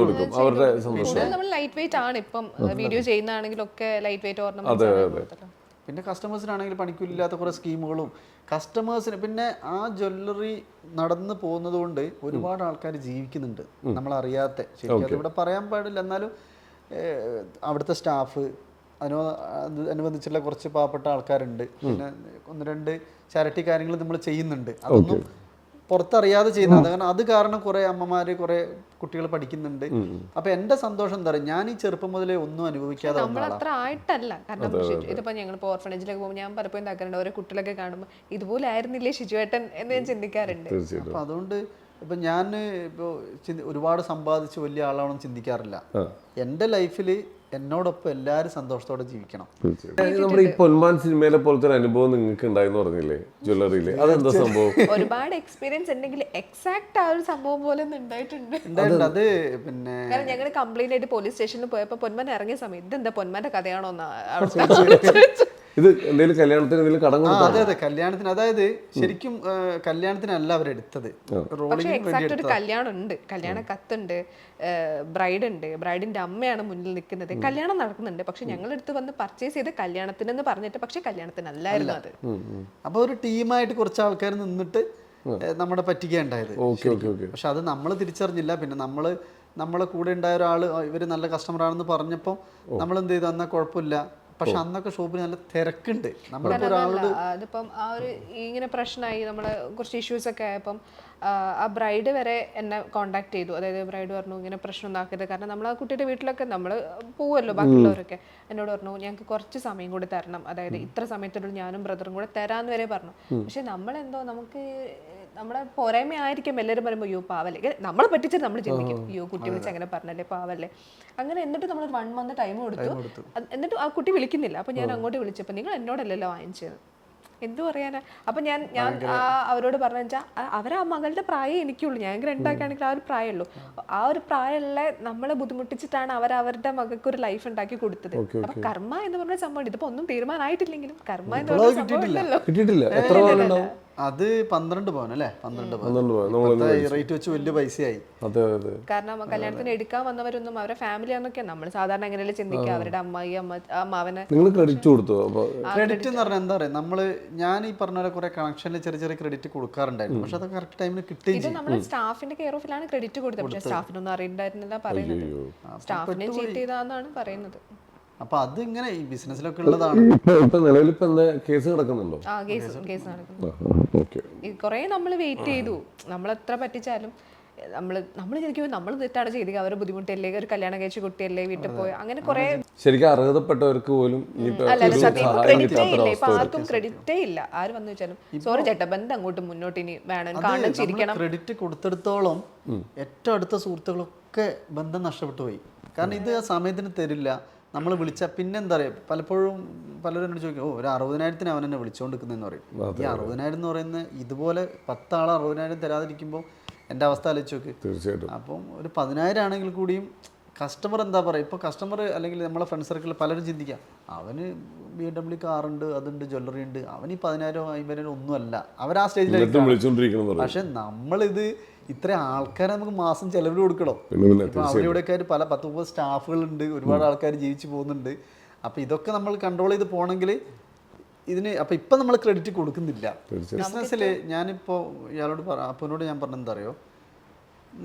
നമ്മൾ ലൈറ്റ് വെയിറ്റ് ആണ് ഇപ്പം വീഡിയോ ചെയ്യുന്നതാണെങ്കിലൊക്കെ ലൈറ്റ് വെയിറ്റ് ഓർണമെന്റ്സ്. പിന്നെ കസ്റ്റമേഴ്സിനാണെങ്കിൽ പണിക്കൂലില്ലാത്ത കുറേ സ്കീമുകളും കസ്റ്റമേഴ്സിന്. പിന്നെ ആ ജ്വല്ലറി നടന്നു പോകുന്നത് കൊണ്ട് ഒരുപാട് ആൾക്കാർ ജീവിക്കുന്നുണ്ട് നമ്മളറിയാത്ത. ശരിക്കും അതിവിടെ പറയാൻ പാടില്ല, എന്നാലും അവിടുത്തെ സ്റ്റാഫ്, അനുബന്ധിച്ചുള്ള കുറച്ച് പാവപ്പെട്ട ആൾക്കാരുണ്ട്. പിന്നെ 1-2 ചാരിറ്റി കാര്യങ്ങൾ നമ്മൾ ചെയ്യുന്നുണ്ട്. അതൊന്നും പുറത്തറിയാതെ ചെയ്യുന്നത്. കാരണം അത് കാരണം കുറേ അമ്മമാര്, കുറേ കുട്ടികൾ പഠിക്കുന്നുണ്ട്. അപ്പൊ എന്റെ സന്തോഷം എന്താ പറയുക, ഞാൻ ഈ ചെറുപ്പം മുതലേ ഒന്നും അനുഭവിക്കാതെ നമ്മളത്ര ആയിട്ടല്ല. കാരണം ഇതിപ്പോ ഞങ്ങളിപ്പോ ഓർഫനേജിലേക്ക് പോകുമ്പോൾ ഞാൻ പലപ്പോഴും ഇതാക്കാറുണ്ട്, ഓരോ കുട്ടികളൊക്കെ കാണുമ്പോൾ ഇതുപോലെ ആയിരുന്നില്ലേ ഷിജുവേട്ടൻ എന്ന് ഞാൻ ചിന്തിക്കാറുണ്ട്. അപ്പൊ അതുകൊണ്ട് ഇപ്പൊ ഞാൻ ഇപ്പോൾ ഒരുപാട് സമ്പാദിച്ച് വലിയ ആളാണെന്ന് ചിന്തിക്കാറില്ല. എൻ്റെ ലൈഫിൽ എന്നോടൊപ്പം എല്ലാവരും സന്തോഷത്തോടെ ജീവിക്കണം. നമ്മുടെ ഈ പൊന്മാൻ സിനിമയിലെ പോലത്തെ അനുഭവം നിങ്ങൾക്ക് ഉണ്ടായെന്ന് പറഞ്ഞില്ലേ ജ്വല്ലറിയില്, അതെന്താ സംഭവം? ഒരുപാട് എക്സ്പീരിയൻസ് ഉണ്ടെങ്കിൽ എക്സാക്ട് ആ ഒരു സംഭവം പോലെ ഉണ്ടായിട്ടുണ്ട്. അത് പിന്നെ കാരണം ഞങ്ങൾ കംപ്ലൈന്റ് ആയിട്ട് പോലീസ് സ്റ്റേഷനിൽ പോയപ്പോൾ പൊന്മാൻ ഇറങ്ങിയ സമയത്ത് ഇതെന്താ പൊന്മാന്റെ കഥയാണോ ഇത് എന്തെങ്കിലും കല്യാണത്തിന് എന്തെങ്കിലും കടം കൊടുത്തു? അതെ കല്യാണത്തിന്. അതായത് ശരിക്കും കല്യാണത്തിനല്ല അവരെടുത്തത്, പക്ഷേ എക്സാക്ട് ഒരു കല്യാണം ഉണ്ട്, കല്യാണ കത്തുണ്ട്, ബ്രൈഡ് ഉണ്ട്, ബ്രൈഡിന്റെ അമ്മയാണ് മുന്നിൽ നിൽക്കുന്നത്, കല്യാണം നടക്കുന്നുണ്ട്. പക്ഷെ ഞങ്ങളെടുത്ത് വന്ന് പർച്ചേസ് ചെയ്ത് കല്യാണത്തിനെന്ന് പറഞ്ഞിട്ട്, പക്ഷെ കല്യാണത്തിനല്ലായിരുന്നു അത്. അപ്പൊ ഒരു ടീമായിട്ട് കുറച്ച് ആൾക്കാർ നിന്നിട്ട് നമ്മുടെ പറ്റിക്കുകയുണ്ടായത്. പക്ഷെ അത് നമ്മൾ തിരിച്ചറിഞ്ഞില്ല. പിന്നെ നമ്മളെ കൂടെ ഉണ്ടായ ഒരാൾ ഇവര് നല്ല കസ്റ്റമർ ആണെന്ന് പറഞ്ഞപ്പോൾ നമ്മൾ എന്ത് ചെയ്തു, എന്നാൽ കുഴപ്പമില്ല. പക്ഷെ അന്നൊക്കെ ഷോപ്പിൽ നല്ല തിരക്കുണ്ട്. അതിപ്പം ആ ഒരു ഇങ്ങനെ പ്രശ്നമായി, നമ്മള് കുറച്ച് ഇഷ്യൂസ് ഒക്കെ ആയപ്പം ആ ബ്രൈഡ് വരെ എന്നെ കോണ്ടാക്ട് ചെയ്തു. അതായത് ബ്രൈഡ് പറഞ്ഞു ഇങ്ങനെ പ്രശ്നം ഉണ്ടാക്കരുത്, കാരണം നമ്മൾ ആ കുട്ടിയുടെ വീട്ടിലൊക്കെ നമ്മൾ പോവുമല്ലോ, ബാക്കിയുള്ളവരൊക്കെ എന്നോട് പറഞ്ഞു ഞങ്ങൾക്ക് കുറച്ച് സമയം കൂടി തരണം, അതായത് ഇത്ര സമയത്തിനുള്ളിൽ ഞാനും ബ്രദറും കൂടെ തരാന്ന് വരെ പറഞ്ഞു. പക്ഷെ നമ്മളെന്തോ നമുക്ക് നമ്മുടെ പോരായ്മ ആയിരിക്കും എല്ലാവരും പറയുമ്പോൾ അയ്യോ പാവല്ലേ, നമ്മളെ പറ്റിച്ചിട്ട് നമ്മൾ ചിന്തിക്കും അയ്യോ കുട്ടി വിളിച്ച് അങ്ങനെ പറഞ്ഞല്ലേ പാവല്ലേ അങ്ങനെ. എന്നിട്ട് നമ്മൾ 1 month ടൈം കൊടുത്തു. എന്നിട്ട് ആ കുട്ടി വിളിക്കുന്നില്ല. അപ്പൊ ഞാൻ അങ്ങോട്ട് വിളിച്ചപ്പോൾ നിങ്ങൾ എന്നോടല്ലല്ലോ വാങ്ങിച്ചത്, എന്തു പറയാനാ. അപ്പൊ ഞാൻ അവരോട് പറഞ്ഞു വെച്ചാൽ അവരാ മകളുടെ പ്രായം എനിക്കുള്ളൂ, ഞങ്ങൾക്ക് രണ്ടാക്കാണെങ്കിൽ ആ ഒരു പ്രായമുള്ളൂ. ആ ഒരു പ്രായമുള്ള നമ്മളെ ബുദ്ധിമുട്ടിച്ചിട്ടാണ് അവരുടെ മകൾക്ക് ഒരു ലൈഫ് ഉണ്ടാക്കി കൊടുത്തത്. അപ്പൊ കർമ്മ എന്ന് പറഞ്ഞ സംഭവം ഇതിപ്പോ ഒന്നും തീരുമാനമായിട്ടില്ലെങ്കിലും കർമ്മ എന്ന് പറഞ്ഞ സംഭവം ഉണ്ടല്ലോ. അത് 12 പവൻ അല്ലേ? 12 പവൻ 12 പവൻ നമ്മൾ ഈ റേറ്റ് വെച്ച് വലിയ പൈസയായി. അതെ അതെ. കാരണം കല്യാണത്തിന് എടുക്കാൻ വന്നവരൊന്നും അവരുടെ ഫാമിലി ആണെന്നൊക്കെ നമ്മൾ സാധാരണ എങ്ങനെയല്ലേ ചിന്തിക്കുക, അവരുടെ അമ്മായി അമ്മാവനെ. നിങ്ങൾ ക്രെഡിറ്റ് കൊടുത്തു? അപ്പോൾ ക്രെഡിറ്റ് എന്ന് പറഞ്ഞാൽ എന്താ പറയുക, നമ്മൾ ഞാൻ ഈ പറഞ്ഞ പോലെ കുറെ കണക്ഷനിൽ ചെറിയ ചെറിയ ക്രെഡിറ്റ് കൊടുക്കാറുണ്ടായിരുന്നു. പക്ഷെ അത് കറക്റ്റ് ടൈമിന് കിട്ടുകയും ഇത് നമ്മൾ സ്റ്റാഫിന്റെ കെയർ ഓഫിലാണ് ക്രെഡിറ്റ് കൊടുത്തത്. പക്ഷേ സ്റ്റാഫിനൊന്നും അറിയണ്ടായിരുന്നില്ല പറയുന്നത്. സ്റ്റാഫിനെ ചീറ്റ് ചെയ്താന്നാണ് പറയുന്നത്. അപ്പൊ അത് ഇങ്ങനെ ഈ ബിസിനസ്സിലൊക്കെ ഉള്ളതാണ്. ഇപ്പൊ നിലവിൽ ഇപ്പൊ എന്താ കേസ് നടക്കുന്നുണ്ടോ? ആ കേസ് നടക്കുന്നു. ഓക്കെ. കുറേ നമ്മൾ വെയിറ്റ് ചെയ്തു. നമ്മൾ എത്ര പറ്റിച്ചാലും നമ്മൾ ശരിക്കും നമ്മൾ തെറ്റാണ് ചെയ്തത്. അവരെ ബുദ്ധിമുട്ടല്ലേ, ഒരു കല്യാണം കഴിച്ച കുട്ടിയല്ലേ, വീട്ടിൽ പോയി അങ്ങനെ കുറെ. ശരിക്കും അർഹതപ്പെട്ടവർക്ക് പോലും ക്രെഡിറ്റേ ഇല്ല. ഇപ്പൊ ആർക്കും ക്രെഡിറ്റേ ഇല്ല. ആര് വന്നു വെച്ചാലും സോറി ചേട്ടാ, ബന്ധം അങ്ങോട്ട് മുന്നോട്ട് ഇനി വേണം, കാണണം, ചിരിക്കണം. ക്രെഡിറ്റ് കൊടുത്തിടത്തോളം ഏറ്റവും അടുത്ത സുഹൃത്തുക്കളൊക്കെ ബന്ധം നഷ്ടപ്പെട്ടു പോയി. കാരണം ഇത് ആ സമയത്തിന് തരില്ല. നമ്മൾ വിളിച്ചാൽ പിന്നെ എന്താ പറയുക, പലപ്പോഴും പലരും എന്നോട് ചോദിക്കും, ഓ ഒരു 60,000 അവൻ എന്നെ വിളിച്ചുകൊണ്ടിരിക്കുന്നതെന്ന് പറയും. ഈ 60,000 എന്ന് പറയുന്നത് ഇതുപോലെ 10 ആൾ 60,000 തരാതിരിക്കുമ്പോൾ എൻ്റെ അവസ്ഥ ആലോചിച്ച് നോക്ക്. തീർച്ചയായിട്ടും. അപ്പം ഒരു 10,000 ആണെങ്കിൽ കൂടിയും കസ്റ്റമർ എന്താ പറയുക, ഇപ്പോൾ കസ്റ്റമർ അല്ലെങ്കിൽ നമ്മളെ ഫ്രണ്ട് സർക്കിളിൽ പലരും ചിന്തിക്കാം, അവന് BMW കാറുണ്ട്, അതുണ്ട്, ജ്വല്ലറി ഉണ്ട്, അവന് ഈ 10,000 50,000 ഒന്നുമല്ല, അവർ ആ സ്റ്റേജിലേക്ക്. പക്ഷെ നമ്മളിത് ഇത്ര ആൾക്കാരെ നമുക്ക് മാസം ചെലവിൽ കൊടുക്കണം. ഇപ്പം അവിടെ ഇവിടെയൊക്കെ പല 10-30 സ്റ്റാഫുകളുണ്ട്, ഒരുപാട് ആൾക്കാർ ജീവിച്ചു പോകുന്നുണ്ട്. അപ്പം ഇതൊക്കെ നമ്മൾ കൺട്രോൾ ചെയ്ത് പോകണമെങ്കിൽ ഇതിന് അപ്പം ഇപ്പം നമ്മൾ ക്രെഡിറ്റ് കൊടുക്കുന്നില്ല ബിസിനസ്സിൽ. ഞാനിപ്പോൾ ഇയാളോട് അപ്പനോട് ഞാൻ പറഞ്ഞെന്താ അറിയോ,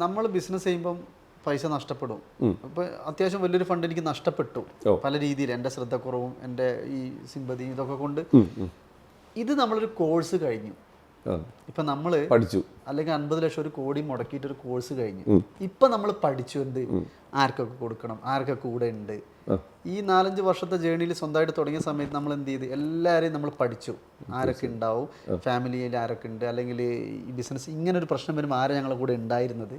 നമ്മൾ ബിസിനസ് ചെയ്യുമ്പം പൈസ നഷ്ടപ്പെടും. ഇപ്പം അത്യാവശ്യം വലിയൊരു ഫണ്ട് എനിക്ക് നഷ്ടപ്പെട്ടു പല രീതിയിൽ, എൻ്റെ ശ്രദ്ധക്കുറവും എൻ്റെ ഈ സിമ്പതിയും ഇതൊക്കെ കൊണ്ട്. ഇത് നമ്മളൊരു കോഴ്സ് കഴിഞ്ഞു. ഇപ്പം നമ്മൾ പഠിച്ചു, അല്ലെങ്കിൽ 50 ലക്ഷം 1 കോടി മുടക്കിയിട്ട് ഒരു കോഴ്സ് കഴിഞ്ഞു. ഇപ്പം നമ്മൾ പഠിച്ചു എന്ത്, ആർക്കൊക്കെ കൊടുക്കണം, ആർക്കൊക്കെ കൂടെ ഉണ്ട്. ഈ 4-5 വർഷത്തെ ജേണിയിൽ സ്വന്തമായിട്ട് തുടങ്ങിയ സമയത്ത് നമ്മൾ എന്ത് ചെയ്ത്, എല്ലാവരെയും നമ്മൾ പഠിച്ചു. ആരൊക്കെ ഉണ്ടാവും, ഫാമിലിയിൽ ആരൊക്കെ ഉണ്ട്, അല്ലെങ്കിൽ ഈ ബിസിനസ് ഇങ്ങനെ ഒരു പ്രശ്നം വരുമ്പോൾ ആരെ ഞങ്ങളുടെ കൂടെ ഉണ്ടായിരുന്നത്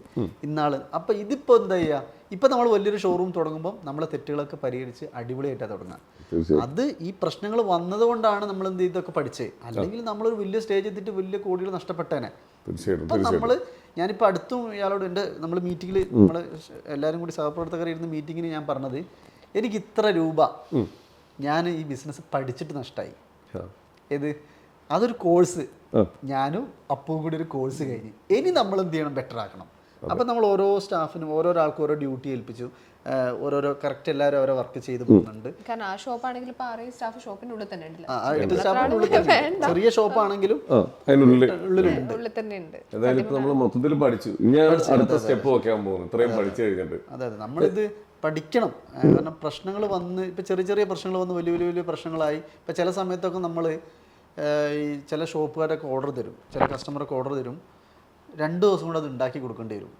ഇന്നാൾ. അപ്പം ഇതിപ്പോൾ എന്താ ചെയ്യുക, ഇപ്പം നമ്മൾ വലിയൊരു ഷോറൂം തുടങ്ങുമ്പോൾ നമ്മളെ തെറ്റുകളൊക്കെ പരിഹരിച്ച് അടിപൊളിയായിട്ടാണ് തുടങ്ങുക. അത് ഈ പ്രശ്നങ്ങൾ വന്നതുകൊണ്ടാണ് നമ്മൾ എന്ത് ചെയ്തൊക്കെ പഠിച്ചത്. അല്ലെങ്കിൽ നമ്മളൊരു വലിയ സ്റ്റേജ് എത്തിയിട്ട് വലിയ കോടികൾ നഷ്ടപ്പെട്ടേനെ. അപ്പം നമ്മൾ ഞാനിപ്പോൾ അടുത്തും ഇയാളോട് നമ്മൾ മീറ്റിങ്ങിൽ നമ്മൾ എല്ലാവരും കൂടി സഹപ്രവർത്തകർ ഇരുന്ന് മീറ്റിങ്ങിന് ഞാൻ പറഞ്ഞത്, എനിക്ക് ഇത്ര രൂപ ഞാൻ ഈ ബിസിനസ് പഠിച്ചിട്ട് നഷ്ടമായി. ഏത് അതൊരു കോഴ്സ്, ഞാനും അപ്പവും കൂടി ഒരു കോഴ്സ് കഴിഞ്ഞ് ഇനി നമ്മൾ എന്ത് ചെയ്യണം, ബെറ്റർ ആക്കണം. അപ്പം നമ്മൾ ഓരോ സ്റ്റാഫിനും ഓരോരാൾക്കും ഓരോ ഡ്യൂട്ടി ഏൽപ്പിച്ചു. ഓരോരോ കറക്റ്റ് എല്ലാവരും ഓരോ വർക്ക് ചെയ്ത് പോകുന്നുണ്ട്. കാരണം ആ ഷോപ്പാണെങ്കിൽ ഇപ്പോൾ 6 സ്റ്റാഫ് ഷോപ്പിൻ്റെ ഉള്ളിൽ തന്നെ ഉണ്ടല്ലോ. ചെറിയ ഷോപ്പാണെങ്കിലും ഉള്ളിൽ തന്നെ ഉണ്ട്. നമ്മൾ മൊത്തത്തിൽ പഠിച്ചു. ഞാൻ അടുത്ത സ്റ്റെപ്പ് വെക്കാൻ പോകുന്നു ഇത്രയും പഠിച്ചു കഴിഞ്ഞിട്ട്. അതെ അതെ, നമ്മളിത് പഠിക്കണം. കാരണം പ്രശ്നങ്ങൾ വന്ന് ഇപ്പം ചെറിയ ചെറിയ പ്രശ്നങ്ങൾ വന്ന് വലിയ വലിയ വലിയ പ്രശ്നങ്ങളായി. ഇപ്പം ചില സമയത്തൊക്കെ നമ്മൾ ഈ ചില ഷോപ്പുകാരൊക്കെ ഓർഡർ തരും, ചില കസ്റ്റമർക്ക് ഓർഡർ തരും, 2 ദിവസം കൂടെ അത് ഉണ്ടാക്കി കൊടുക്കേണ്ടി വരും.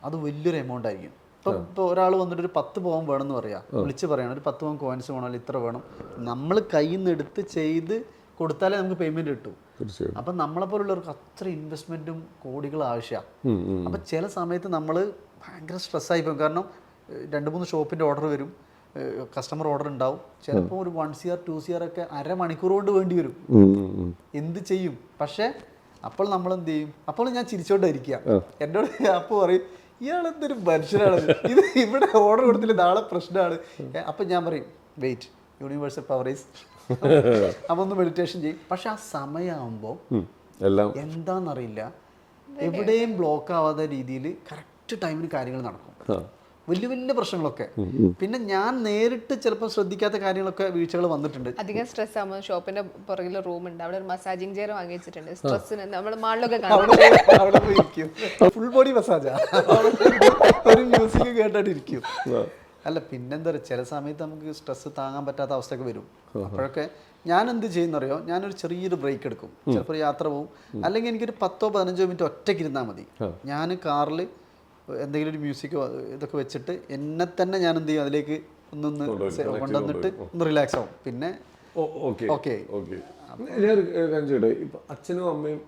അത് വലിയൊരു എമൗണ്ട് ആയിരിക്കും. ഇപ്പോൾ ഒരാൾ വന്നിട്ട് ഒരു 10 പവൻ വേണമെന്ന് പറയാം, വിളിച്ച് പറയണം ഒരു 10 പവൻ കോയിൻസ് വേണം, അല്ലെങ്കിൽ ഇത്ര വേണം. നമ്മൾ കയ്യിൽ നിന്ന് എടുത്ത് ചെയ്ത് കൊടുത്താലേ നമുക്ക് പേയ്മെന്റ് കിട്ടും. അപ്പം നമ്മളെപ്പോലുള്ളവർക്ക് അത്ര ഇൻവെസ്റ്റ്മെന്റും കോടികളും ആവശ്യമാണ്. അപ്പം ചില സമയത്ത് നമ്മൾ ഭയങ്കര സ്ട്രെസ്സായി പോകും. കാരണം 2-3 ഷോപ്പിൻ്റെ ഓർഡർ വരും, കസ്റ്റമർ ഓർഡർ ഉണ്ടാവും. ചിലപ്പോൾ ഒരു 1 CR 2 CR ഒക്കെ അരമണിക്കൂർ കൊണ്ട് വേണ്ടി വരും. എന്ത് ചെയ്യും? പക്ഷേ അപ്പോൾ നമ്മൾ എന്ത് ചെയ്യും? അപ്പോൾ ഞാൻ ചിരിച്ചോണ്ടായിരിക്കുക. എന്നോട് അപ്പോൾ പറയും, ഇയാളെന്തൊരു മനുഷ്യനാണ്, ഇത് ഇവിടെ ഓർഡർ കൊടുത്തില്ല, നാളെ പ്രശ്നമാണ്. അപ്പം ഞാൻ പറയും, വെയിറ്റ്, യൂണിവേഴ്സൽ പവർ ഈസ്. അപ്പം ഒന്ന് മെഡിറ്റേഷൻ ചെയ്യും. പക്ഷെ ആ സമയമാകുമ്പോൾ എന്താണെന്നറിയില്ല, എവിടെയും ബ്ലോക്ക് ആവാത്ത രീതിയിൽ കറക്റ്റ് ടൈമിന് കാര്യങ്ങൾ നടക്കും. വലിയ വലിയ പ്രശ്നങ്ങളൊക്കെ. പിന്നെ ഞാൻ നേരിട്ട് ചിലപ്പോൾ ശ്രദ്ധിക്കാത്ത കാര്യങ്ങളൊക്കെ വീഴ്ചകൾ വന്നിട്ടുണ്ട്. അധികം സ്ട്രെസ് ആകുമ്പോൾ ഷോപ്പിന്റെ പുറകിൽ റൂം ഉണ്ട്, അവിടെ ഒരു മസാജിങ് ചെയർ വാങ്ങി വെച്ചിട്ടുണ്ട്. സ്ട്രെസ്സിന് നമ്മൾ മാളിലൊക്കെ അവിടെ പോയി ഇരിക്കും, ഫുൾ ബോഡി മസാജാ, ഒരു മ്യൂസിക് കേട്ടിരിക്കും. അല്ല പിന്നെന്താ പറയുക, ചില സമയത്ത് നമുക്ക് സ്ട്രെസ് താങ്ങാൻ പറ്റാത്ത അവസ്ഥയൊക്കെ വരും. അപ്പോഴൊക്കെ ഞാൻ എന്ത് ചെയ്യുന്നറിയോ, ഞാനൊരു ചെറിയൊരു ബ്രേക്ക് എടുക്കും. ചിലപ്പോൾ യാത്ര പോവും, അല്ലെങ്കിൽ എനിക്കൊരു 10-15 മിനിറ്റ് ഒറ്റയ്ക്ക് ഇരുന്നാൽ മതി. ഞാൻ കാറിൽ എന്തെങ്കിലും ഒരു മ്യൂസിക്കോ ഇതൊക്കെ വെച്ചിട്ട് എന്നെ തന്നെ ഞാൻ എന്ത് ചെയ്യും, അതിലേക്ക് ഒന്നൊന്ന് കൊണ്ടുവന്നിട്ട് ഒന്ന് റിലാക്സ് ആവും. പിന്നെ ഓക്കെ. ഇപ്പം അച്ഛനും അമ്മയും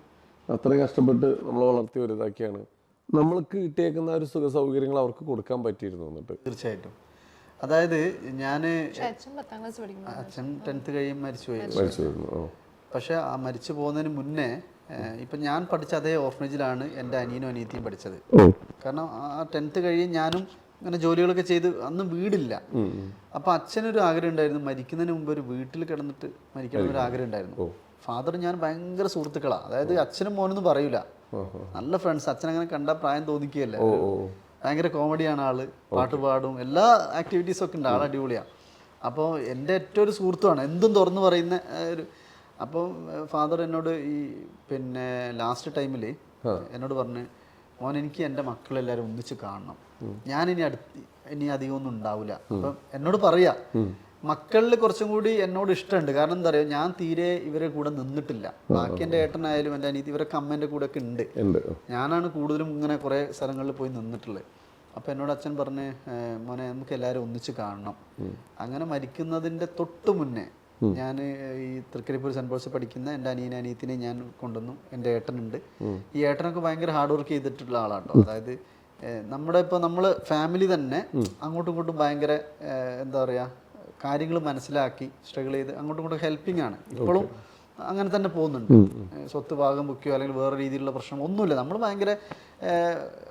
അത്രയും കഷ്ടപ്പെട്ട് നമ്മളെ വളർത്തി വലുതാക്കിയാണ്. നമ്മൾക്ക് കിട്ടിയേക്കുന്ന ഒരു സുഖ സൗകര്യങ്ങൾ അവർക്ക് കൊടുക്കാൻ പറ്റിയിരുന്നു എന്നിട്ട്. തീർച്ചയായിട്ടും. അതായത് ഞാൻ അച്ഛൻ 10th കഴിയും മരിച്ചുപോയിരുന്നു. പക്ഷെ ആ മരിച്ചു പോകുന്നതിന് മുന്നേ ഇപ്പം ഞാൻ പഠിച്ച അതേ ഓർഫനേജിലാണ് എൻ്റെ അനിയനും അനിയത്തിയും പഠിച്ചത്. കാരണം ആ 10th കഴിയും ഞാനും അങ്ങനെ ജോലികളൊക്കെ ചെയ്ത് അന്ന് വീടില്ല. അപ്പം അച്ഛനൊരു ആഗ്രഹം ഉണ്ടായിരുന്നു, മരിക്കുന്നതിന് മുമ്പ് ഒരു വീട്ടിൽ കിടന്നിട്ട് മരിക്കണമെന്നൊരു ആഗ്രഹം ഉണ്ടായിരുന്നു. ഫാദർ ഞാൻ ഭയങ്കര സുഹൃത്തുക്കളാണ്. അതായത് അച്ഛനും മോനൊന്നും പറയൂല, നല്ല ഫ്രണ്ട്സ്. അച്ഛൻ അങ്ങനെ കണ്ട പ്രായം തോന്നിക്കുകയല്ലേ. ഭയങ്കര കോമഡിയാണ് ആള്, പാട്ട് പാടും, എല്ലാ ആക്ടിവിറ്റീസും ഒക്കെ ഉണ്ട്. ആൾ അടിപൊളിയാണ്. അപ്പോൾ എൻ്റെ ഏറ്റവും ഒരു സുഹൃത്തുമാണ്, എന്തും തുറന്നു പറയുന്ന ഒരു. അപ്പോൾ ഫാദർ എന്നോട് ഈ പിന്നെ ലാസ്റ്റ് ടൈമിൽ എന്നോട് പറഞ്ഞ്, മോൻ എനിക്ക് എൻ്റെ മക്കളെല്ലാവരും ഒന്നിച്ച് കാണണം, ഞാനിനി ഇനി അധികം ഒന്നും ഉണ്ടാവില്ല. അപ്പം എന്നോട് പറയാ, മക്കളിൽ കുറച്ചും കൂടി എന്നോട് ഇഷ്ടമുണ്ട്. കാരണം എന്താ പറയുക, ഞാൻ തീരെ ഇവരെ കൂടെ നിന്നിട്ടില്ല. ബാക്കി എൻ്റെ ഏട്ടനായാലും എൻ്റെ അനിയത്തി ഇവരൊക്കെ അമ്മേൻ്റെ കൂടെ ഒക്കെ ഉണ്ട്. ഞാനാണ് കൂടുതലും ഇങ്ങനെ കുറേ സ്ഥലങ്ങളിൽ പോയി നിന്നിട്ടുള്ളത്. അപ്പോൾ എന്നോട് അച്ഛൻ പറഞ്ഞ്, മോനെ നമുക്ക് എല്ലാവരും ഒന്നിച്ച് കാണണം. അങ്ങനെ മരിക്കുന്നതിൻ്റെ തൊട്ട് മുന്നേ ഞാൻ ഈ തൃക്കരിപ്പൂർ സെൻറ്റ് പോൾസിൽ പഠിക്കുന്ന എൻ്റെ അനിയത്തിനെ ഞാൻ കൊണ്ടുവന്നു. എൻ്റെ ഏട്ടനുണ്ട്. ഈ ഏട്ടനൊക്കെ ഭയങ്കര ഹാർഡ് വർക്ക് ചെയ്തിട്ടുള്ള ആളാട്ടോ. അതായത് നമ്മുടെ ഇപ്പോൾ നമ്മൾ ഫാമിലി തന്നെ അങ്ങോട്ടും ഇങ്ങോട്ടും ഭയങ്കര എന്താ പറയുക, കാര്യങ്ങൾ മനസ്സിലാക്കി സ്ട്രഗിൾ ചെയ്ത് അങ്ങോട്ടും ഇങ്ങോട്ടും ഹെൽപ്പിംഗ് ആണ്. ഇപ്പോഴും അങ്ങനെ തന്നെ പോകുന്നുണ്ട്. സ്വത്ത് ഭാഗം വെക്കുകയോ അല്ലെങ്കിൽ വേറെ രീതിയിലുള്ള പ്രശ്നം ഒന്നുമില്ല. നമ്മൾ ഭയങ്കര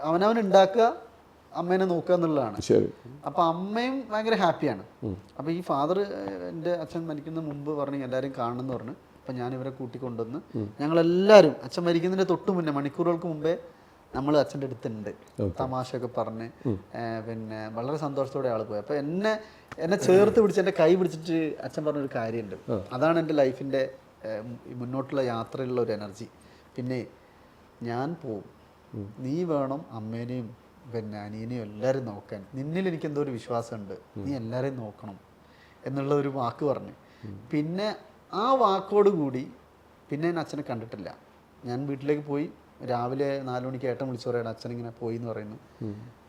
അവനവൻ ഉണ്ടാക്കുക, അമ്മേനെ നോക്കുക എന്നുള്ളതാണ്. അപ്പം അമ്മയും ഭയങ്കര ഹാപ്പിയാണ്. അപ്പോൾ ഈ ഫാദർ എൻ്റെ അച്ഛൻ മരിക്കുന്ന മുമ്പ് പറഞ്ഞ് എല്ലാവരും കാണണമെന്ന് പറഞ്ഞു. അപ്പം ഞാൻ ഇവരെ കൂട്ടിക്കൊണ്ടുവന്ന് ഞങ്ങളെല്ലാവരും അച്ഛൻ മരിക്കുന്നതിൻ്റെ തൊട്ട് മുന്നേ മണിക്കൂറുകൾക്ക് മുമ്പേ നമ്മൾ അച്ഛൻ്റെ അടുത്തുണ്ട്. തമാശയൊക്കെ പറഞ്ഞ് പിന്നെ വളരെ സന്തോഷത്തോടെ ആൾ പോയി. അപ്പോൾ എന്നെ ചേർത്ത് പിടിച്ച് എൻ്റെ കൈ പിടിച്ചിട്ട് അച്ഛൻ പറഞ്ഞൊരു കാര്യമുണ്ട്. അതാണ് എൻ്റെ ലൈഫിൻ്റെ മുന്നോട്ടുള്ള യാത്രയിലുള്ള ഒരു എനർജി. പിന്നെ ഞാൻ പോവും, നീ വേണം അമ്മേനെയും പിന്നെ അനിയനെയും എല്ലാവരും നോക്കാൻ. നിന്നിൽ എനിക്ക് എന്തോ ഒരു വിശ്വാസമുണ്ട്, നീ എല്ലാവരെയും നോക്കണം എന്നുള്ള ഒരു വാക്ക് പറഞ്ഞു. പിന്നെ ആ വാക്കോട് കൂടി പിന്നെ ഞാൻ അച്ഛനെ കണ്ടിട്ടില്ല. ഞാൻ വീട്ടിലേക്ക് പോയി, രാവിലെ 4 മണിക്ക് ഏട്ടൻ വിളിച്ചു പറയണം അച്ഛനിങ്ങനെ പോയി എന്ന് പറയുന്നു.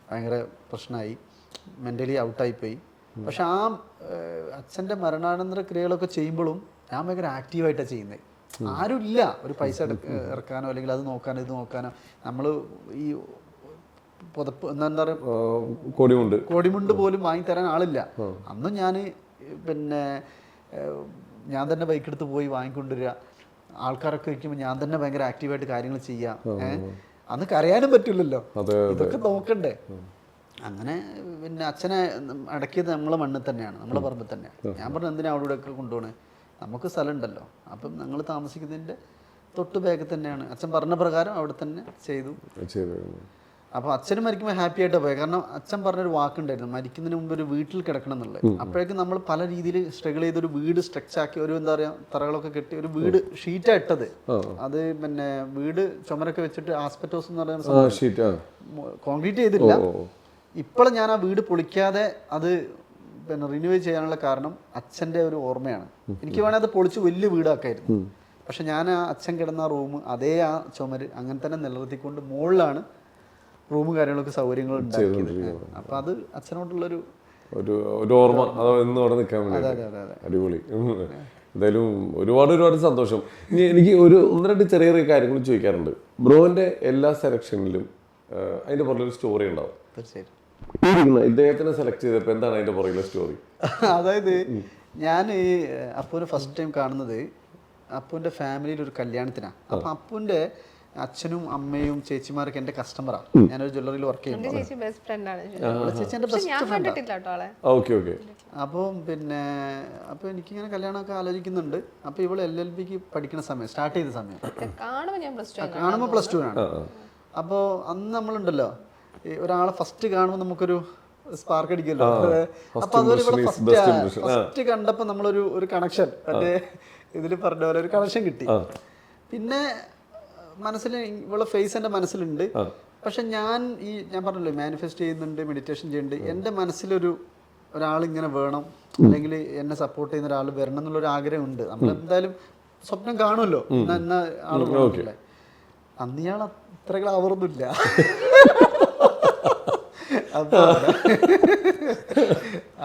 ഭയങ്കര പ്രശ്നമായി, മെൻ്റലി ഔട്ടായിപ്പോയി. പക്ഷെ ആ അച്ഛൻ്റെ മരണാനന്തര ക്രിയകളൊക്കെ ചെയ്യുമ്പോഴും ഞാൻ ഭയങ്കര ആക്റ്റീവായിട്ടാണ് ചെയ്യുന്നത്. ആരുമില്ല ഒരു പൈസ ഇറക്കാനോ അല്ലെങ്കിൽ അത് നോക്കാനോ ഇത് നോക്കാനോ. നമ്മൾ ഈ പുതപ്പ് എന്താ പറയുക, കോടിമുണ്ട് പോലും വാങ്ങിത്തരാൻ ആളില്ല. അന്നും ഞാൻ പിന്നെ ഞാൻ തന്നെ ബൈക്ക് എടുത്ത് പോയി വാങ്ങിക്കൊണ്ടുവരിക. ആൾക്കാരൊക്കെ വയ്ക്കുമ്പോൾ ഞാൻ തന്നെ ഭയങ്കര ആക്റ്റീവായിട്ട് കാര്യങ്ങൾ ചെയ്യാം. അന്ന് കരയാനും പറ്റില്ലല്ലോ, ഇതൊക്കെ നോക്കണ്ടേ. അങ്ങനെ പിന്നെ അച്ഛനെ അടക്കിയത് നമ്മളെ മണ്ണിൽ തന്നെയാണ്, നമ്മളെ പറമ്പിൽ തന്നെയാണ്. ഞാൻ പറഞ്ഞു എന്തിനാ അവിടെ ഒക്കെ കൊണ്ടുപോകണേ, നമുക്ക് സ്ഥലം ഉണ്ടല്ലോ. അപ്പം ഞങ്ങൾ താമസിക്കുന്നതിൻ്റെ തൊട്ട് ബാക്കിൽ തന്നെയാണ്. അച്ഛൻ പറഞ്ഞ പ്രകാരം അവിടെ തന്നെ ചെയ്തു. അപ്പോൾ അച്ഛനും മരിക്കുമ്പോൾ ഹാപ്പി ആയിട്ടാണ് പോയത്. കാരണം അച്ഛൻ പറഞ്ഞൊരു വാക്കുണ്ടായിരുന്നു, മരിക്കുന്നതിന് മുമ്പ് ഒരു വീട്ടിൽ കിടക്കണം എന്നുള്ളത്. അപ്പോഴേക്കും നമ്മൾ പല രീതിയിൽ സ്ട്രഗിൾ ചെയ്തൊരു വീട് സ്ട്രക്ചാക്കി, ഒരു എന്താ പറയുക തറകളൊക്കെ കെട്ടി ഒരു വീട് ഷീറ്റാണ് ഇട്ടത്. അത് പിന്നെ വീട് ചുമരൊക്കെ വെച്ചിട്ട് ആസ്പെറ്റോസ് എന്ന് പറയുന്ന കോൺക്രീറ്റ് ചെയ്തില്ല. ഇപ്പോൾ ഞാൻ ആ വീട് പൊളിക്കാതെ അത് പിന്നെ റിന്യൂവൽ ചെയ്യാനുള്ള കാരണം അച്ഛൻ്റെ ഒരു ഓർമ്മയാണ്. എനിക്ക് വേണേൽ അത് പൊളിച്ച് വലിയ വീടാക്കായിരുന്നു. പക്ഷെ ഞാൻ ആ അച്ഛൻ കിടന്ന റൂം അതേ ആ ചുമര് അങ്ങനെ തന്നെ നിലനിർത്തിക്കൊണ്ട് മുകളിലാണ് റൂമും കാര്യങ്ങളൊക്കെ സൗകര്യങ്ങൾ ഉണ്ടാക്കിയത്. അപ്പം അത് അച്ഛനോടുള്ളൊരു ഓർമ്മ എന്ന് അവിടെ നിൽക്കാൻ വേണ്ടി അടിപൊളി. എന്തായാലും ഒരുപാട് സന്തോഷം. ഇനി എനിക്ക് 1-2 ചെറിയ കാര്യങ്ങൾ ചോദിക്കാറുണ്ട്. ബ്രോന്റെ എല്ലാ സെലക്ഷനിലും അതിന്റെ പുറകിലൊരു സ്റ്റോറി ഉണ്ടാവും. തീർച്ചയായിട്ടും ഇദ്ദേഹത്തിനെ സെലക്ട് ചെയ്തപ്പോൾ എന്താണ് അതിന്റെ പുറകിലെ സ്റ്റോറി? അതായത് ഞാൻ ഈ അപ്പുവിനെ ഫസ്റ്റ് ടൈം കാണുന്നത് അപ്പുവിൻ്റെ ഫാമിലിയിൽ ഒരു കല്യാണത്തിനാണ്. അപ്പം അപ്പുവിൻ്റെ അച്ഛനും അമ്മയും ചേച്ചിമാരൊക്കെ എൻ്റെ കസ്റ്റമറാണ്. ഞാനൊരു ജ്വല്ലറിയിൽ വർക്ക് ചെയ്യുമ്പോൾ ചേച്ചി എൻ്റെ ബെസ്റ്റ് ഫ്രണ്ടാണ്. അപ്പം പിന്നെ അപ്പോൾ എനിക്കിങ്ങനെ കല്യാണമൊക്കെ ആലോചിക്കുന്നുണ്ട്. അപ്പോൾ ഇവൾ LLBക്ക് പഠിക്കുന്ന സമയം, സ്റ്റാർട്ട് ചെയ്ത സമയം കാണുമ്പോൾ +2 ആണ്. അപ്പോൾ അന്ന് നമ്മളുണ്ടല്ലോ ഒരാളെ ഫസ്റ്റ് കാണുമ്പോൾ നമുക്കൊരു സ്പാർക്ക് അടിക്കുമല്ലോ. അപ്പോൾ അതുപോലെ ഇവിടെ ഫസ്റ്റ് കണ്ടപ്പോൾ നമ്മളൊരു കണക്ഷൻ, മറ്റേ ഇതിൽ പറഞ്ഞ പോലെ ഒരു കണക്ഷൻ കിട്ടി. പിന്നെ മനസ്സിൽ ഇവളെ ഫേസ് എൻ്റെ മനസ്സിലുണ്ട്. പക്ഷെ ഞാൻ പറഞ്ഞല്ലോ മാനിഫെസ്റ്റ് ചെയ്യുന്നുണ്ട്, മെഡിറ്റേഷൻ ചെയ്യുന്നുണ്ട്. എൻ്റെ ഒരാളിങ്ങനെ വേണം, അല്ലെങ്കിൽ എന്നെ സപ്പോർട്ട് ചെയ്യുന്ന ഒരാൾ വരണം എന്നുള്ളൊരു ആഗ്രഹമുണ്ട്. നമ്മളെന്തായാലും സ്വപ്നം കാണുമല്ലോ, എന്ന ആൾ വേണമെന്നില്ല. അന്ന് ഇയാൾ അത്ര ക്ലാവറൊന്നുമില്ല. അപ്പോൾ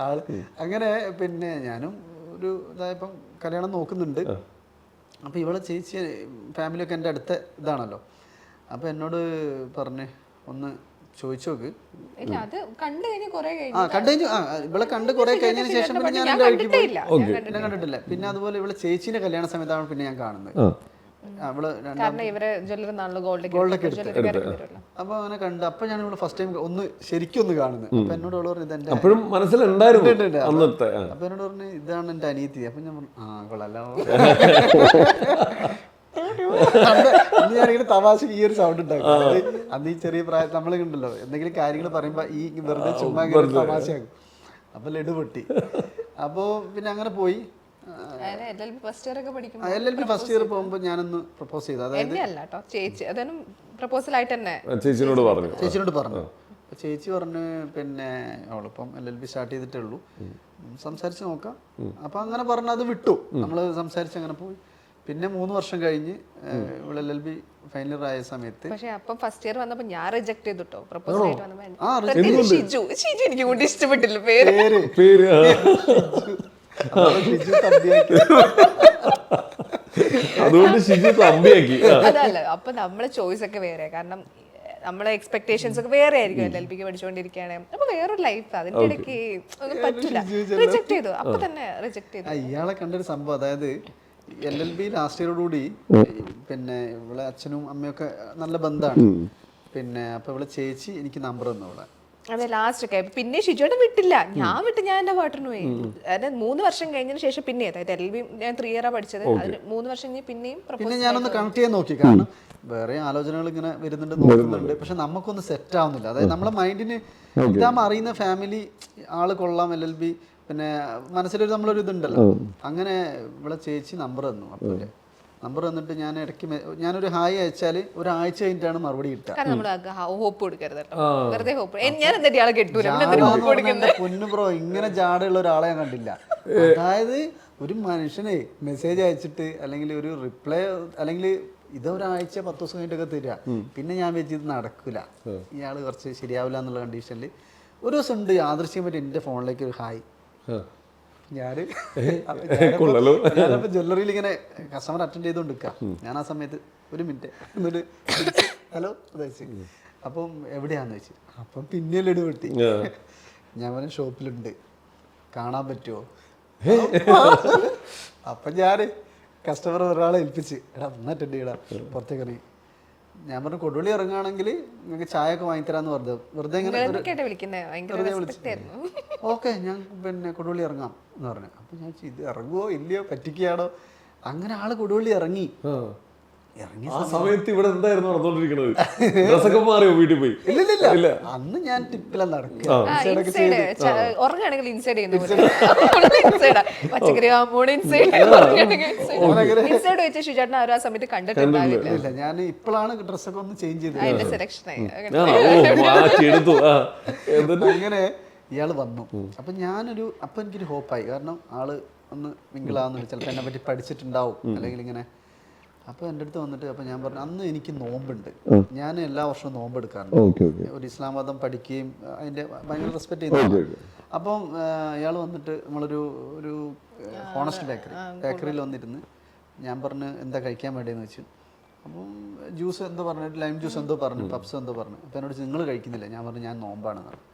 ആള് അങ്ങനെ പിന്നെ ഞാനും ഒരു ഇതായപ്പം കല്യാണം നോക്കുന്നുണ്ട്. അപ്പോൾ ഇവളെ ചേച്ചി ഫാമിലിയൊക്കെ എൻ്റെ അടുത്ത ഇതാണല്ലോ. അപ്പോൾ എന്നോട് പറഞ്ഞ് ഒന്ന് ചോദിച്ചു നോക്ക്. ഇവളെ കണ്ട് കുറെ കഴിഞ്ഞതിന് ശേഷം പിന്നെ ഞാൻ എൻ്റെ വഴിക്ക് പോയി. പിന്നെ കണ്ടിട്ടില്ല. പിന്നെ അതുപോലെ ഇവളെ ചേച്ചീൻ്റെ കല്യാണ സമയത്താണ് പിന്നെ ഞാൻ കാണുന്നത്. അവള് കാരണം ഇവരെ ജ്വല്ലറി നാളിൽ ഗോൾഡ് അപ്പൊ അങ്ങനെ കണ്ട് അപ്പൊ ഞാൻ ഇവിടെ ഫസ്റ്റ് ടൈം ഒന്ന് ശരിക്കും ഒന്ന് കാണുന്നത്. അപ്പൊ എന്നോട് അവള് പറഞ്ഞു ഇതെന്റെ അപ്പോഴും മനസ്സിലുണ്ടായിരുന്നു അന്നത്തെ. അപ്പൊ എന്നോട് പറഞ്ഞു ഇതാണ് എന്റെ അനിയത്തി. അപ്പൊ ഞാൻ പറഞ്ഞു കൊള്ളാലോ. ഞാനിങ്ങനെ തമാശക്ക് ഈ ഒരു സൗണ്ട് ഉണ്ടാക്കും. അന്ന് ഈ ചെറിയ പ്രായം നമ്മൾ ഉണ്ടല്ലോ എന്തെങ്കിലും കാര്യങ്ങൾ പറയുമ്പോ ഈ വെറുതെ ചുമ്മാ തമാശയാക്കും. അപ്പൊ ലഡു പൊട്ടി. അപ്പോ പിന്നെ അങ്ങനെ പോയി. LLB ഫസ്റ്റ് ഇയർ ഒക്കെ പഠിക്കുമ്പോൾ LLB ഫസ്റ്റ് ഇയർ പോകുമ്പോൾ ഞാനൊന്ന് പ്രപ്പോസ് ചെയ്തു. അതായത് ചേച്ചി അതാണ് പ്രപ്പോസൽ ആയിട്ട് തന്നെ ചേച്ചിനോട് പറഞ്ഞു. ചേച്ചി പറഞ്ഞു പിന്നെ അവളിപ്പം LLB സ്റ്റാർട്ട് ചെയ്തിട്ടേ ഉള്ളൂ, സംസാരിച്ച് നോക്കാം. അപ്പൊ അങ്ങനെ പറഞ്ഞു അത് വിട്ടു. നമ്മള് സംസാരിച്ച് അങ്ങനെ പോയി. പിന്നെ 3 വർഷം കഴിഞ്ഞ് ഇവിടെ LLB ഫൈനൽ ഇയർ ആയ സമയത്ത് പക്ഷേ അപ്പം ഫസ്റ്റ് ഇയർ വന്നപ്പോൾ ഞാൻ റിജക്ട് ചെയ്തിട്ടോ പ്രപ്പോസൽ ആയിട്ട് വന്നപ്പോൾ ഷിജു എനിക്ക് കൂടി ഇഷ്ടപ്പെട്ടില്ല പേര്. അതുകൊണ്ട് ഷിജു തമ്പിയാക്കി. അതല്ല അപ്പൊ നമ്മളെ ചോയ്സ് ഒക്കെ വേറെ, കാരണം നമ്മളെ എക്സ്പെക്ടേഷൻസ് ഒക്കെ വേറെ ആയിരിക്കും. LLB പഠിച്ചുകൊണ്ടിരിക്കുകയാണ്, അപ്പൊ വേറൊരു ലൈഫ്. അതിന്റെ ഇടയ്ക്ക് ഒന്നും പറ്റില്ല, റിജക്ട് ചെയ്തു. അപ്പൊ തന്നെ റിജക്ട് ചെയ്തു. ഇയാളെ കണ്ടൊരു സംഭവം, അതായത് LLB ലാസ്റ്റ് ഇയറോടുകൂടി പിന്നെ ഇവിടെ അച്ഛനും അമ്മയൊക്കെ നല്ല ബന്ധമാണ്. പിന്നെ അപ്പൊ ഇവിടെ ചേച്ചി എനിക്ക് നമ്പർ തന്നു ഇവിടെ. അതെ ലാസ്റ്റ് ഒക്കെ പിന്നെ ഷിജുവേട്ടൻ വിട്ടില്ല, ഞാൻ ഞാൻ എന്റെ പാട്ടിന് പോയി. അതായത് 3 വർഷം കഴിഞ്ഞതിന് ശേഷം പിന്നെ അതായത് LLB ഞാൻ 3 ഇയറാ പഠിച്ചത്. അതിന് 3 വർഷം കഴിഞ്ഞ് പിന്നെയും പിന്നെ ഞാനൊന്ന് കണക്ട് ചെയ്യാൻ നോക്കി. കാരണം വേറെ ആലോചനകൾ ഇങ്ങനെ വരുന്നുണ്ട്, നോക്കുന്നുണ്ട്. പക്ഷെ നമുക്കൊന്ന് സെറ്റ് ആവുന്നില്ല. അതായത് നമ്മളെ മൈൻഡിന് എല്ലാം അറിയുന്ന ഫാമിലി ആള് കൊള്ളാം, LLB പിന്നെ മനസ്സിലൊരു നമ്മളൊരു ഇതുണ്ടല്ലോ. അങ്ങനെ ഇവിടെ ചേച്ചി നമ്പർ തന്നു. അപ്പോൾ നമ്പർ തന്നിട്ട് ഞാൻ ഇടയ്ക്ക് ഞാനൊരു ഹായ് അയച്ചാൽ ഒരാഴ്ച കഴിഞ്ഞിട്ടാണ് മറുപടി കിട്ടുക. പൊന്നു ബ്രോ, ഇങ്ങനെ ജാടയുള്ള ഒരാളെ ഞാൻ കണ്ടില്ല. അതായത് ഒരു മനുഷ്യനെ മെസ്സേജ് അയച്ചിട്ട് അല്ലെങ്കിൽ ഒരു റിപ്ലൈ അല്ലെങ്കിൽ ഇതൊരാഴ്ച 10 ദിവസം കഴിഞ്ഞിട്ടൊക്കെ തരിക. പിന്നെ ഞാൻ വെച്ചിത് നടക്കില്ല, ഇയാൾ കുറച്ച് ശരിയാവില്ല എന്നുള്ള കണ്ടീഷനിൽ ഒരു ദിവസം ഉണ്ട് യാദൃശ്യം പറ്റി എൻ്റെ ഫോണിലേക്ക് ഒരു ഹായ്. ഞാനിപ്പോ ജ്വല്ലറിയിൽ ഇങ്ങനെ കസ്റ്റമർ അറ്റൻഡ് ചെയ്തോണ്ട് നിൽക്കാം. ഞാൻ ആ സമയത്ത് ഒരു മിനിറ്റ് എന്നിട്ട് ഹലോ ചോദിച്ചു. അപ്പം എവിടെയാന്ന് ചോദിച്ചു. അപ്പം പിന്നെ ലഡു വെട്ടി. ഞാൻ പറഞ്ഞ ഷോപ്പിലുണ്ട്, കാണാൻ പറ്റുമോ? അപ്പം ഞാൻ കസ്റ്റമർ ഒരാളെ ഏൽപ്പിച്ച് എടാ ഒന്ന് അറ്റൻഡ് ചെയ്യടാ പുറത്തേക്ക് ഇറങ്ങി. ഞാൻ പറഞ്ഞു കൊടുവള്ളി ഇറങ്ങുകയാണെങ്കിൽ നിങ്ങൾക്ക് ചായ ഒക്കെ വാങ്ങിത്തരാന്ന് പറഞ്ഞു. വെറുതെ ഇങ്ങനെ ഓക്കെ ഞാൻ പിന്നെ കൊടുവള്ളി ഇറങ്ങാം എന്ന് പറഞ്ഞു. അപ്പം ഞാൻ ഇത് ഇറങ്ങുമോ ഇല്ലയോ പറ്റിക്കുകയാണോ? അങ്ങനെ ആള് കൊടുവള്ളി ഇറങ്ങി. ആ സമയത്ത് ഇവിടെ എന്തായിരുന്നു നടന്നുകൊണ്ടിരിക്കുന്നത്? ഡ്രസ്സൊക്കെ മാറിയോ വീട്ടിൽ പോയി? ഇല്ല, അന്ന് ഞാൻ ടിപ്പില നടക്കുക. ഞാൻ ഇപ്പോഴാണ് ഡ്രസ്സൊക്കെ ഒന്ന് ചേഞ്ച് ചെയ്തത്. അങ്ങനെ ഇയാള് വന്നു. അപ്പൊ അപ്പൊ എനിക്കൊരു ഹോപ്പായി. കാരണം ആള് ഒന്ന് മിങ്കിളാന്ന് ചിലപ്പോൾ എന്നെ പറ്റി പഠിച്ചിട്ടുണ്ടാവും അല്ലെങ്കിൽ ഇങ്ങനെ. അപ്പോൾ എൻ്റെ അടുത്ത് വന്നിട്ട് അപ്പോൾ ഞാൻ പറഞ്ഞു അന്ന് എനിക്ക് നോമ്പുണ്ട്, ഞാൻ എല്ലാ വർഷവും നോമ്പ് എടുക്കാറുണ്ട്. ഒരു ഇസ്ലാം മതം പഠിക്കുകയും അതിൻ്റെ ഭയങ്കര റെസ്പെക്ട് ചെയ്യുന്നു. അപ്പം ഇയാൾ വന്നിട്ട് നമ്മളൊരു ഹോണസ്റ്റ് ബേക്കറിയിൽ വന്നിരുന്ന് ഞാൻ പറഞ്ഞു എന്താ കഴിക്കാൻ വേണ്ടിയെന്ന് വെച്ചു. അപ്പം ജ്യൂസ് എന്തോ പറഞ്ഞിട്ട് ലൈം ജ്യൂസ് എന്തോ പറഞ്ഞു, പപ്സ് എന്തോ പറഞ്ഞു. അപ്പോൾ എന്നോട് നിങ്ങൾ കഴിക്കുന്നില്ല. ഞാൻ പറഞ്ഞു ഞാൻ നോമ്പാണെന്ന് പറഞ്ഞു.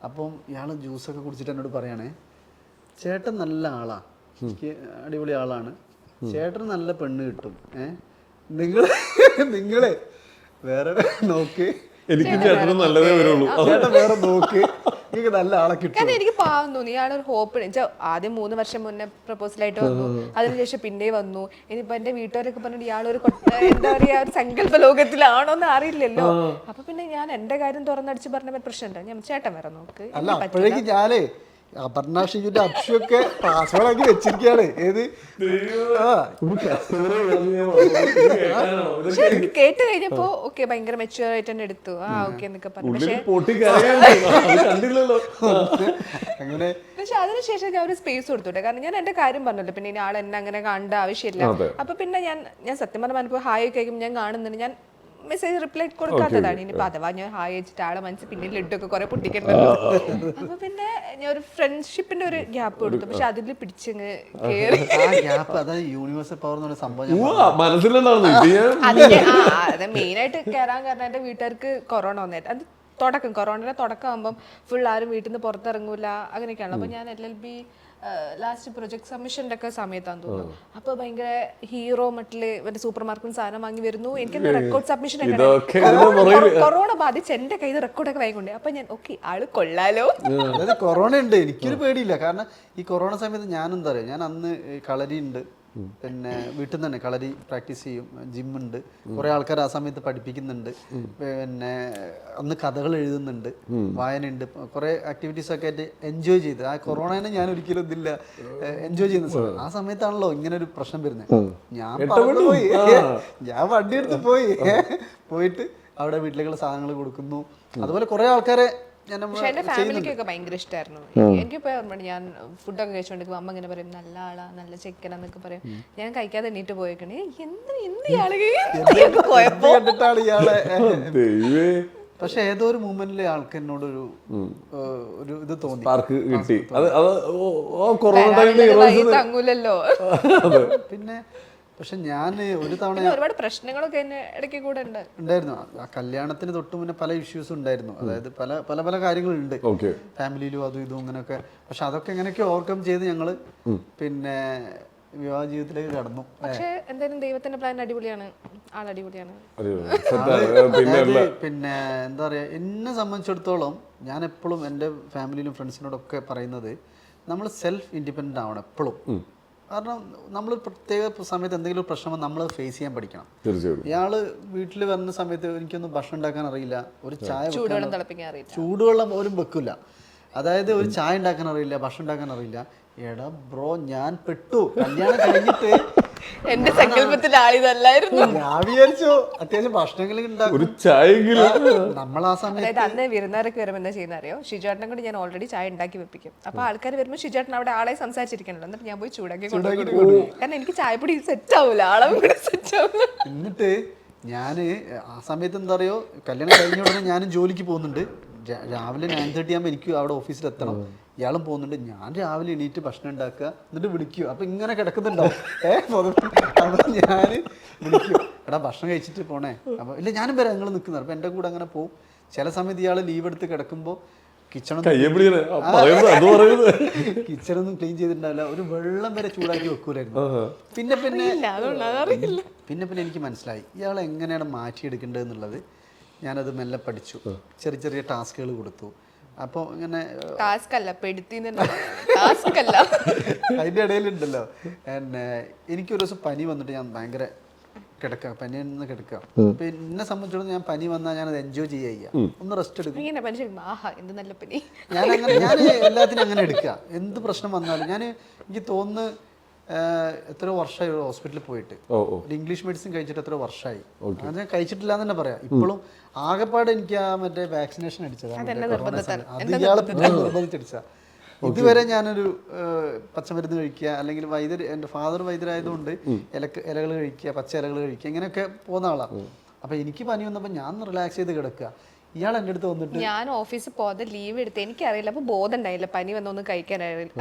അപ്പം ഇയാൾ ജ്യൂസൊക്കെ കുടിച്ചിട്ട് എന്നോട് പറയണേ, ചേട്ടൻ നല്ല ആളാണ്, എനിക്ക് അടിപൊളി ആളാണ്, ചേട്ടന് നല്ല പെണ്ണ് കിട്ടും, നിങ്ങളെ വേറെ നോക്ക്, എനിക്ക് ചേട്ടന് നല്ലതേ വരുള്ളൂ, ചേട്ടൻ വേറെ നോക്ക്, എനിക്ക് നല്ല ആളെ കിട്ടും. എനിക്ക് പാവം തോന്നി. ഇയാളൊരു ഹോപ്പ്. ആദ്യം 3 വർഷം മുന്നേ പ്രപ്പോസലായിട്ട് വന്നു, അതിനുശേഷം പിന്നെ വന്നു. ഇനിയിപ്പോ എന്റെ വീട്ടുകാരൊക്കെ പറഞ്ഞിട്ട് ഇയാളൊരു എന്താ പറയാ ഒരു സങ്കല്പ ലോകത്തിലാണോന്ന് അറിയില്ലല്ലോ. അപ്പൊ പിന്നെ ഞാൻ എന്റെ കാര്യം തുറന്നടിച്ച് പറഞ്ഞ പ്രശ്നമുണ്ടോ? ഞാൻ ചേട്ടൻ വേറെ നോക്ക്. അല്ല അപ്പോഴേക്ക് ഞാനേ അപർണ ഷിജുന്റെ അക്ഷയൊക്കെ പാസ്വേഡ് ആക്കി വെച്ചിരിക്കുകയാണ്. ഏത് കേട്ട് കഴിഞ്ഞപ്പോ ഓക്കെ ഭയങ്കര മെച്യൂർ ആയിട്ട് തന്നെ എടുത്തു. ഓക്കെ എന്നൊക്കെ പറഞ്ഞു. അങ്ങനെ പക്ഷെ അതിനുശേഷം ഞാൻ ഒരു സ്പേസ് കൊടുത്തോട്ടെ. കാരണം ഞാൻ എന്റെ കാര്യം പറഞ്ഞല്ലോ, പിന്നെ ഇനി ആൾ എന്നെ അങ്ങനെ കാണേണ്ട ആവശ്യമില്ല. അപ്പൊ പിന്നെ ഞാൻ സത്യം പറഞ്ഞാൽ ഹായ് കഴിക്കും ഞാൻ കാണുന്നുണ്ട്, ഞാൻ മെസ്സേജ് റിപ്ലൈ കൊടുക്കാത്തതാണ്. ഇനിയിപ്പോ അഥവാ ഞാൻ ഹായ് വെച്ചിട്ട് ആളെ മനസ്സിൽ പിന്നെ ലഡ്ഡൊക്കെ കുറെ പൊട്ടിക്കണ്ടല്ലോ. അപ്പൊ പിന്നെ ഞാൻ ഒരു ഫ്രണ്ട്ഷിപ്പിന്റെ ഒരു ഗ്യാപ്പ് കൊടുത്തു. പക്ഷെ അതിൽ പിടിച്ചങ്ങ് കേറി യൂണിവേഴ്സൽ പവർ എന്നൊരു സംഭവം അത് മെയിൻ ആയിട്ട് കയറാൻ കാരണം എന്റെ വീട്ടുകാർക്ക് കൊറോണ വന്നായിട്ട്. അത് കൊറോണയുടെ തുടക്കം ആകുമ്പം ഫുൾ ആരും വീട്ടിൽ നിന്ന് പുറത്തിറങ്ങൂല അങ്ങനെയൊക്കെയാണ്. അപ്പൊ ഞാൻ LLB ലാസ്റ്റ് പ്രൊജക്ട് സബ്മിഷന്റെ ഒക്കെ സമയത്താന്ന് തോന്നുന്നു. അപ്പൊ ഭയങ്കര ഹീറോ മട്ടില് മറ്റേ സൂപ്പർ മാർക്കറ്റ് സാധനം വാങ്ങി വരുന്നു. എനിക്ക് റെക്കോർഡ് സബ്മിഷൻ കൊറോണ ബാധിച്ച് എന്റെ കയ്യിൽ റെക്കോർഡൊക്കെ വാങ്ങിക്കൊണ്ടേ. അപ്പൊ ഞാൻ ഓക്കെ ആള് കൊള്ളാലോ. അതായത് കൊറോണ ഉണ്ട്, എനിക്കൊരു പേടിയില്ല. കാരണം ഈ കൊറോണ സമയത്ത് ഞാൻ എന്താ പറയുക, ഞാൻ അന്ന് കളരി ഉണ്ട്, പിന്നെ വീട്ടിൽ നിന്ന് തന്നെ കളരി പ്രാക്ടീസ് ചെയ്യും, ജിമ്മുണ്ട്, കുറെ ആൾക്കാർ ആ സമയത്ത് പഠിപ്പിക്കുന്നുണ്ട്, പിന്നെ അന്ന് കഥകൾ എഴുതുന്നുണ്ട്, വായനയുണ്ട്, കുറെ ആക്ടിവിറ്റീസ് ഒക്കെ ആയിട്ട് എൻജോയ് ചെയ്ത് ആ കൊറോണനെ ഞാൻ ഒരിക്കലും ഇതില്ല എൻജോയ് ചെയ്യുന്ന സമയം. ആ സമയത്താണല്ലോ ഇങ്ങനെ ഒരു പ്രശ്നം വരുന്നത്. ഞാൻ പോയി, ഞാൻ വണ്ടി എടുത്ത് പോയിട്ട് അവിടെ വീട്ടിലേക്കുള്ള സാധനങ്ങൾ കൊടുക്കുന്നു. അതുപോലെ കുറെ ആൾക്കാരെ പക്ഷെ എന്റെ ഫാമിലിക്കൊക്കെ ഭയങ്കര ഇഷ്ടമായിരുന്നു. എനിക്കിപ്പോ ഓർമ്മയുണ്ട്, ഞാൻ ഫുഡൊക്കെ കഴിച്ചോണ്ടിരിക്കും, അമ്മ ഇങ്ങനെ പറയും നല്ല ആളാ, നല്ല ചെക്കനാന്നൊക്കെ പറയും. ഞാൻ കഴിക്കാതെ എണീറ്റ് പോയേക്കണേ, കണ്ടിട്ടാണ് ഇയാളെ. പക്ഷെ ഏതോ ഒരു മൂമെന്റിലെ ആൾക്ക് എന്നോടൊരു ഇത് തോന്നി, തങ്ങൂലല്ലോ. പിന്നെ പക്ഷെ ഞാൻ ഒരു തവണ ഒരുപാട് പ്രശ്നങ്ങളൊക്കെ ഇടയ്ക്ക് കൂടെ ഉണ്ടായിരുന്നു. ആ കല്യാണത്തിന് തൊട്ട് മുന്നേ പല ഇഷ്യൂസ് ഉണ്ടായിരുന്നു. അതായത് പല പല പല കാര്യങ്ങളുണ്ട് ഫാമിലിയിലും അതും ഇതും അങ്ങനെയൊക്കെ. പക്ഷെ അതൊക്കെ എങ്ങനെയൊക്കെ ഓവർകം ചെയ്ത് ഞങ്ങള് പിന്നെ വിവാഹ ജീവിതത്തിലേക്ക് കടന്നു. പക്ഷെ എന്തായാലും ദൈവത്തിന്റെ പ്ലാൻ അടിപൊളിയാണ്, ആൾ അടിപൊളിയാണ്. പിന്നെ എന്താ പറയാ, എന്നെ സംബന്ധിച്ചിടത്തോളം ഞാൻ എപ്പോഴും എൻ്റെ ഫാമിലിയിലും ഫ്രണ്ട്സിനോടൊക്കെ പറയുന്നത്, നമ്മൾ സെൽഫ് ഇൻഡിപെൻഡൻ്റ് ആവണം എപ്പോഴും. കാരണം നമ്മൾ പ്രത്യേക സമയത്ത് എന്തെങ്കിലും ഒരു പ്രശ്നം നമ്മൾ ഫേസ് ചെയ്യാൻ പഠിക്കണം. ഇയാള് വീട്ടിൽ വരുന്ന സമയത്ത് എനിക്കൊന്നും ഭക്ഷണം ഉണ്ടാക്കാൻ അറിയില്ല, ഒരു ചായ ചൂടുവെള്ളം പോലും വെക്കില്ല. അതായത് ഒരു ചായ ഉണ്ടാക്കാൻ അറിയില്ല, ഭക്ഷണം ഉണ്ടാക്കാൻ അറിയില്ല. എടാ ബ്രോ, ഞാൻ പെട്ടു. കല്യാണം കഴിഞ്ഞിട്ട് എന്റെ സങ്കല്പത്തിൽ ആളിതല്ലായിരുന്നു. ഞാൻ വിചാരിച്ചു അത്യാവശ്യം ഭക്ഷണങ്ങളും നമ്മൾ ആ സമയത്ത് അന്ന് വിരുന്നാരൊക്കെ വരുമ്പോൾ എന്താ ചെയ്യുന്ന അറിയോ, ഷിജുവേട്ടനെ കൊണ്ട് ഞാൻ ഓൾറെഡി ചായ ഉണ്ടാക്കി വെപ്പിക്കും. അപ്പൊ ആൾക്കാർ വരുമ്പോൾ ഷിജുവേട്ടൻ അവിടെ ആളെ സംസാരിച്ചിരിക്കണല്ലോ, എന്നിട്ട് ഞാൻ പോയി ചൂടാക്കി കൊടുക്കും. കാരണം എനിക്ക് ചായപ്പൊടി സെറ്റ് ആവൂല, അളവ് കൂടെ സെറ്റ് ആവില്ല. എന്നിട്ട് ഞാന് ആ സമയത്ത് എന്താ അറിയോ, കല്യാണം കഴിഞ്ഞ ഉടനെ ഞാനും ജോലിക്ക് പോകുന്നുണ്ട്. രാവിലെ 9:30 ആകുമ്പോൾ എനിക്ക് അവിടെ ഓഫീസിൽ എത്തണം. ഇയാളും പോകുന്നുണ്ട്. ഞാൻ രാവിലെ എണീറ്റ് ഭക്ഷണം ഉണ്ടാക്കുക, എന്നിട്ട് വിളിക്കും. അപ്പൊ ഇങ്ങനെ കിടക്കുന്നുണ്ടാവും. അപ്പൊ ഞാൻ വിളിക്കും, എടാ ഭക്ഷണം കഴിച്ചിട്ട് പോണേ. അപ്പൊ ഇല്ല ഞാനും വരാം, നിങ്ങൾ നിൽക്കുന്നത്. അപ്പൊ എൻ്റെ കൂടെ അങ്ങനെ പോകും. ചില സമയത്ത് ഇയാൾ ലീവ് എടുത്ത് കിടക്കുമ്പോൾ കിച്ചണൊന്നും ക്ലീൻ ചെയ്തിട്ടുണ്ടാവില്ല, ഒരു വെള്ളം വരെ ചൂടാക്കി വെക്കൂലായിരുന്നു. പിന്നെ എനിക്ക് മനസ്സിലായി ഇയാൾ എങ്ങനെയാണ് മാറ്റിയെടുക്കേണ്ടത് എന്നുള്ളത്. ഞാനത് മെല്ലെ പഠിച്ചു, ചെറിയ ചെറിയ ടാസ്കുകൾ കൊടുത്തു. അപ്പോൾ ഇങ്ങനെ അതിൻ്റെ ഇടയിലുണ്ടല്ലോ, എനിക്കൊരു ദിവസം പനി വന്നിട്ട് ഞാൻ ഭയങ്കര പനി കിടക്കുക. അപ്പൊ എന്നെ സംബന്ധിച്ചിടത്തോളം ഞാൻ പനി വന്നാൽ ഞാനത് എൻജോയ് ചെയ്യുക, ഒന്ന് റെസ്റ്റ് എടുക്കും. ഞാൻ എല്ലാത്തിനും അങ്ങനെ എടുക്കുക. എന്ത് പ്രശ്നം വന്നാലും എനിക്ക് തോന്നുന്നു എത്രയോ വർഷമായി ഹോസ്പിറ്റലിൽ പോയിട്ട്, ഒരു ഇംഗ്ലീഷ് മെഡിസിൻ കഴിച്ചിട്ട് എത്രയോ വർഷമായി. അത് ഞാൻ കഴിച്ചിട്ടില്ല എന്ന് തന്നെ പറയാം. ഇപ്പോഴും ആകെപ്പാട് എനിക്ക് ആ മറ്റേ വാക്സിനേഷൻ അടിച്ചതാണ്, അത് ഇയാളെ നിർബന്ധിച്ചടിച്ച. ഇതുവരെ ഞാനൊരു പച്ചമരുന്ന് കഴിക്കുക, അല്ലെങ്കിൽ എൻ്റെ ഫാദർ വൈദ്യരായതുകൊണ്ട് ഇലകൾ കഴിക്കുക, പച്ച ഇലകൾ കഴിക്കുക, ഇങ്ങനെയൊക്കെ പോകുന്ന ആളാണ്. അപ്പം എനിക്ക് പനി വന്നപ്പോൾ ഞാൻ റിലാക്സ് ചെയ്ത് കിടക്കുക. ഇയാൾ എൻ്റെ അടുത്ത് വന്നിട്ട്, ഞാൻ ഓഫീസിൽ പോകാതെ ലീവ് എടുത്ത്, എനിക്കറിയില്ല, അപ്പോൾ ബോധം ഉണ്ടായില്ല പനി വന്നൊന്നും കഴിക്കാൻ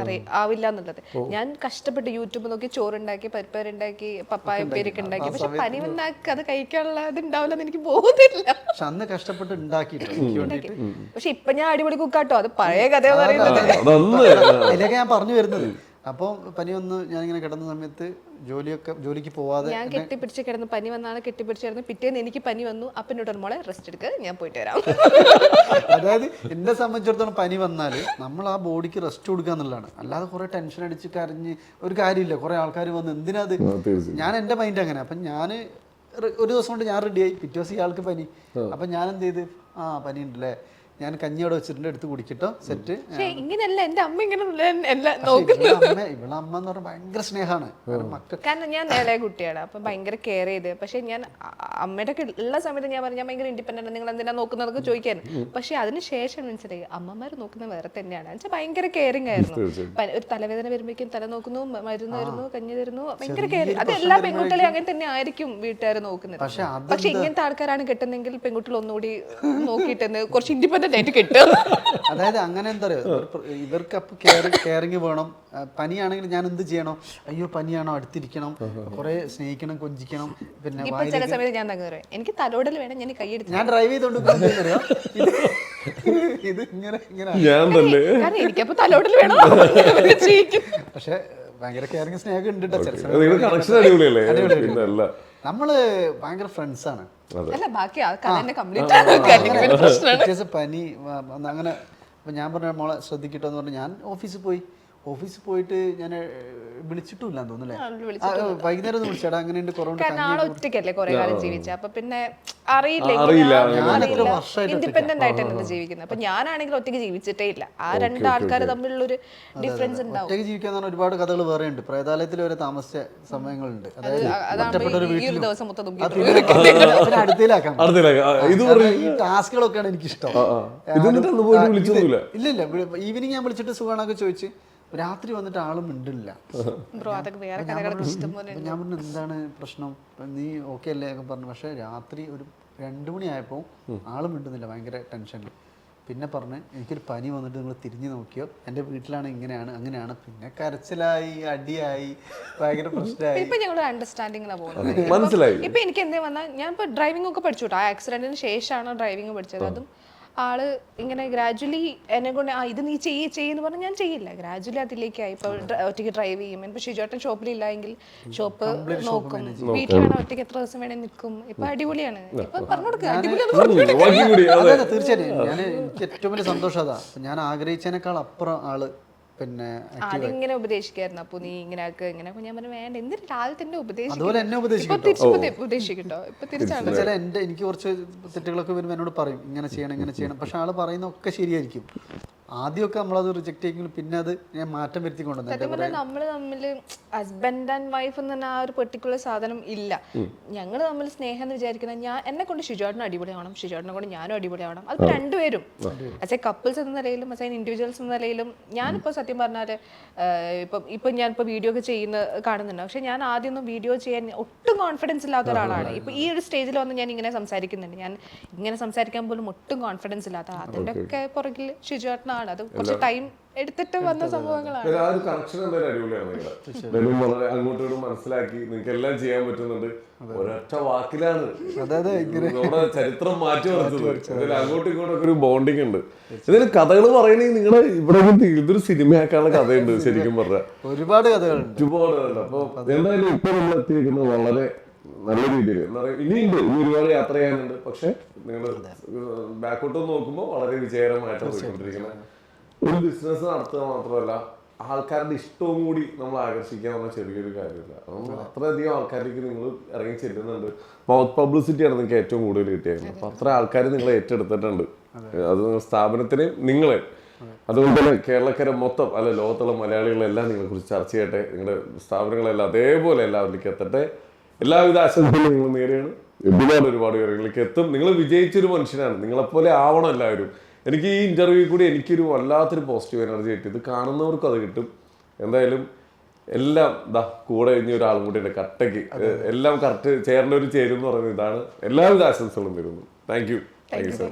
ആവില്ല എന്നുള്ളത്. ഞാൻ കഷ്ടപ്പെട്ട് യൂട്യൂബ് നോക്കി ചോറുണ്ടാക്കി, പരിപ്പേരുണ്ടാക്കി, പപ്പായ ഉപ്പേരിയൊക്കെ ഉണ്ടാക്കി. പക്ഷെ പനി വന്നാൽ അത് കഴിക്കാനുള്ള ഇത് ഉണ്ടാവില്ലെന്ന് എനിക്ക് ബോധമില്ല. പക്ഷെ അന്ന് കഷ്ടപ്പെട്ട് ഉണ്ടാക്കിയിട്ട്. പക്ഷെ ഇപ്പൊ ഞാൻ അടിപൊളി കുക്കാട്ടോ, അത് പഴയ കഥ പറയുന്നത്. അതിലൊക്കെ ഞാൻ പറഞ്ഞു വരുന്നത്. അപ്പോൾ പനി വന്ന് ഞാനിങ്ങനെ കിടന്ന സമയത്ത് ജോലിക്ക് പോവാതെ ഞാൻ കെട്ടിപ്പിടിച്ച് കിടന്ന്, പനി വന്നാണ് കെട്ടിപ്പിടിച്ച് കിടന്ന്. പിറ്റേന്ന് എനിക്ക് പനി വന്നു. അപ്പം എന്നോട് മോളെ റെസ്റ്റ് എടുക്കുക, ഞാൻ പോയിട്ട് വരാം. അതായത് എന്നെ സംബന്ധിച്ചിടത്തോളം പനി വന്നാൽ നമ്മൾ ആ ബോഡിക്ക് റെസ്റ്റ് കൊടുക്കുക എന്നുള്ളതാണ്. അല്ലാതെ കുറെ ടെൻഷൻ അടിച്ച് കരഞ്ഞ് ഒരു കാര്യമില്ല. കുറെ ആൾക്കാർ വന്ന് എന്തിനാ അത്, ഞാൻ എൻ്റെ മൈൻഡ് അങ്ങനെ. അപ്പം ഞാൻ ഒരു ദിവസം കൊണ്ട് ഞാൻ റെഡിയായി. പിറ്റേ ദിവസം ഇയാൾക്ക് പനി. അപ്പം ഞാൻ എന്ത് ചെയ്ത്, പനി ഉണ്ടല്ലേ, ഞാൻ കഞ്ഞി അവിടെ വെച്ചിട്ടുണ്ട്, എടുത്ത് കുടിക്കട്ടോ, സെറ്റ്. ഇങ്ങനെയല്ല എന്റെ അമ്മ ഇങ്ങനെ ഇവളെ അമ്മ എന്ന് പറഞ്ഞാൽ ഭയങ്കര സ്നേഹമാണ്. കാരണം ഞാൻ നേരെ കുട്ടിയാണ്, അപ്പൊ ഭയങ്കര കെയർ ചെയ്ത്. പക്ഷെ ഞാൻ അമ്മയുടെ ഒക്കെ ഉള്ള സമയത്ത് ഞാൻ പറഞ്ഞു, ഞാൻ ഭയങ്കര ഇൻഡിപെൻഡന്റ്, നിങ്ങൾ എന്തിനാ നോക്കുന്നതൊക്കെ ചോദിക്കാൻ. പക്ഷെ അതിന് ശേഷം മനസ്സിലായി അമ്മമാർ നോക്കുന്നത് വേറെ തന്നെയാണ്. എന്നുവെച്ചാൽ ഭയങ്കര കെയറിങ് ആയിരുന്നു. ഒരു തലവേദന വരുമ്പോഴേക്കും തല നോക്കുന്നു, മരുന്ന് തരുന്നു, കഞ്ഞി തരുന്നു, ഭയങ്കര കെയറിങ്. അത് എല്ലാ പെൺകുട്ടികളെയും അങ്ങനെ തന്നെ ആയിരിക്കും വീട്ടുകാർ നോക്കുന്നത്. പക്ഷെ ഇങ്ങനത്തെ ആൾക്കാരാണ് കിട്ടുന്നെങ്കിൽ പെൺകുട്ടികൾ ഒന്നുകൂടി നോക്കിയിട്ട് കുറച്ച് ഇൻഡിപെൻഡന്റ് ആയിട്ട് കിട്ടും. അതായത് അങ്ങനെ എന്താ പറയുക, ഇവർക്ക് അപ്പൊ കെയറിങ് വേണം. പനിയാണെങ്കിൽ ഞാൻ എന്ത് ചെയ്യണം, അയ്യോ പനിയാണോ, അടുത്തിരിക്കണം, കുറെ സ്നേഹിക്കണം, കൊഞ്ചിക്കണം. പിന്നെ ചില സമയത്ത് ഞാൻ തന്നെ എനിക്ക് തലോടൽ വേണം, ഞാൻ കൈയെടുത്ത് ഞാൻ ഡ്രൈവ് ചെയ്തോണ്ട് ഇത് ഇങ്ങനെ ഇങ്ങനെ ഞാൻ തന്നെ കാരണം എനിക്കപ്പോ തലോടൽ വേണം ചെയ്യിക്കും. പക്ഷെ ഭയങ്കര കെയറിങ് സ്നേഹം ഉണ്ട് ട്ടോ ചില നിങ്ങളുടെ കണക്ഷൻ അടിപൊളിയല്ലേ? പിന്നെ അല്ല നമ്മള് ഭയങ്കര ഫ്രണ്ട്സ് ആണ്. അല്ല ബാക്കി ആ കഥ തന്നെ കംപ്ലീറ്റ് ആണ് പ്രശ്നമാണ്. വ്യത്യാസം പനി അങ്ങനെ അപ്പൊ ഞാൻ പറഞ്ഞ മോളെ ശ്രദ്ധിക്കട്ടോ എന്ന് പറഞ്ഞു. ഞാൻ ഓഫീസിൽ പോയിട്ട് ഞാൻ വിളിച്ചിട്ടില്ല തോന്നുന്നല്ലേ, വൈകുന്നേരം ഒന്ന് വിളിച്ചാടാ അങ്ങനെയുണ്ട് കുറവുണ്ട്. കാരണം ആളെ ഒറ്റയ്ക്കല്ലേ കുറെ കാലം ജീവിച്ച, അപ്പൊ പിന്നെ അറിയില്ല ഇൻഡിപെൻഡന്റ് ആയിട്ടല്ലേ ജീവിക്കുന്നത്. അപ്പൊ ഞാനാണെങ്കിൽ ഒറ്റയ്ക്ക് ജീവിച്ചിട്ടേ ഇല്ല. ആ രണ്ടാൾക്കാർ തമ്മിലുള്ളൊരു ഡിഫറൻസ് ഉണ്ടാവും. ഒറ്റയ്ക്ക് ജീവിക്കാന്ന് പറഞ്ഞാൽ ഒരുപാട് കഥകൾ വേറെ ഉണ്ട്. പ്രേതാലയത്തിൽ വരെ താമസിച്ച സമയങ്ങളുണ്ട്. ഈ ഒരു ദിവസം മൊത്തം അടുത്തേലാക്കാം. ഈ ടാസ്കുകളൊക്കെയാണ് എനിക്കിഷ്ടം. ഇല്ല ഈവനിങ് ഞാൻ വിളിച്ചിട്ട് സുഖമാണൊക്കെ ചോദിച്ച് രാത്രി വന്നിട്ട് ആളും മിണ്ടില്ല. ഞാൻ പറഞ്ഞു എന്താണ് പ്രശ്നം, നീ ഓക്കെ അല്ലേ ഒക്കെ പറഞ്ഞു. പക്ഷെ രാത്രി ഒരു 2 മണിയായപ്പോൾ ആളും മിണ്ടുന്നില്ല, ഭയങ്കര ടെൻഷനിൽ. പിന്നെ പറഞ്ഞ് എനിക്കൊരു പനി വന്നിട്ട് നിങ്ങൾ തിരിഞ്ഞു നോക്കിയോ, എൻ്റെ വീട്ടിലാണ് ഇങ്ങനെയാണ് അങ്ങനെയാണ്. പിന്നെ കരച്ചിലായി, അടിയായി, ഭയങ്കര പ്രശ്നമായി. ഇപ്പൊ ഞങ്ങൾ അണ്ടർസ്റ്റാൻഡിങ്ങിലാണ് പോകുന്നത്. ഇപ്പൊ എനിക്ക് എന്തേ വന്നാൽ ഞാൻ ഇപ്പൊ ഡ്രൈവിംഗ് ഒക്കെ പഠിച്ചു. ആ ആക്സിഡന്റിന് ശേഷമാണ് ഡ്രൈവിംഗ് പഠിച്ചത്. അതും ആള് ഇങ്ങനെ ഗ്രാജുവലി എന്നെ കൊണ്ട് ഇത് നീ ചെയ്യുന്ന പറഞ്ഞാൽ ഞാൻ ചെയ്യില്ല. ഗ്രാജുവലി അതിലേക്കായി. ഇപ്പൊ ഒറ്റയ്ക്ക് ഡ്രൈവ് ചെയ്യും. ഇപ്പൊ ഷിജോട്ടൻ ഷോപ്പിലില്ല എങ്കിൽ ഷോപ്പ് നോക്കും. വീട്ടിലാണ് ഒറ്റയ്ക്ക് എത്ര ദിവസം വേണേ നിൽക്കും. ഇപ്പൊ അടിപൊളിയാണ്. ഇപ്പൊ പറഞ്ഞു കൊടുക്കുക തീർച്ചയായിട്ടും. ഞാൻ എനിക്ക് ഏറ്റവും വലിയ സന്തോഷം അതാ. ഞാൻ ആഗ്രഹിച്ചതിനേക്കാൾ അപ്പുറം ആള് പിന്നെ അതിങ്ങനെ ഉപദേശിക്കായിരുന്നു. അപ്പൊ നീ ഇങ്ങനെ ആക്കുക ഇങ്ങനെ. അപ്പൊ ഞാൻ പറഞ്ഞു വേണ്ട, എന്തിനാ രാവിലെ തന്നെ അതുപോലെ എന്നെ ഉപദേശിക്കട്ടോ. ഇപ്പൊ തിരിച്ചാണ് ചില എനിക്ക് കുറച്ച് തെറ്റുകളൊക്കെ വരുമ്പോൾ എന്നോട് പറയും ഇങ്ങനെ ചെയ്യണം. പക്ഷെ ആള് പറയുന്നൊക്കെ ശരിയായിരിക്കും. ആദ്യമൊക്കെ നമ്മളത് റിജക്ട് ചെയ്യെങ്കിലും പിന്നെ അത് ഞാൻ മാറ്റം വരുത്തിക്കൊണ്ടുവന്നു. നമ്മള് തമ്മില് ഹസ്ബൻഡ് ആൻഡ് വൈഫ് എന്ന് പറഞ്ഞാൽ ആ ഒരു പെർട്ടിക്കുലർ സാധനം ഇല്ല. ഞങ്ങൾ തമ്മിൽ സ്നേഹം എന്ന് വിചാരിക്കുന്നത് എന്നെ കൊണ്ട് ഷിജോട്ടിന് അടിപൊളിയാവണം, ഷിജോട്ടിനെ കൊണ്ട് ഞാനും അടിപൊളിയാവണം. അത് രണ്ടുപേരും ആസ് എ കപ്പിൾസ് എന്ന നിലയിലും ആസ് എ ഇൻഡിവിജ്വൽസ് എന്ന നിലയിലും. ഞാനിപ്പോ സത്യം പറഞ്ഞാല് ഇപ്പൊ ഞാനിപ്പോ വീഡിയോ ഒക്കെ കാണുന്നുണ്ട്. പക്ഷെ ഞാൻ ആദ്യമൊന്നും വീഡിയോ ചെയ്യാൻ ഒട്ടും കോൺഫിഡൻസ് ഇല്ലാത്ത ഒരാളാണ്. ഇപ്പൊ ഈ ഒരു സ്റ്റേജിൽ വന്ന് ഞാൻ ഇങ്ങനെ സംസാരിക്കുന്നുണ്ട്. ഞാൻ ഇങ്ങനെ സംസാരിക്കാൻ പോലും ഒട്ടും കോൺഫിഡൻസ് ഇല്ലാത്ത. അതിന്റെ ഒക്കെ പുറകിൽ ഷിജോട്ടിനാണ്. അത് കുറച്ച് ടൈം എടുത്തിട്ട് വന്ന സംഭവങ്ങളാണ്. അങ്ങോട്ടും മനസ്സിലാക്കി നിങ്ങൾക്ക് എല്ലാം ചെയ്യാൻ പറ്റുന്നുണ്ട്. ഒരൊറ്റ വാക്കിലാണ് നമ്മുടെ ചരിത്രം മാറ്റി മറിച്ചത്. ഇതിൽ അങ്ങോട്ടും ഇങ്ങോട്ടൊക്കെ ഒരു ബോണ്ടിങ് ഉണ്ട്. ഇതിന് കഥകൾ പറയണെങ്കിൽ നിങ്ങളെ ഇവിടെ ഇതൊരു സിനിമയാക്കാനുള്ള കഥയുണ്ട്. ശരിക്കും പറഞ്ഞാൽ ഒരുപാട് കഥകളുണ്ട്. അപ്പൊ എന്തായാലും ഇപ്പൊ നമ്മൾ എത്തിയിരിക്കുന്നത് വളരെ നല്ല രീതിയിൽ എന്താ പറയുക. ഇനിയുണ്ട്, ഇനി ഒരുപാട് യാത്ര ചെയ്യാനുണ്ട്. പക്ഷെ നിങ്ങൾ ബാക്കോട്ട് നോക്കുമ്പോൾ വളരെ വിജയകരമായിട്ട് പോയിക്കൊണ്ടിരിക്കുന്നത്. ഒരു ബിസിനസ് നടത്തുക മാത്രമല്ല, ആൾക്കാരുടെ ഇഷ്ടവും കൂടി നമ്മൾ ആകർഷിക്കുക പറഞ്ഞ ചെറിയൊരു കാര്യമില്ല. അപ്പം അത്രയധികം ആൾക്കാരിലേക്ക് നിങ്ങൾ ഇറങ്ങി ചെല്ലുന്നുണ്ട്. മൗത്ത് പബ്ലിസിറ്റിയാണ് നിങ്ങൾക്ക് ഏറ്റവും കൂടുതൽ കിട്ടിയത്. അപ്പം അത്ര ആൾക്കാർ നിങ്ങളെ ഏറ്റെടുത്തിട്ടുണ്ട്. അത് സ്ഥാപനത്തിന് നിങ്ങളെ, അതുകൊണ്ട് തന്നെ കേരളക്കര മൊത്തം അല്ല ലോകത്തുള്ള മലയാളികളെല്ലാം നിങ്ങളെക്കുറിച്ച് ചർച്ച ചെയ്യട്ടെ. നിങ്ങളുടെ സ്ഥാപനങ്ങളെല്ലാം അതേപോലെ എല്ലാവരിലേക്ക് എത്തട്ടെ. എല്ലാവിധ ആശംസകളും നിങ്ങൾ നേരെയാണ്. ഒരുപാട് കാര്യങ്ങളിലേക്ക് എത്തും. നിങ്ങൾ വിജയിച്ചൊരു മനുഷ്യനാണ്. നിങ്ങളെപ്പോലെ ആവണം എല്ലാവരും. എനിക്ക് ഈ ഇന്റർവ്യൂ കൂടി എനിക്കൊരു വല്ലാത്തൊരു പോസിറ്റീവ് എനർജി കിട്ടി. ഇത് കാണുന്നവർക്കും അത് കിട്ടും. എന്തായാലും എല്ലാം കൂടെ ഇനി ഒരാളും കൂടി ഉണ്ട് കട്ടയ്ക്ക്. എല്ലാം കറക്റ്റ് ചേരേണ്ട ഒരു ചേരും എന്ന് പറയുന്നത് ഇതാണ്. എല്ലാവിധ ആശംസകളും തരുന്നു. Thank you sir.